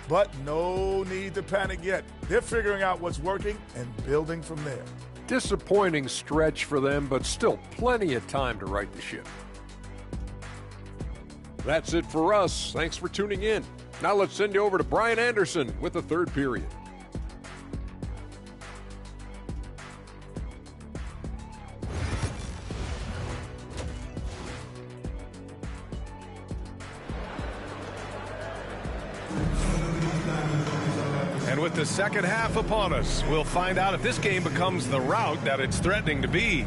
S11: But no need to panic yet. They're figuring out what's working and building from there.
S8: Disappointing stretch for them, but still plenty of time to right the ship. That's it for us. Thanks for tuning in. Now let's send you over to Brian Anderson with the third period.
S20: And with the second half upon us, we'll find out if this game becomes the rout that it's threatening to be.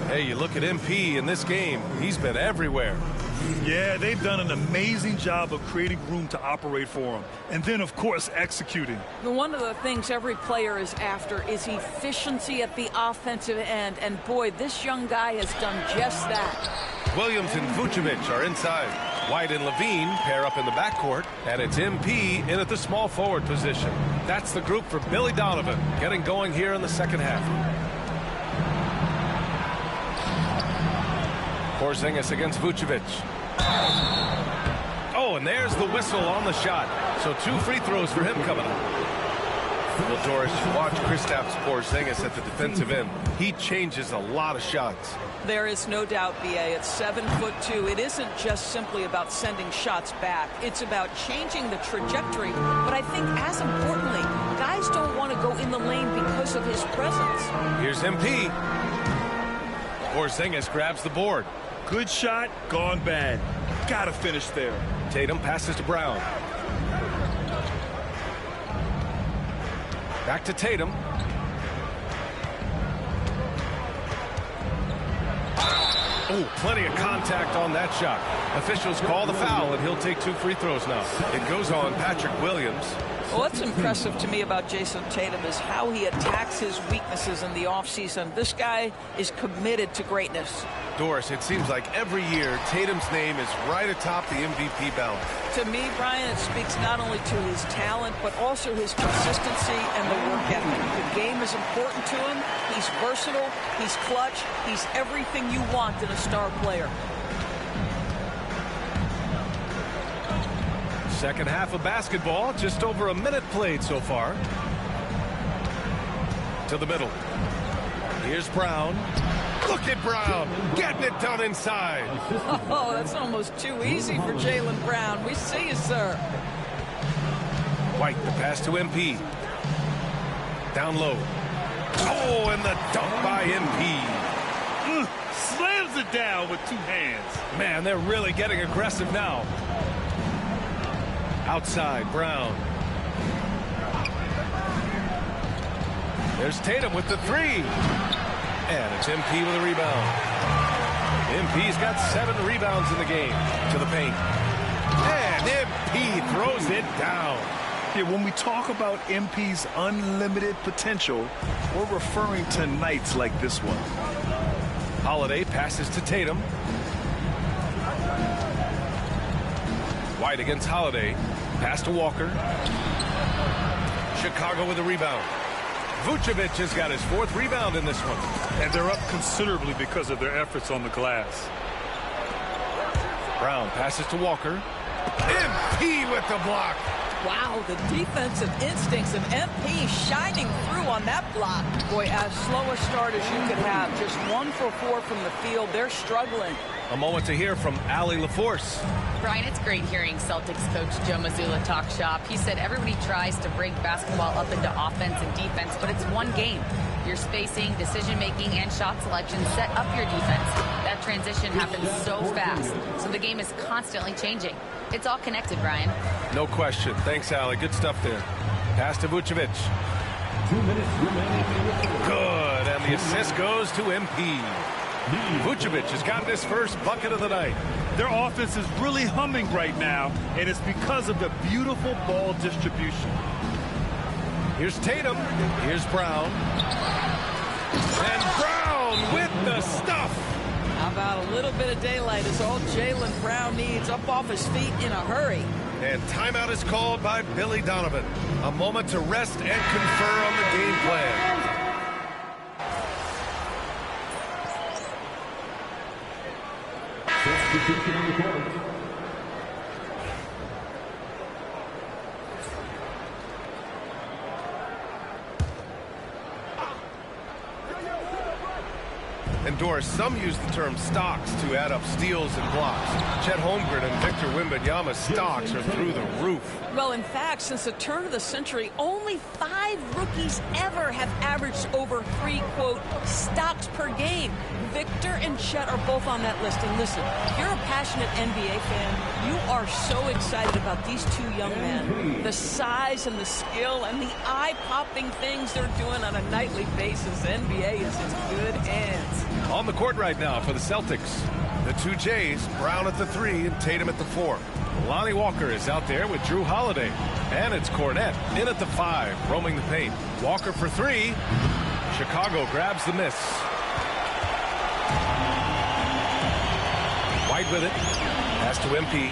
S20: Hey, you look at MP in this game, he's been everywhere.
S17: Yeah, they've done an amazing job of creating room to operate for him. And then, of course, executing.
S15: One of the things every player is after is efficiency at the offensive end. And boy, this young guy has done just that.
S20: Williams and Vucevic are inside. White and Levine pair up in the backcourt, and it's MP in at the small forward position. That's the group for Billy Donovan, getting going here in the second half. Porzingis against Vucevic. Oh, and there's the whistle on the shot. So 2 free throws for him coming up. Well, Doris, watch Kristaps Porzingis at the defensive end. He changes a lot of shots.
S15: There is no doubt, B.A. At 7'2", it isn't just simply about sending shots back. It's about changing the trajectory. But I think, as importantly, guys don't want to go in the lane because of his presence.
S20: Here's MP. Porzingis grabs the board.
S17: Good shot, gone bad. Gotta finish there.
S20: Tatum passes to Brown. Back to Tatum. Oh, plenty of contact on that shot. Officials call the foul, and he'll take 2 free throws now. It goes on Patrick Williams.
S15: Well, what's impressive to me about Jason Tatum is how he attacks his weaknesses in the offseason. This guy is committed to greatness.
S20: Doris, it seems like every year Tatum's name is right atop the MVP ballot.
S15: To me, Brian, it speaks not only to his talent, but also his consistency and the work ethic. The game is important to him. He's versatile. He's clutch. He's everything you want in a star player.
S20: Second half of basketball, just over a minute played so far. To the middle. Here's Brown. Look at Brown, getting it done inside.
S15: Oh, that's almost too easy for Jaylen Brown. We see you, sir.
S20: White, the pass to MP. Down low. Oh, and the dunk by MP.
S17: Slams it down with 2 hands.
S20: Man, they're really getting aggressive now. Outside, Brown. There's Tatum with the 3. And it's MP with a rebound. MP's got 7 rebounds in the game. To the paint. And MP throws it down.
S17: Yeah, when we talk about MP's unlimited potential, we're referring to nights like this one.
S20: Holiday passes to Tatum. White against Holiday. Pass to Walker. Chicago with a rebound. Vucevic has got his 4th rebound in this one.
S17: And they're up considerably because of their efforts on the glass.
S20: Brown passes to Walker. MP with the block.
S15: Wow, the defensive instincts of MP shining through on that block. Boy, as slow a start as you could have. Just 1 for 4 from the field. They're struggling.
S20: A moment to hear from Allie LaForce.
S19: Brian, it's great hearing Celtics coach Joe Mazzulla talk shop. He said everybody tries to break basketball up into offense and defense, but it's one game. Your spacing, decision-making, and shot selection set up your defense. That transition happens so fast, so the game is constantly changing. It's all connected, Brian.
S20: No question. Thanks, Allie. Good stuff there. Pass to Vucevic.
S5: 2 minutes remaining.
S20: Good, and the assist goes to MP. Vucevic has gotten his first bucket of the night.
S17: Their offense is really humming right now, and it's because of the beautiful ball distribution.
S20: Here's Tatum. Here's Brown. And Brown with the stuff.
S15: How about a little bit of daylight is all Jaylen Brown needs, up off his feet in a hurry.
S20: And timeout is called by Billy Donovan. A moment to rest and confer on the game plan.
S5: Substitution on the court.
S20: And Doris, some use the term stocks to add up steals and blocks. Chet Holmgren and Victor Wembanyama's stocks are through the roof.
S15: Well, in fact, since the turn of the century, only 5 rookies ever have averaged over 3, quote, stocks per game. Victor and Chet are both on that list. And listen, if you're a passionate NBA fan, you are so excited about these 2 young men. The size and the skill and the eye-popping things they're doing on a nightly basis. NBA is in good hands.
S20: On the court right now for the Celtics. The two Jays, Brown at the 3 and Tatum at the 4. Lonnie Walker is out there with Drew Holiday. And it's Cornette in at the 5, roaming the paint. Walker for 3. Chicago grabs the miss. White with it. Pass to MP.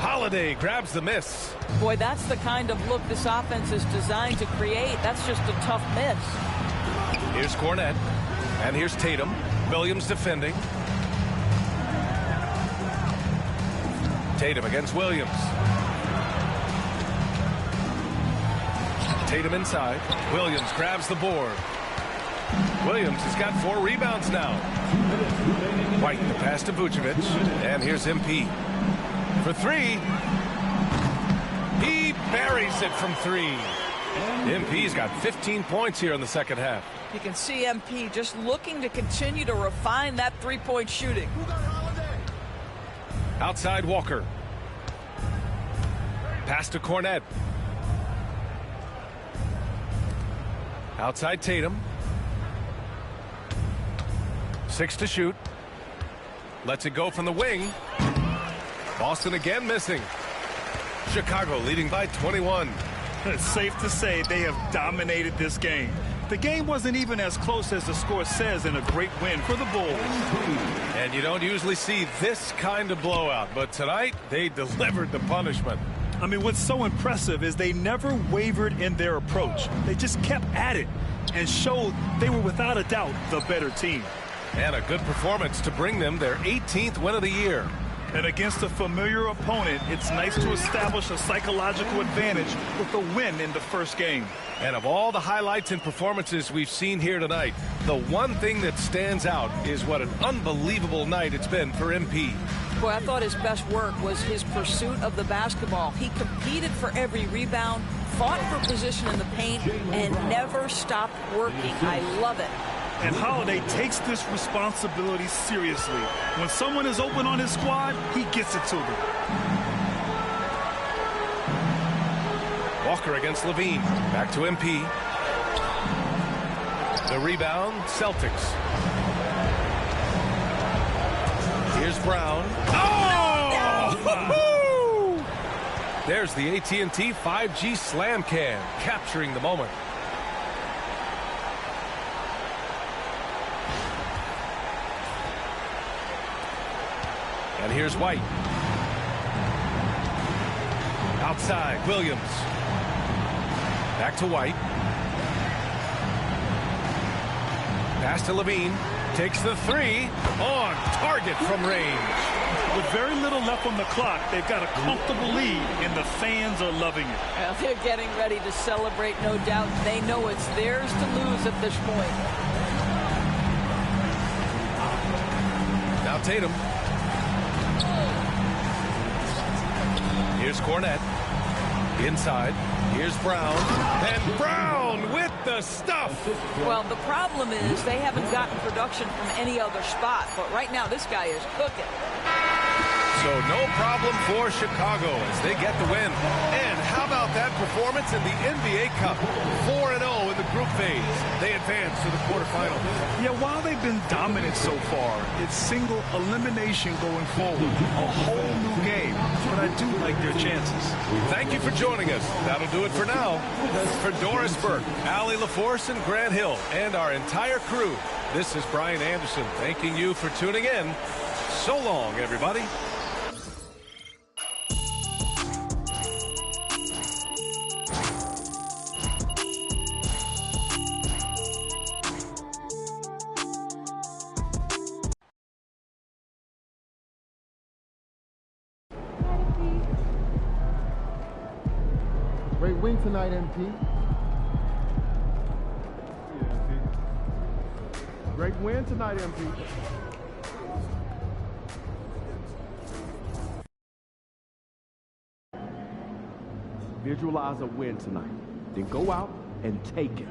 S20: Holiday grabs the miss.
S15: Boy, that's the kind of look this offense is designed to create. That's just a tough miss.
S20: Here's Cornette. And here's Tatum. Williams defending. Tatum against Williams. Tatum inside. Williams grabs the board. Williams has got 4 rebounds now. White the pass to Vucevic. And here's MP. For 3. He buries it from 3. MP's got 15 points here in the second half.
S15: You can see MP just looking to continue to refine that three-point shooting.
S20: Outside Walker. Pass to Cornette. Outside Tatum. 6 to shoot. Lets it go from the wing. Boston again missing. Chicago leading by 21.
S17: It's safe to say they have dominated this game. The game wasn't even as close as the score says in a great win for the Bulls.
S20: And you don't usually see this kind of blowout, but tonight they delivered the punishment.
S17: I mean, what's so impressive is they never wavered in their approach. They just kept at it and showed they were without a doubt the better team.
S20: And a good performance to bring them their 18th win of the year.
S17: And against a familiar opponent, it's nice to establish a psychological advantage with a win in the first game.
S20: And of all the highlights and performances we've seen here tonight, the one thing that stands out is what an unbelievable night it's been for MP.
S15: Boy, I thought his best work was his pursuit of the basketball. He competed for every rebound, fought for position in the paint, and never stopped working. I love it.
S17: And Holiday takes this responsibility seriously. When someone is open on his squad, he gets it to them.
S20: Walker against Levine. Back to MP. The rebound, Celtics. Here's Brown. Oh! There's the AT&T 5G Slam Can, capturing the moment. And here's White. Outside, Williams. Back to White. Pass to Levine. Takes the 3. On target from range.
S17: With very little left on the clock, they've got a comfortable lead, and the fans are loving it.
S15: Well, they're getting ready to celebrate, no doubt. They know it's theirs to lose at this point.
S20: Now Tatum. Here's Cornette. Inside. Here's Brown. And Brown with the stuff.
S15: Well, the problem is they haven't gotten production from any other spot. But right now, this guy is cooking.
S20: So no problem for Chicago as they get the win. And how about that performance in the NBA Cup? 4-0 in the group phase. They advance to the quarterfinals.
S17: Yeah, while they've been dominant so far, it's single elimination going forward. A whole new game. But I do like their chances.
S20: Thank you for joining us. That'll do it for now. For Doris Burke, Allie LaForce, and Grant Hill, and our entire crew, this is Brian Anderson thanking you for tuning in. So long, everybody.
S14: Great win tonight, MP. Great win tonight, MP. Visualize a win tonight. Then go out and take it.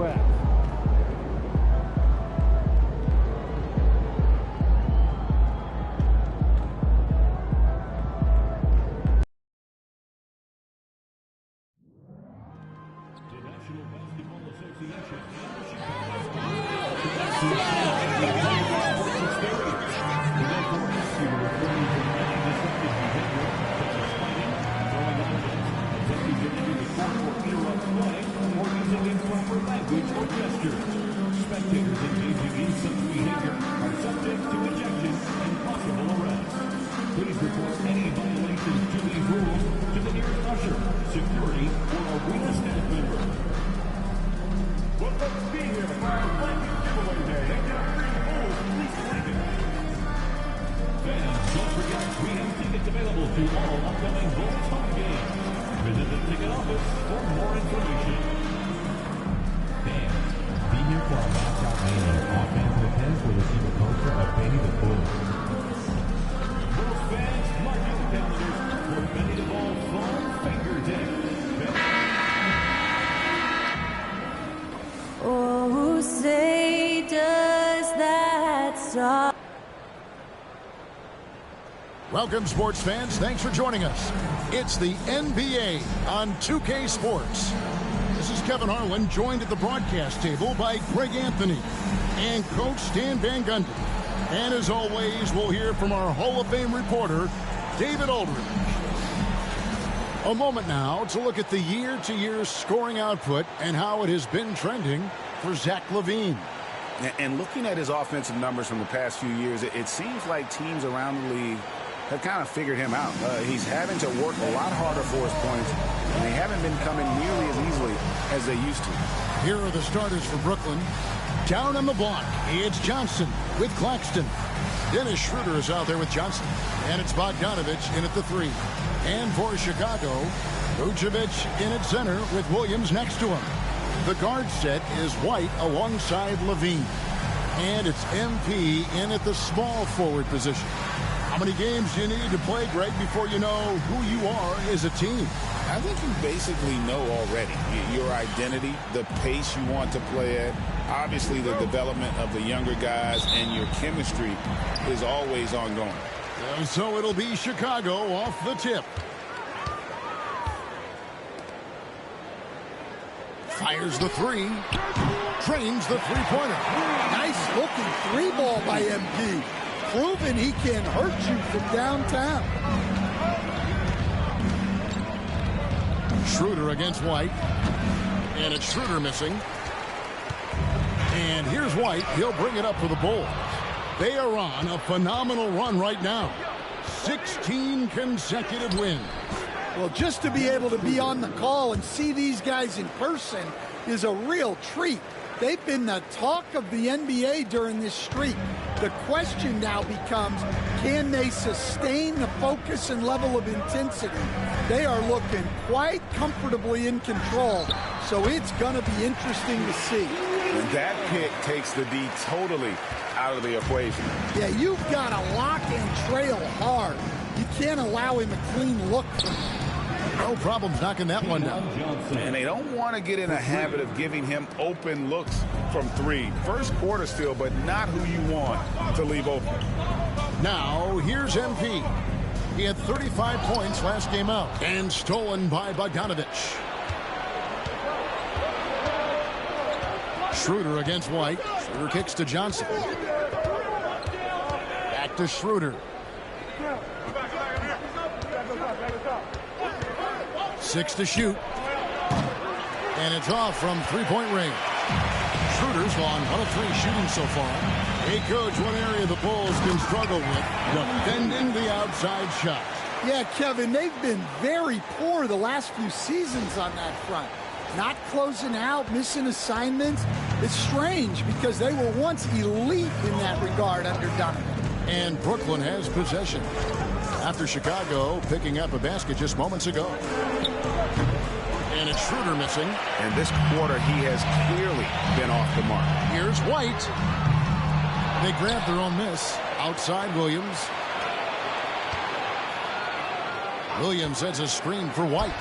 S16: draft.
S5: Spectators engaging in such behavior are subject to ejection and possible arrest. Please report any violations to these rules to the nearest usher, security, or arena staff member. Well, let's be here for our blanket giveaway day. They got free rules. Please believe it. Fans, don't forget we have tickets available to all upcoming Bulls home games. Visit the ticket office for more information. Fans, be here for our mascot mania. All fans in attendance will receive a poster of Benny the Bull. Bulls fans, mark your calendars for Benny the Bull Foam Finger Day.
S18: Oh, say does that stop?
S1: Welcome, sports fans. Thanks for joining us. It's the NBA on 2K Sports. This is Kevin Harlan, joined at the broadcast table by Greg Anthony and Coach Stan Van Gundy. And as always, we'll hear from our Hall of Fame reporter, David Aldridge. A moment now to look at the year-to-year scoring output and how it has been trending for Zach LaVine.
S6: And looking at his offensive numbers from the past few years, it seems like teams around the league have kind of figured him out. He's having to work a lot harder for his points, and they haven't been coming nearly as easily as they used to.
S1: Here are the starters for Brooklyn. Down on the block, it's Johnson with Claxton. Dennis Schroeder is out there with Johnson. And it's Bogdanovich in at the 3. And for Chicago, Vucevic in at center with Williams next to him. The guard set is White alongside LaVine. And it's MP in at the small forward position. How many games do you need to play, Greg, before you know who you are as a team?
S6: I think you basically know already your identity, the pace you want to play at, obviously the development of the younger guys, and your chemistry is always ongoing.
S1: So it'll be Chicago off the tip. Fires the 3. Trains the three-pointer.
S21: Nice looking 3-ball by MP. Proving he can hurt you from downtown.
S1: Schroeder against White. And it's Schroeder missing. And here's White. He'll bring it up for the Bulls. They are on a phenomenal run right now. 16 consecutive wins.
S21: Well, just to be able to be on the call and see these guys in person is a real treat. They've been the talk of the NBA during this streak. The question now becomes, can they sustain the focus and level of intensity? They are looking quite comfortably in control, so it's going to be interesting to see.
S6: And that pick takes the D totally out of the equation.
S21: Yeah, you've got to lock and trail hard. You can't allow him a clean look.
S1: No problems knocking that one down.
S6: And they don't want to get in a habit of giving him open looks from 3. First quarter still, but not who you want to leave open.
S1: Now, here's MP. He had 35 points last game out and stolen by Bogdanovich. Schroeder against White. Schroeder kicks to Johnson. Back to Schroeder. 6 to shoot. And it's off from three-point range. Schroeder's gone 1 of 3 shooting so far. Hey, Coach, one area the Bulls can struggle with, defending the outside shot.
S21: Yeah, Kevin, they've been very poor the last few seasons on that front. Not closing out, missing assignments. It's strange because they were once elite in that regard under Donovan.
S1: And Brooklyn has possession after Chicago picking up a basket just moments ago. And it's Schroeder missing.
S6: And this quarter, he has clearly been off the mark.
S1: Here's White. They grab their own miss. Outside Williams. Williams sets a screen for White.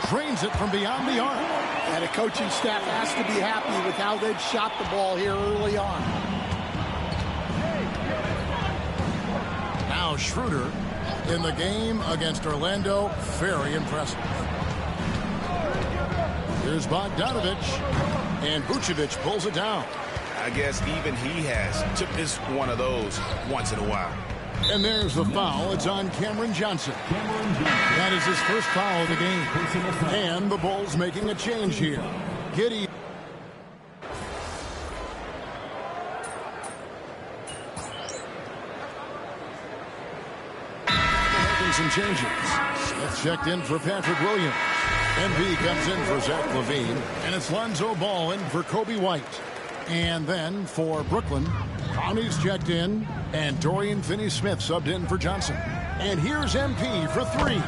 S1: Drains it from beyond the arc.
S21: And the coaching staff has to be happy with how they've shot the ball here early on.
S1: Now Schroeder in the game against Orlando. Very impressive. Here's Bogdanovich. And Vucevic pulls it down.
S6: I guess even he has to miss one of those once in a while.
S1: And there's the foul. It's on Cameron Johnson. That is his first foul of the game. And the Bulls making a change here. Giddey. Making some changes. Smith checked in for Patrick Williams. MB comes in for Zach LaVine. And it's Lonzo Ball in for Kobe White. And then for Brooklyn, Conley's checked in, and Dorian Finney-Smith subbed in for Johnson. And here's MP for three.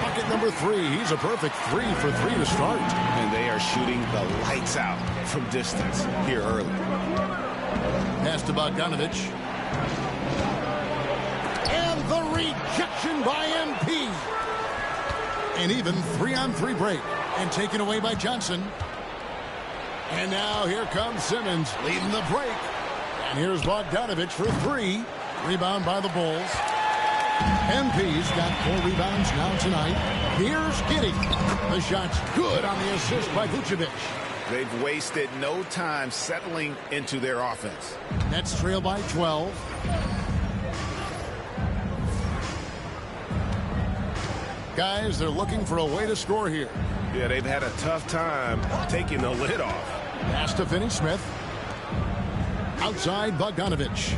S1: Bucket number 3. He's a perfect 3 for 3 to start.
S6: And they are shooting the lights out from distance here early.
S1: Pass to Bogdanovich. And the rejection by MP. An even 3-on-3 break. And taken away by Johnson. And now here comes Simmons leading the break. And here's Bogdanovich for 3. Rebound by the Bulls. MP's got 4 rebounds now tonight. Here's Giddey. The shot's good on the assist by Vucevic.
S6: They've wasted no time settling into their offense.
S1: Nets trail by 12. Guys, they're looking for a way to score here.
S13: Yeah, they've had a tough time taking the lid off.
S1: Pass to Finney-Smith. Outside Bogdanovich.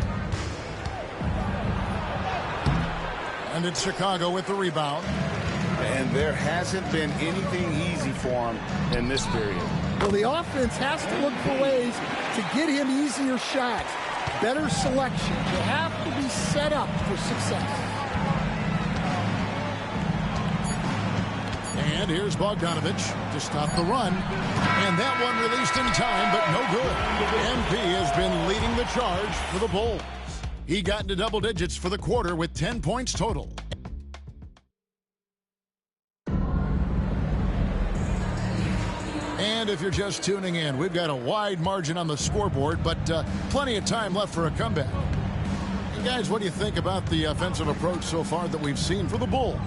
S1: And it's Chicago with the rebound.
S6: And there hasn't been anything easy for him in this period.
S21: Well, the offense has to look for ways to get him easier shots. Better selection. They have to be set up for success.
S1: And here's Bogdanovich to stop the run. And that one released in time, but no good. MP has been leading the charge for the Bulls. He got into double digits for the quarter with 10 points total. And if you're just tuning in, we've got a wide margin on the scoreboard, but plenty of time left for a comeback. And guys, what do you think about the offensive approach so far that we've seen for the Bulls?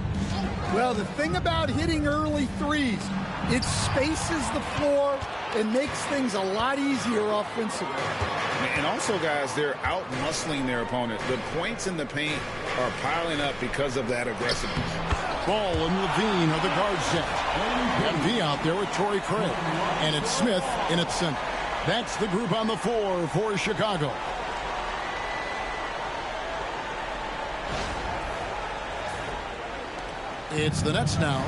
S21: Well, the thing about hitting early threes, it spaces the floor and makes things a lot easier offensively.
S6: And also, guys, they're out-muscling their opponent. The points in the paint are piling up because of that aggressiveness.
S1: Ball and LaVine are the guard set. MV out there with Torrey Craig. And it's Smith in its center. That's the group on the floor for Chicago. It's the Nets now.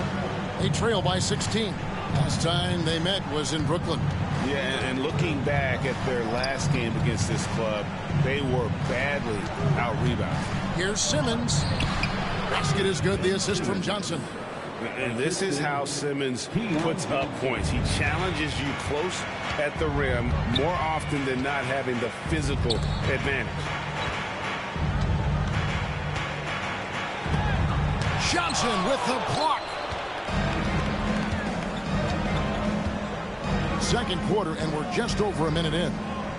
S1: They trail by 16. Last time they met was in Brooklyn.
S6: Yeah, and looking back at their last game against this club, they were badly out-rebounded.
S1: Here's Simmons. Basket is good. The assist from Johnson.
S13: And this is how Simmons puts up points. He challenges you close at the rim more often than not, having the physical advantage.
S1: Johnson with the block. Second quarter, and we're just over a minute in.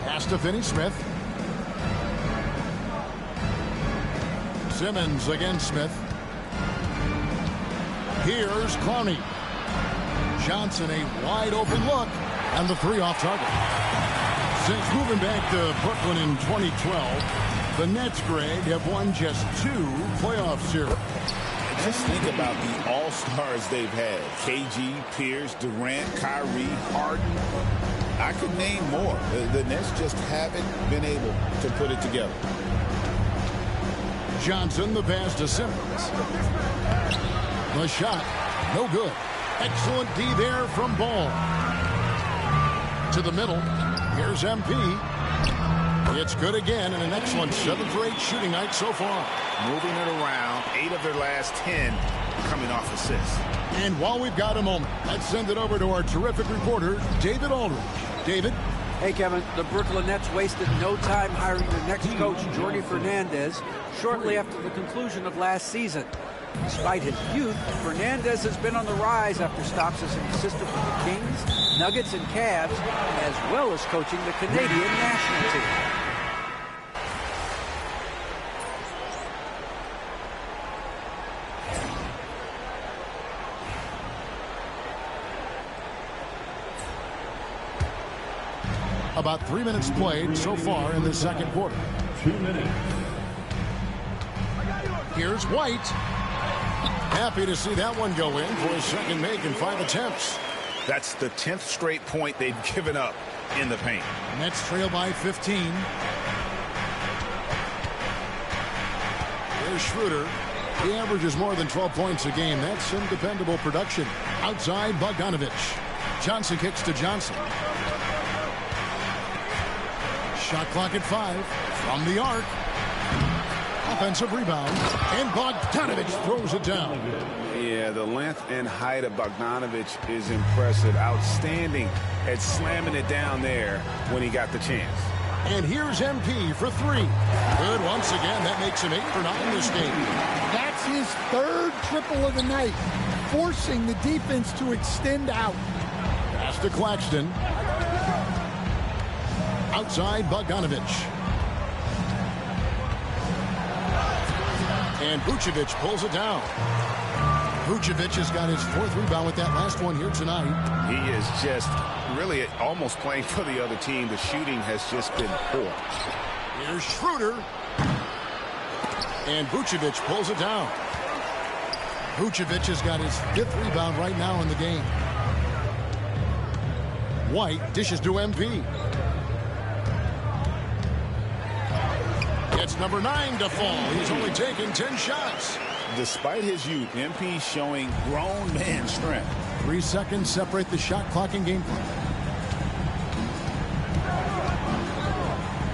S1: Pass to Finney-Smith. Simmons against Smith. Here's Clowney. Johnson, a wide open look, and the 3 off target. Since moving back to Brooklyn in 2012, the Nets, Greg, have won just 2 playoff series.
S6: Just think about the all-stars they've had. KG, Pierce, Durant, Kyrie, Harden. I could name more. The Nets just haven't been able to put it together.
S1: Johnson, the pass to Simmons. The shot, no good. Excellent D there from Ball. To the middle, here's MP. It's good again, and an excellent 7 for 8 shooting night so far.
S6: Moving it around, 8 of their last 10 coming off assists.
S1: And while we've got a moment, let's send it over to our terrific reporter, David Aldridge. David?
S10: Hey, Kevin, the Brooklyn Nets wasted no time hiring their next coach, Jordi Fernandez, shortly after the conclusion of last season. Despite his youth, Fernandez has been on the rise after stops as an assistant with the Kings, Nuggets, and Cavs, as well as coaching the Canadian national team.
S1: About 3 minutes played so far in the second quarter.
S5: 2 minutes.
S1: Here's White. Happy to see that one go in for his second make in 5 attempts.
S6: That's the 10th straight point they've given up in the paint.
S1: Nets trail by 15. Here's Schroeder. He averages more than 12 points a game. That's some dependable production. Outside, Bogdanovich. Johnson kicks to Johnson. Shot clock at 5 from the arc. Offensive rebound, and Bogdanovich throws it down.
S6: Yeah, the length and height of Bogdanovich is impressive. Outstanding at slamming it down there when he got the chance.
S1: And here's MP for 3. Good once again. That makes him 8 for 9 this game.
S21: That's his 3rd triple of the night, forcing the defense to extend out.
S1: Pass to Claxton. Outside, Bogdanovich. And Vucevic pulls it down. Vucevic has got his 4th rebound with that last one here tonight.
S6: He is just really almost playing for the other team. The shooting has just been poor.
S1: Here's Schroeder. And Vucevic pulls it down. Vucevic has got his 5th rebound right now in the game. White dishes to MP. Gets number 9 to fall. He's only taken 10 shots.
S6: Despite his youth, MP showing grown man strength.
S1: 3 seconds separate the shot clock and game clock.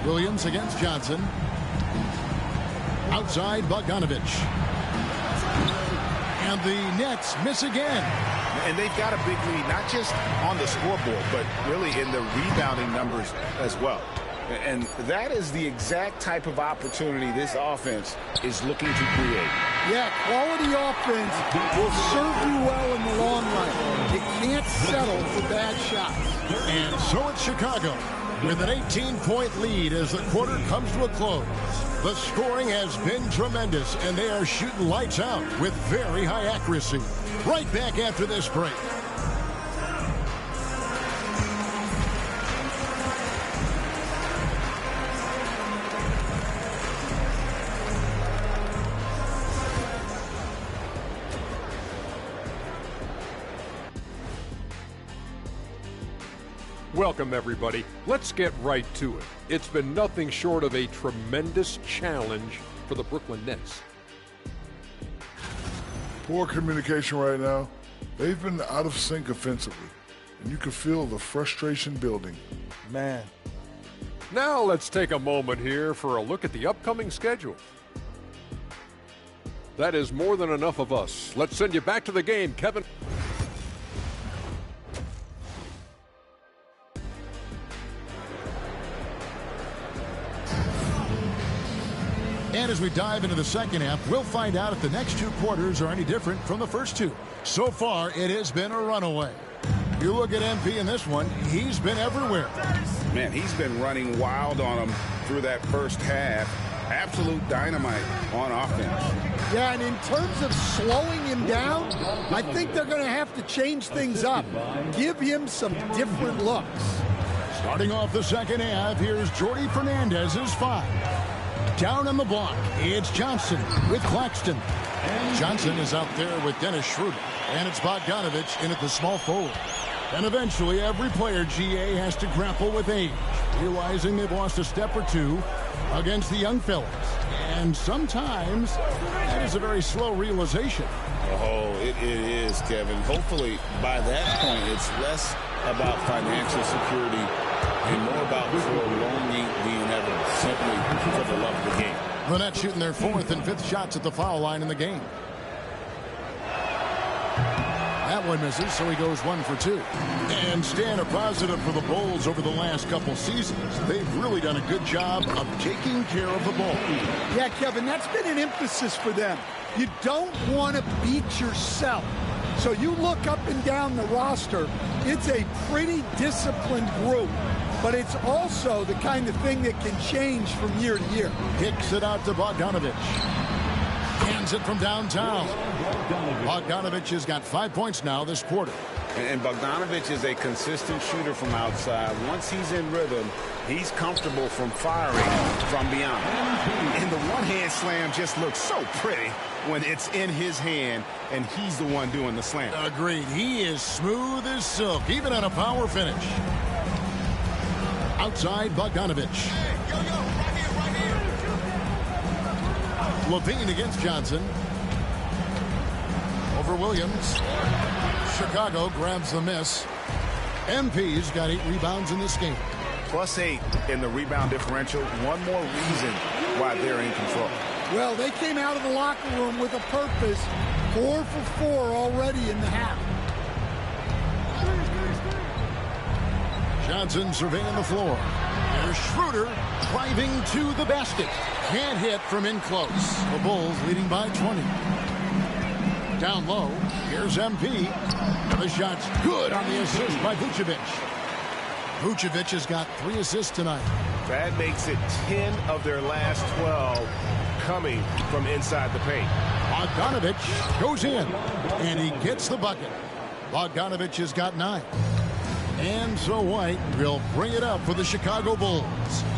S1: Williams against Johnson. Outside, Bogdanovich. And the Nets miss again.
S6: And they've got a big lead, not just on the scoreboard, but really in the rebounding numbers as well. And that is the exact type of opportunity this offense is looking to create.
S21: Yeah, quality offense will serve you well in the long run. You can't settle for bad shots.
S1: And so it's Chicago with an 18-point lead as the quarter comes to a close. The scoring has been tremendous, and they are shooting lights out with very high accuracy. Right back after this break.
S8: Welcome, everybody. Let's get right to it. It's been nothing short of a tremendous challenge for the Brooklyn Nets.
S12: Poor communication right now. They've been out of sync offensively, and you can feel the frustration building.
S21: Man.
S8: Now let's take a moment here for a look at the upcoming schedule. That is more than enough of us. Let's send you back to the game, Kevin.
S1: And as we dive into the second half, we'll find out if the next 2 quarters are any different from the first 2. So far, it has been a runaway. You look at MP in this one, he's been everywhere.
S6: Man, he's been running wild on them through that first half. Absolute dynamite on offense.
S21: Yeah, and in terms of slowing him down, I think they're going to have to change things up. Give him some different looks.
S1: Starting off the second half, here's Jordi Fernandez's 5. Down on the block, it's Johnson with Claxton. Johnson is out there with Dennis Schroeder. And it's Bogdanovich in at the small forward. And eventually, every player, GA, has to grapple with age, realizing they've lost a step or 2 against the young fellas. And sometimes, that is a very slow realization.
S6: Oh, it is, Kevin. Hopefully, by that point, it's less about financial security and more about prolonging the inevitable, simply for the love of the game.
S1: The Nets shooting their 4th and 5th shots at the foul line in the game. That one misses, so he goes 1 for 2. And staying a positive for the Bulls over the last couple seasons. They've really done a good job of taking care of the ball.
S21: Yeah, Kevin, that's been an emphasis for them. You don't want to beat yourself. So you look up and down the roster, it's a pretty disciplined group. But it's also the kind of thing that can change from year to year.
S1: Kicks it out to Bogdanovich. Hands it from downtown. Bogdanovich has got 5 points now this quarter.
S6: And Bogdanovich is a consistent shooter from outside. Once he's in rhythm, he's comfortable from firing from beyond. And the one-hand slam just looks so pretty when it's in his hand and he's the one doing the slam.
S1: Agreed. He is smooth as silk, even on a power finish. Outside Bogdanovich. Levine against Johnson. Over Williams. Chicago grabs the miss. MP's got 8 rebounds in this game.
S6: +8 in the rebound differential. One more reason why they're in control.
S21: Well, they came out of the locker room with a purpose. 4 for 4 already in the half.
S1: Johnson surveying the floor. There's Schroeder driving to the basket. Can't hit from in close. The Bulls leading by 20. Down low, here's MP. The shot's good on the assist by Vucevic. Vucevic has got 3 assists tonight.
S13: That makes it 10 of their last 12 coming from inside the paint.
S1: Bogdanovich goes in, and he gets the bucket. Bogdanovich has got 9. And so White will bring it up for the Chicago Bulls.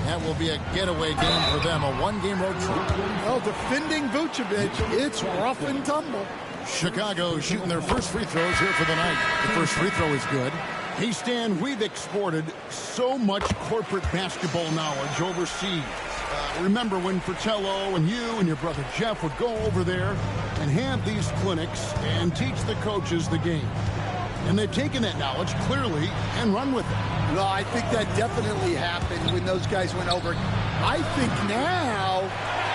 S1: That will be a getaway game for them, a 1-game road trip.
S21: Well, defending Vucevic, it's rough and tumble.
S1: Chicago shooting their first free throws here for the night. The first free throw is good. Hey, Stan, we've exported so much corporate basketball knowledge overseas. Remember when Fratello and you and your brother Jeff would go over there and have these clinics and teach the coaches the game. And they've taken that knowledge clearly and run with it.
S21: Well, I think that definitely happened when those guys went over. I think now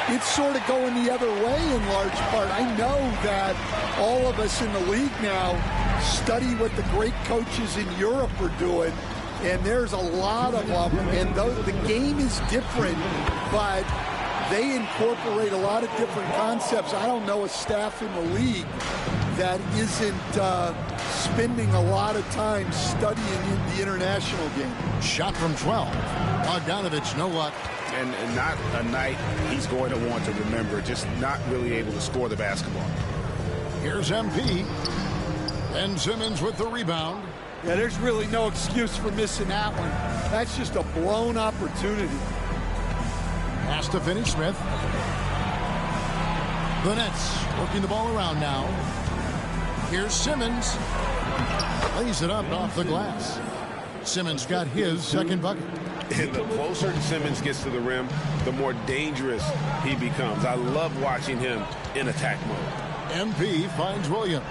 S21: it's sort of going the other way in large part. I know that all of us in the league now study what the great coaches in Europe are doing, and there's a lot of them, and the game is different, but they incorporate a lot of different concepts. I don't know a staff in the league that isn't spending a lot of time studying in the international game.
S1: Shot from 12. Bogdanovich, no luck.
S6: And not a night he's going to want to remember, just not really able to score the basketball.
S1: Here's MP. Ben Simmons with the rebound.
S21: Yeah, there's really no excuse for missing that one. That's just a blown opportunity.
S1: Has to finish Smith. The Nets working the ball around now. Here's Simmons. Lays it up off the glass. Simmons got his second bucket.
S6: And the closer Simmons gets to the rim, the more dangerous he becomes. I love watching him in attack mode.
S1: MP finds Williams.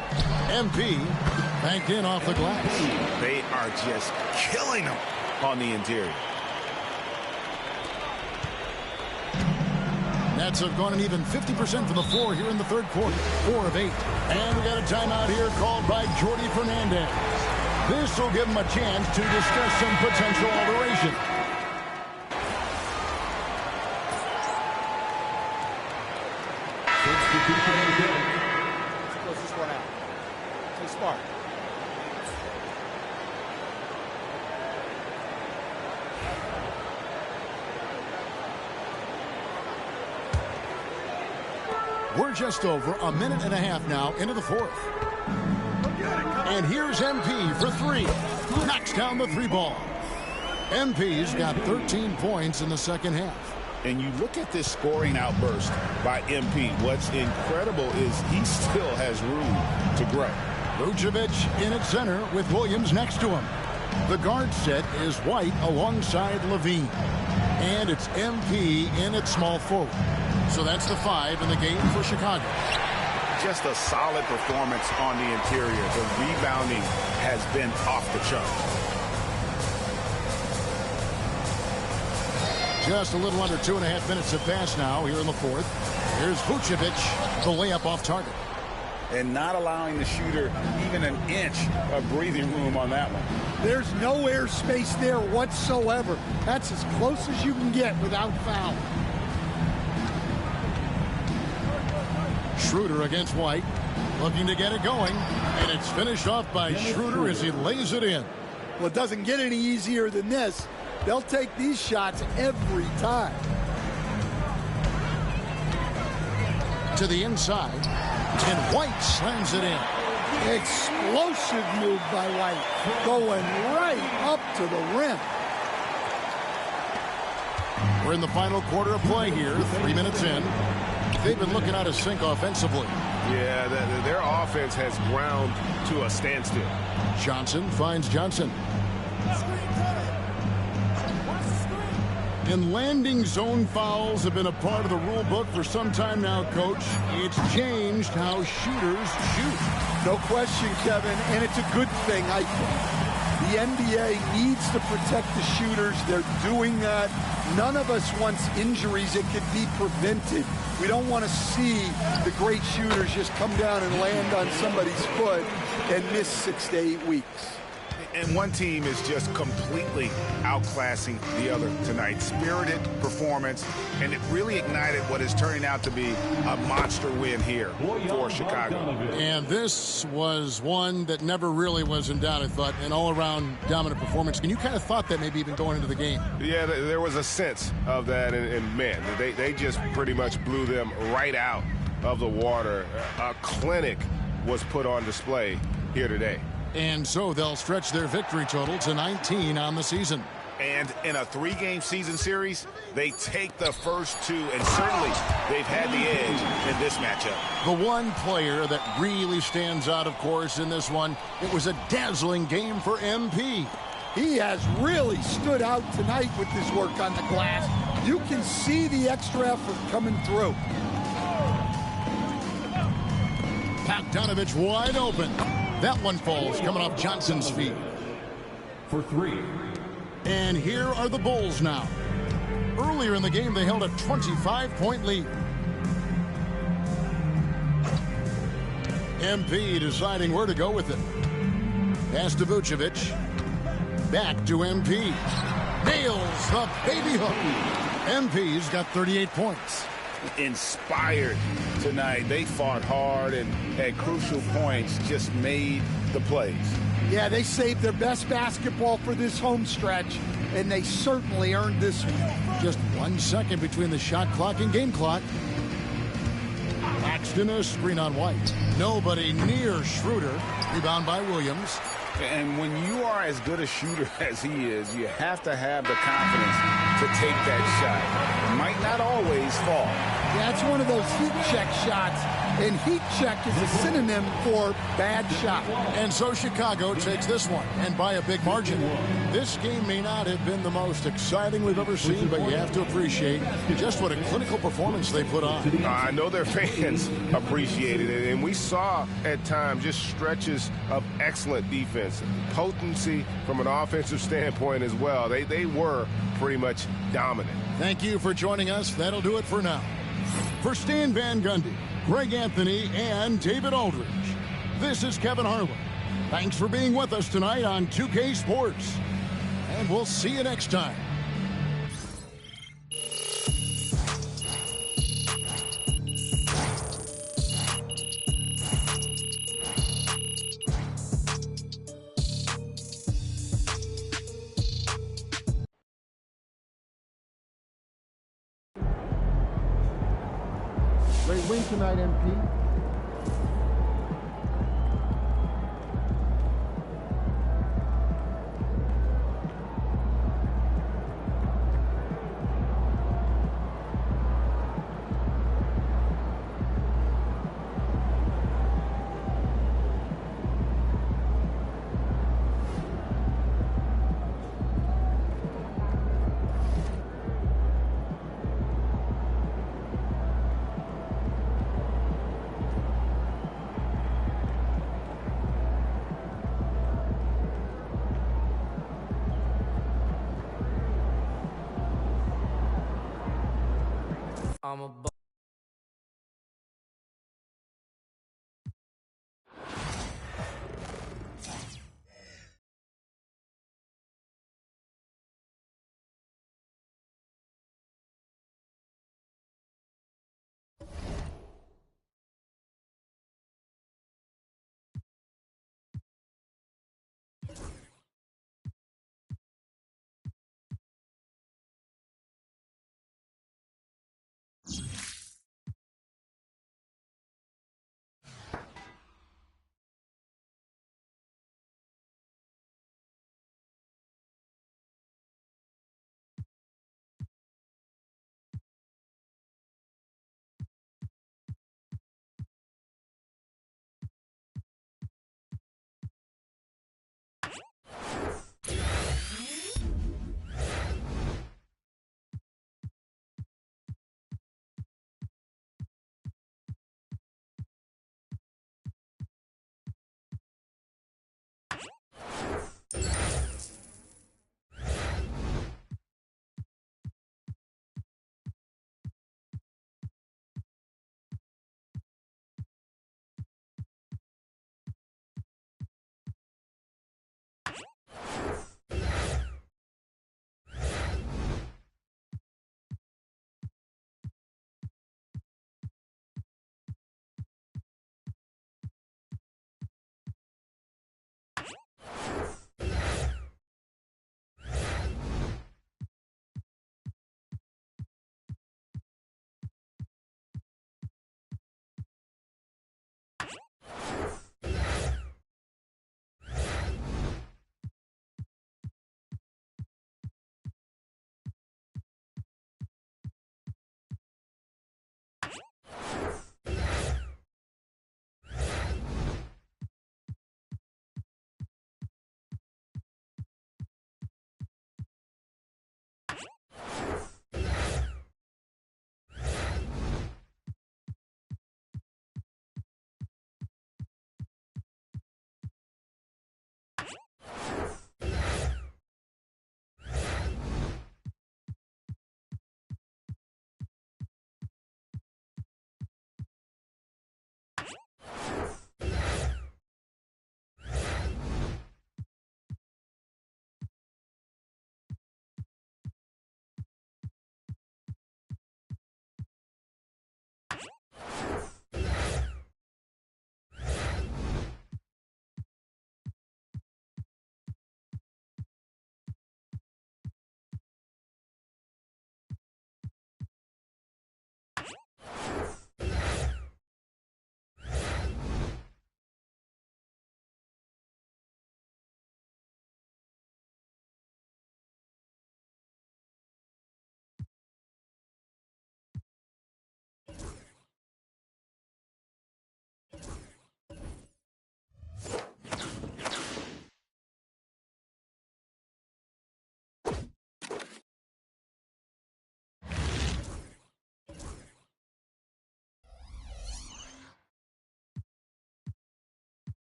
S1: MP banked in off the glass.
S6: They are just killing him on the interior.
S1: Nets have gone an even 50% from the floor here in the third quarter. 4 of 8. And we got a timeout here called by Jordy Fernandez. This will give him a chance to discuss some potential alteration.
S3: Close this one out. Too smart.
S1: We're just over a minute and a half now into the fourth. And here's MP for 3. Knocks down the 3 ball. MP's got 13 points in the second half.
S6: And you look at this scoring outburst by MP. What's incredible is he still has room to grow.
S1: Vucevic in at center with Williams next to him. The guard set is White alongside Levine. And it's MP in at small forward. So that's the 5 in the game for Chicago.
S6: Just a solid performance on the interior. The rebounding has been off the chart.
S1: Just a little under 2.5 minutes have passed now here in the fourth. Here's Vucevic, the layup off target.
S6: And not allowing the shooter even an inch of breathing room on that one.
S21: There's no airspace there whatsoever. That's as close as you can get without foul.
S1: Schroeder against White, looking to get it going, and it's finished off by Schroeder as he lays it in.
S21: Well, it doesn't get any easier than this. They'll take these shots every time.
S1: To the inside, and White slams it in.
S21: Explosive move by White, going right up to the rim.
S1: We're in the final quarter of play here, 3 minutes in. They've been looking out of sync offensively.
S13: Yeah, their offense has ground to a standstill.
S1: Johnson finds Johnson. And landing zone fouls have been a part of the rule book for some time now, Coach. It's changed how shooters shoot.
S21: No question, Kevin, and it's a good thing, I think. The NBA needs to protect the shooters. They're doing that. None of us wants injuries that could be prevented. We don't want to see the great shooters just come down and land on somebody's foot and miss 6 to 8 weeks.
S6: And one team is just completely outclassing the other tonight. Spirited performance, and it really ignited what is turning out to be a monster win here for Chicago.
S1: And this was one that never really was in doubt, I thought, an all-around dominant performance. And you kind of thought that maybe even going into the game.
S13: Yeah, there was a sense of that, and man, they just pretty much blew them right out of the water. A clinic was put on display here today.
S1: And so they'll stretch their victory total to 19 on the season.
S6: And in a 3-game season series, they take the first 2, and certainly they've had the edge in this matchup.
S1: The one player that really stands out, of course, in this one, it was a dazzling game for MP.
S21: He has really stood out tonight with his work on the glass. You can see the extra effort coming through.
S1: Bogdanovich wide open. That one falls, coming off Johnson's feet.
S5: For 3.
S1: And here are the Bulls now. Earlier in the game, they held a 25-point lead. MP deciding where to go with it. Pass to Vucevic. Back to MP. Nails the baby hook. MP's got 38 points.
S6: Inspired tonight. They fought hard and at crucial points just made the plays.
S21: Yeah, they saved their best basketball for this home stretch, and they certainly earned this one.
S1: Just 1 second between the shot clock and game clock. Paxton a screen on White. Nobody near Schroeder. Rebound by Williams.
S6: And when you are as good a shooter as he is, you have to have the confidence to take that shot. Might not always fall.
S21: Yeah, it's one of those heat check shots, and heat check is a synonym for bad shot.
S1: And so Chicago takes this one, and by a big margin. This game may not have been the most exciting we've ever seen, but you have to appreciate just what a clinical performance they put on.
S13: I know their fans appreciated it, and we saw at times just stretches of excellent defense, potency from an offensive standpoint as well. They were pretty much dominant.
S1: Thank you for joining us. That'll do it for now. For Stan Van Gundy, Greg Anthony, and David Aldridge, this is Kevin Harlan. Thanks for being with us tonight on 2K Sports. And we'll see you next time.
S14: Great win tonight, MP.
S7: I'm a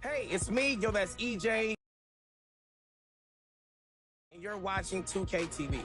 S7: Hey, it's me. Yo, that's EJ. And you're watching 2K TV.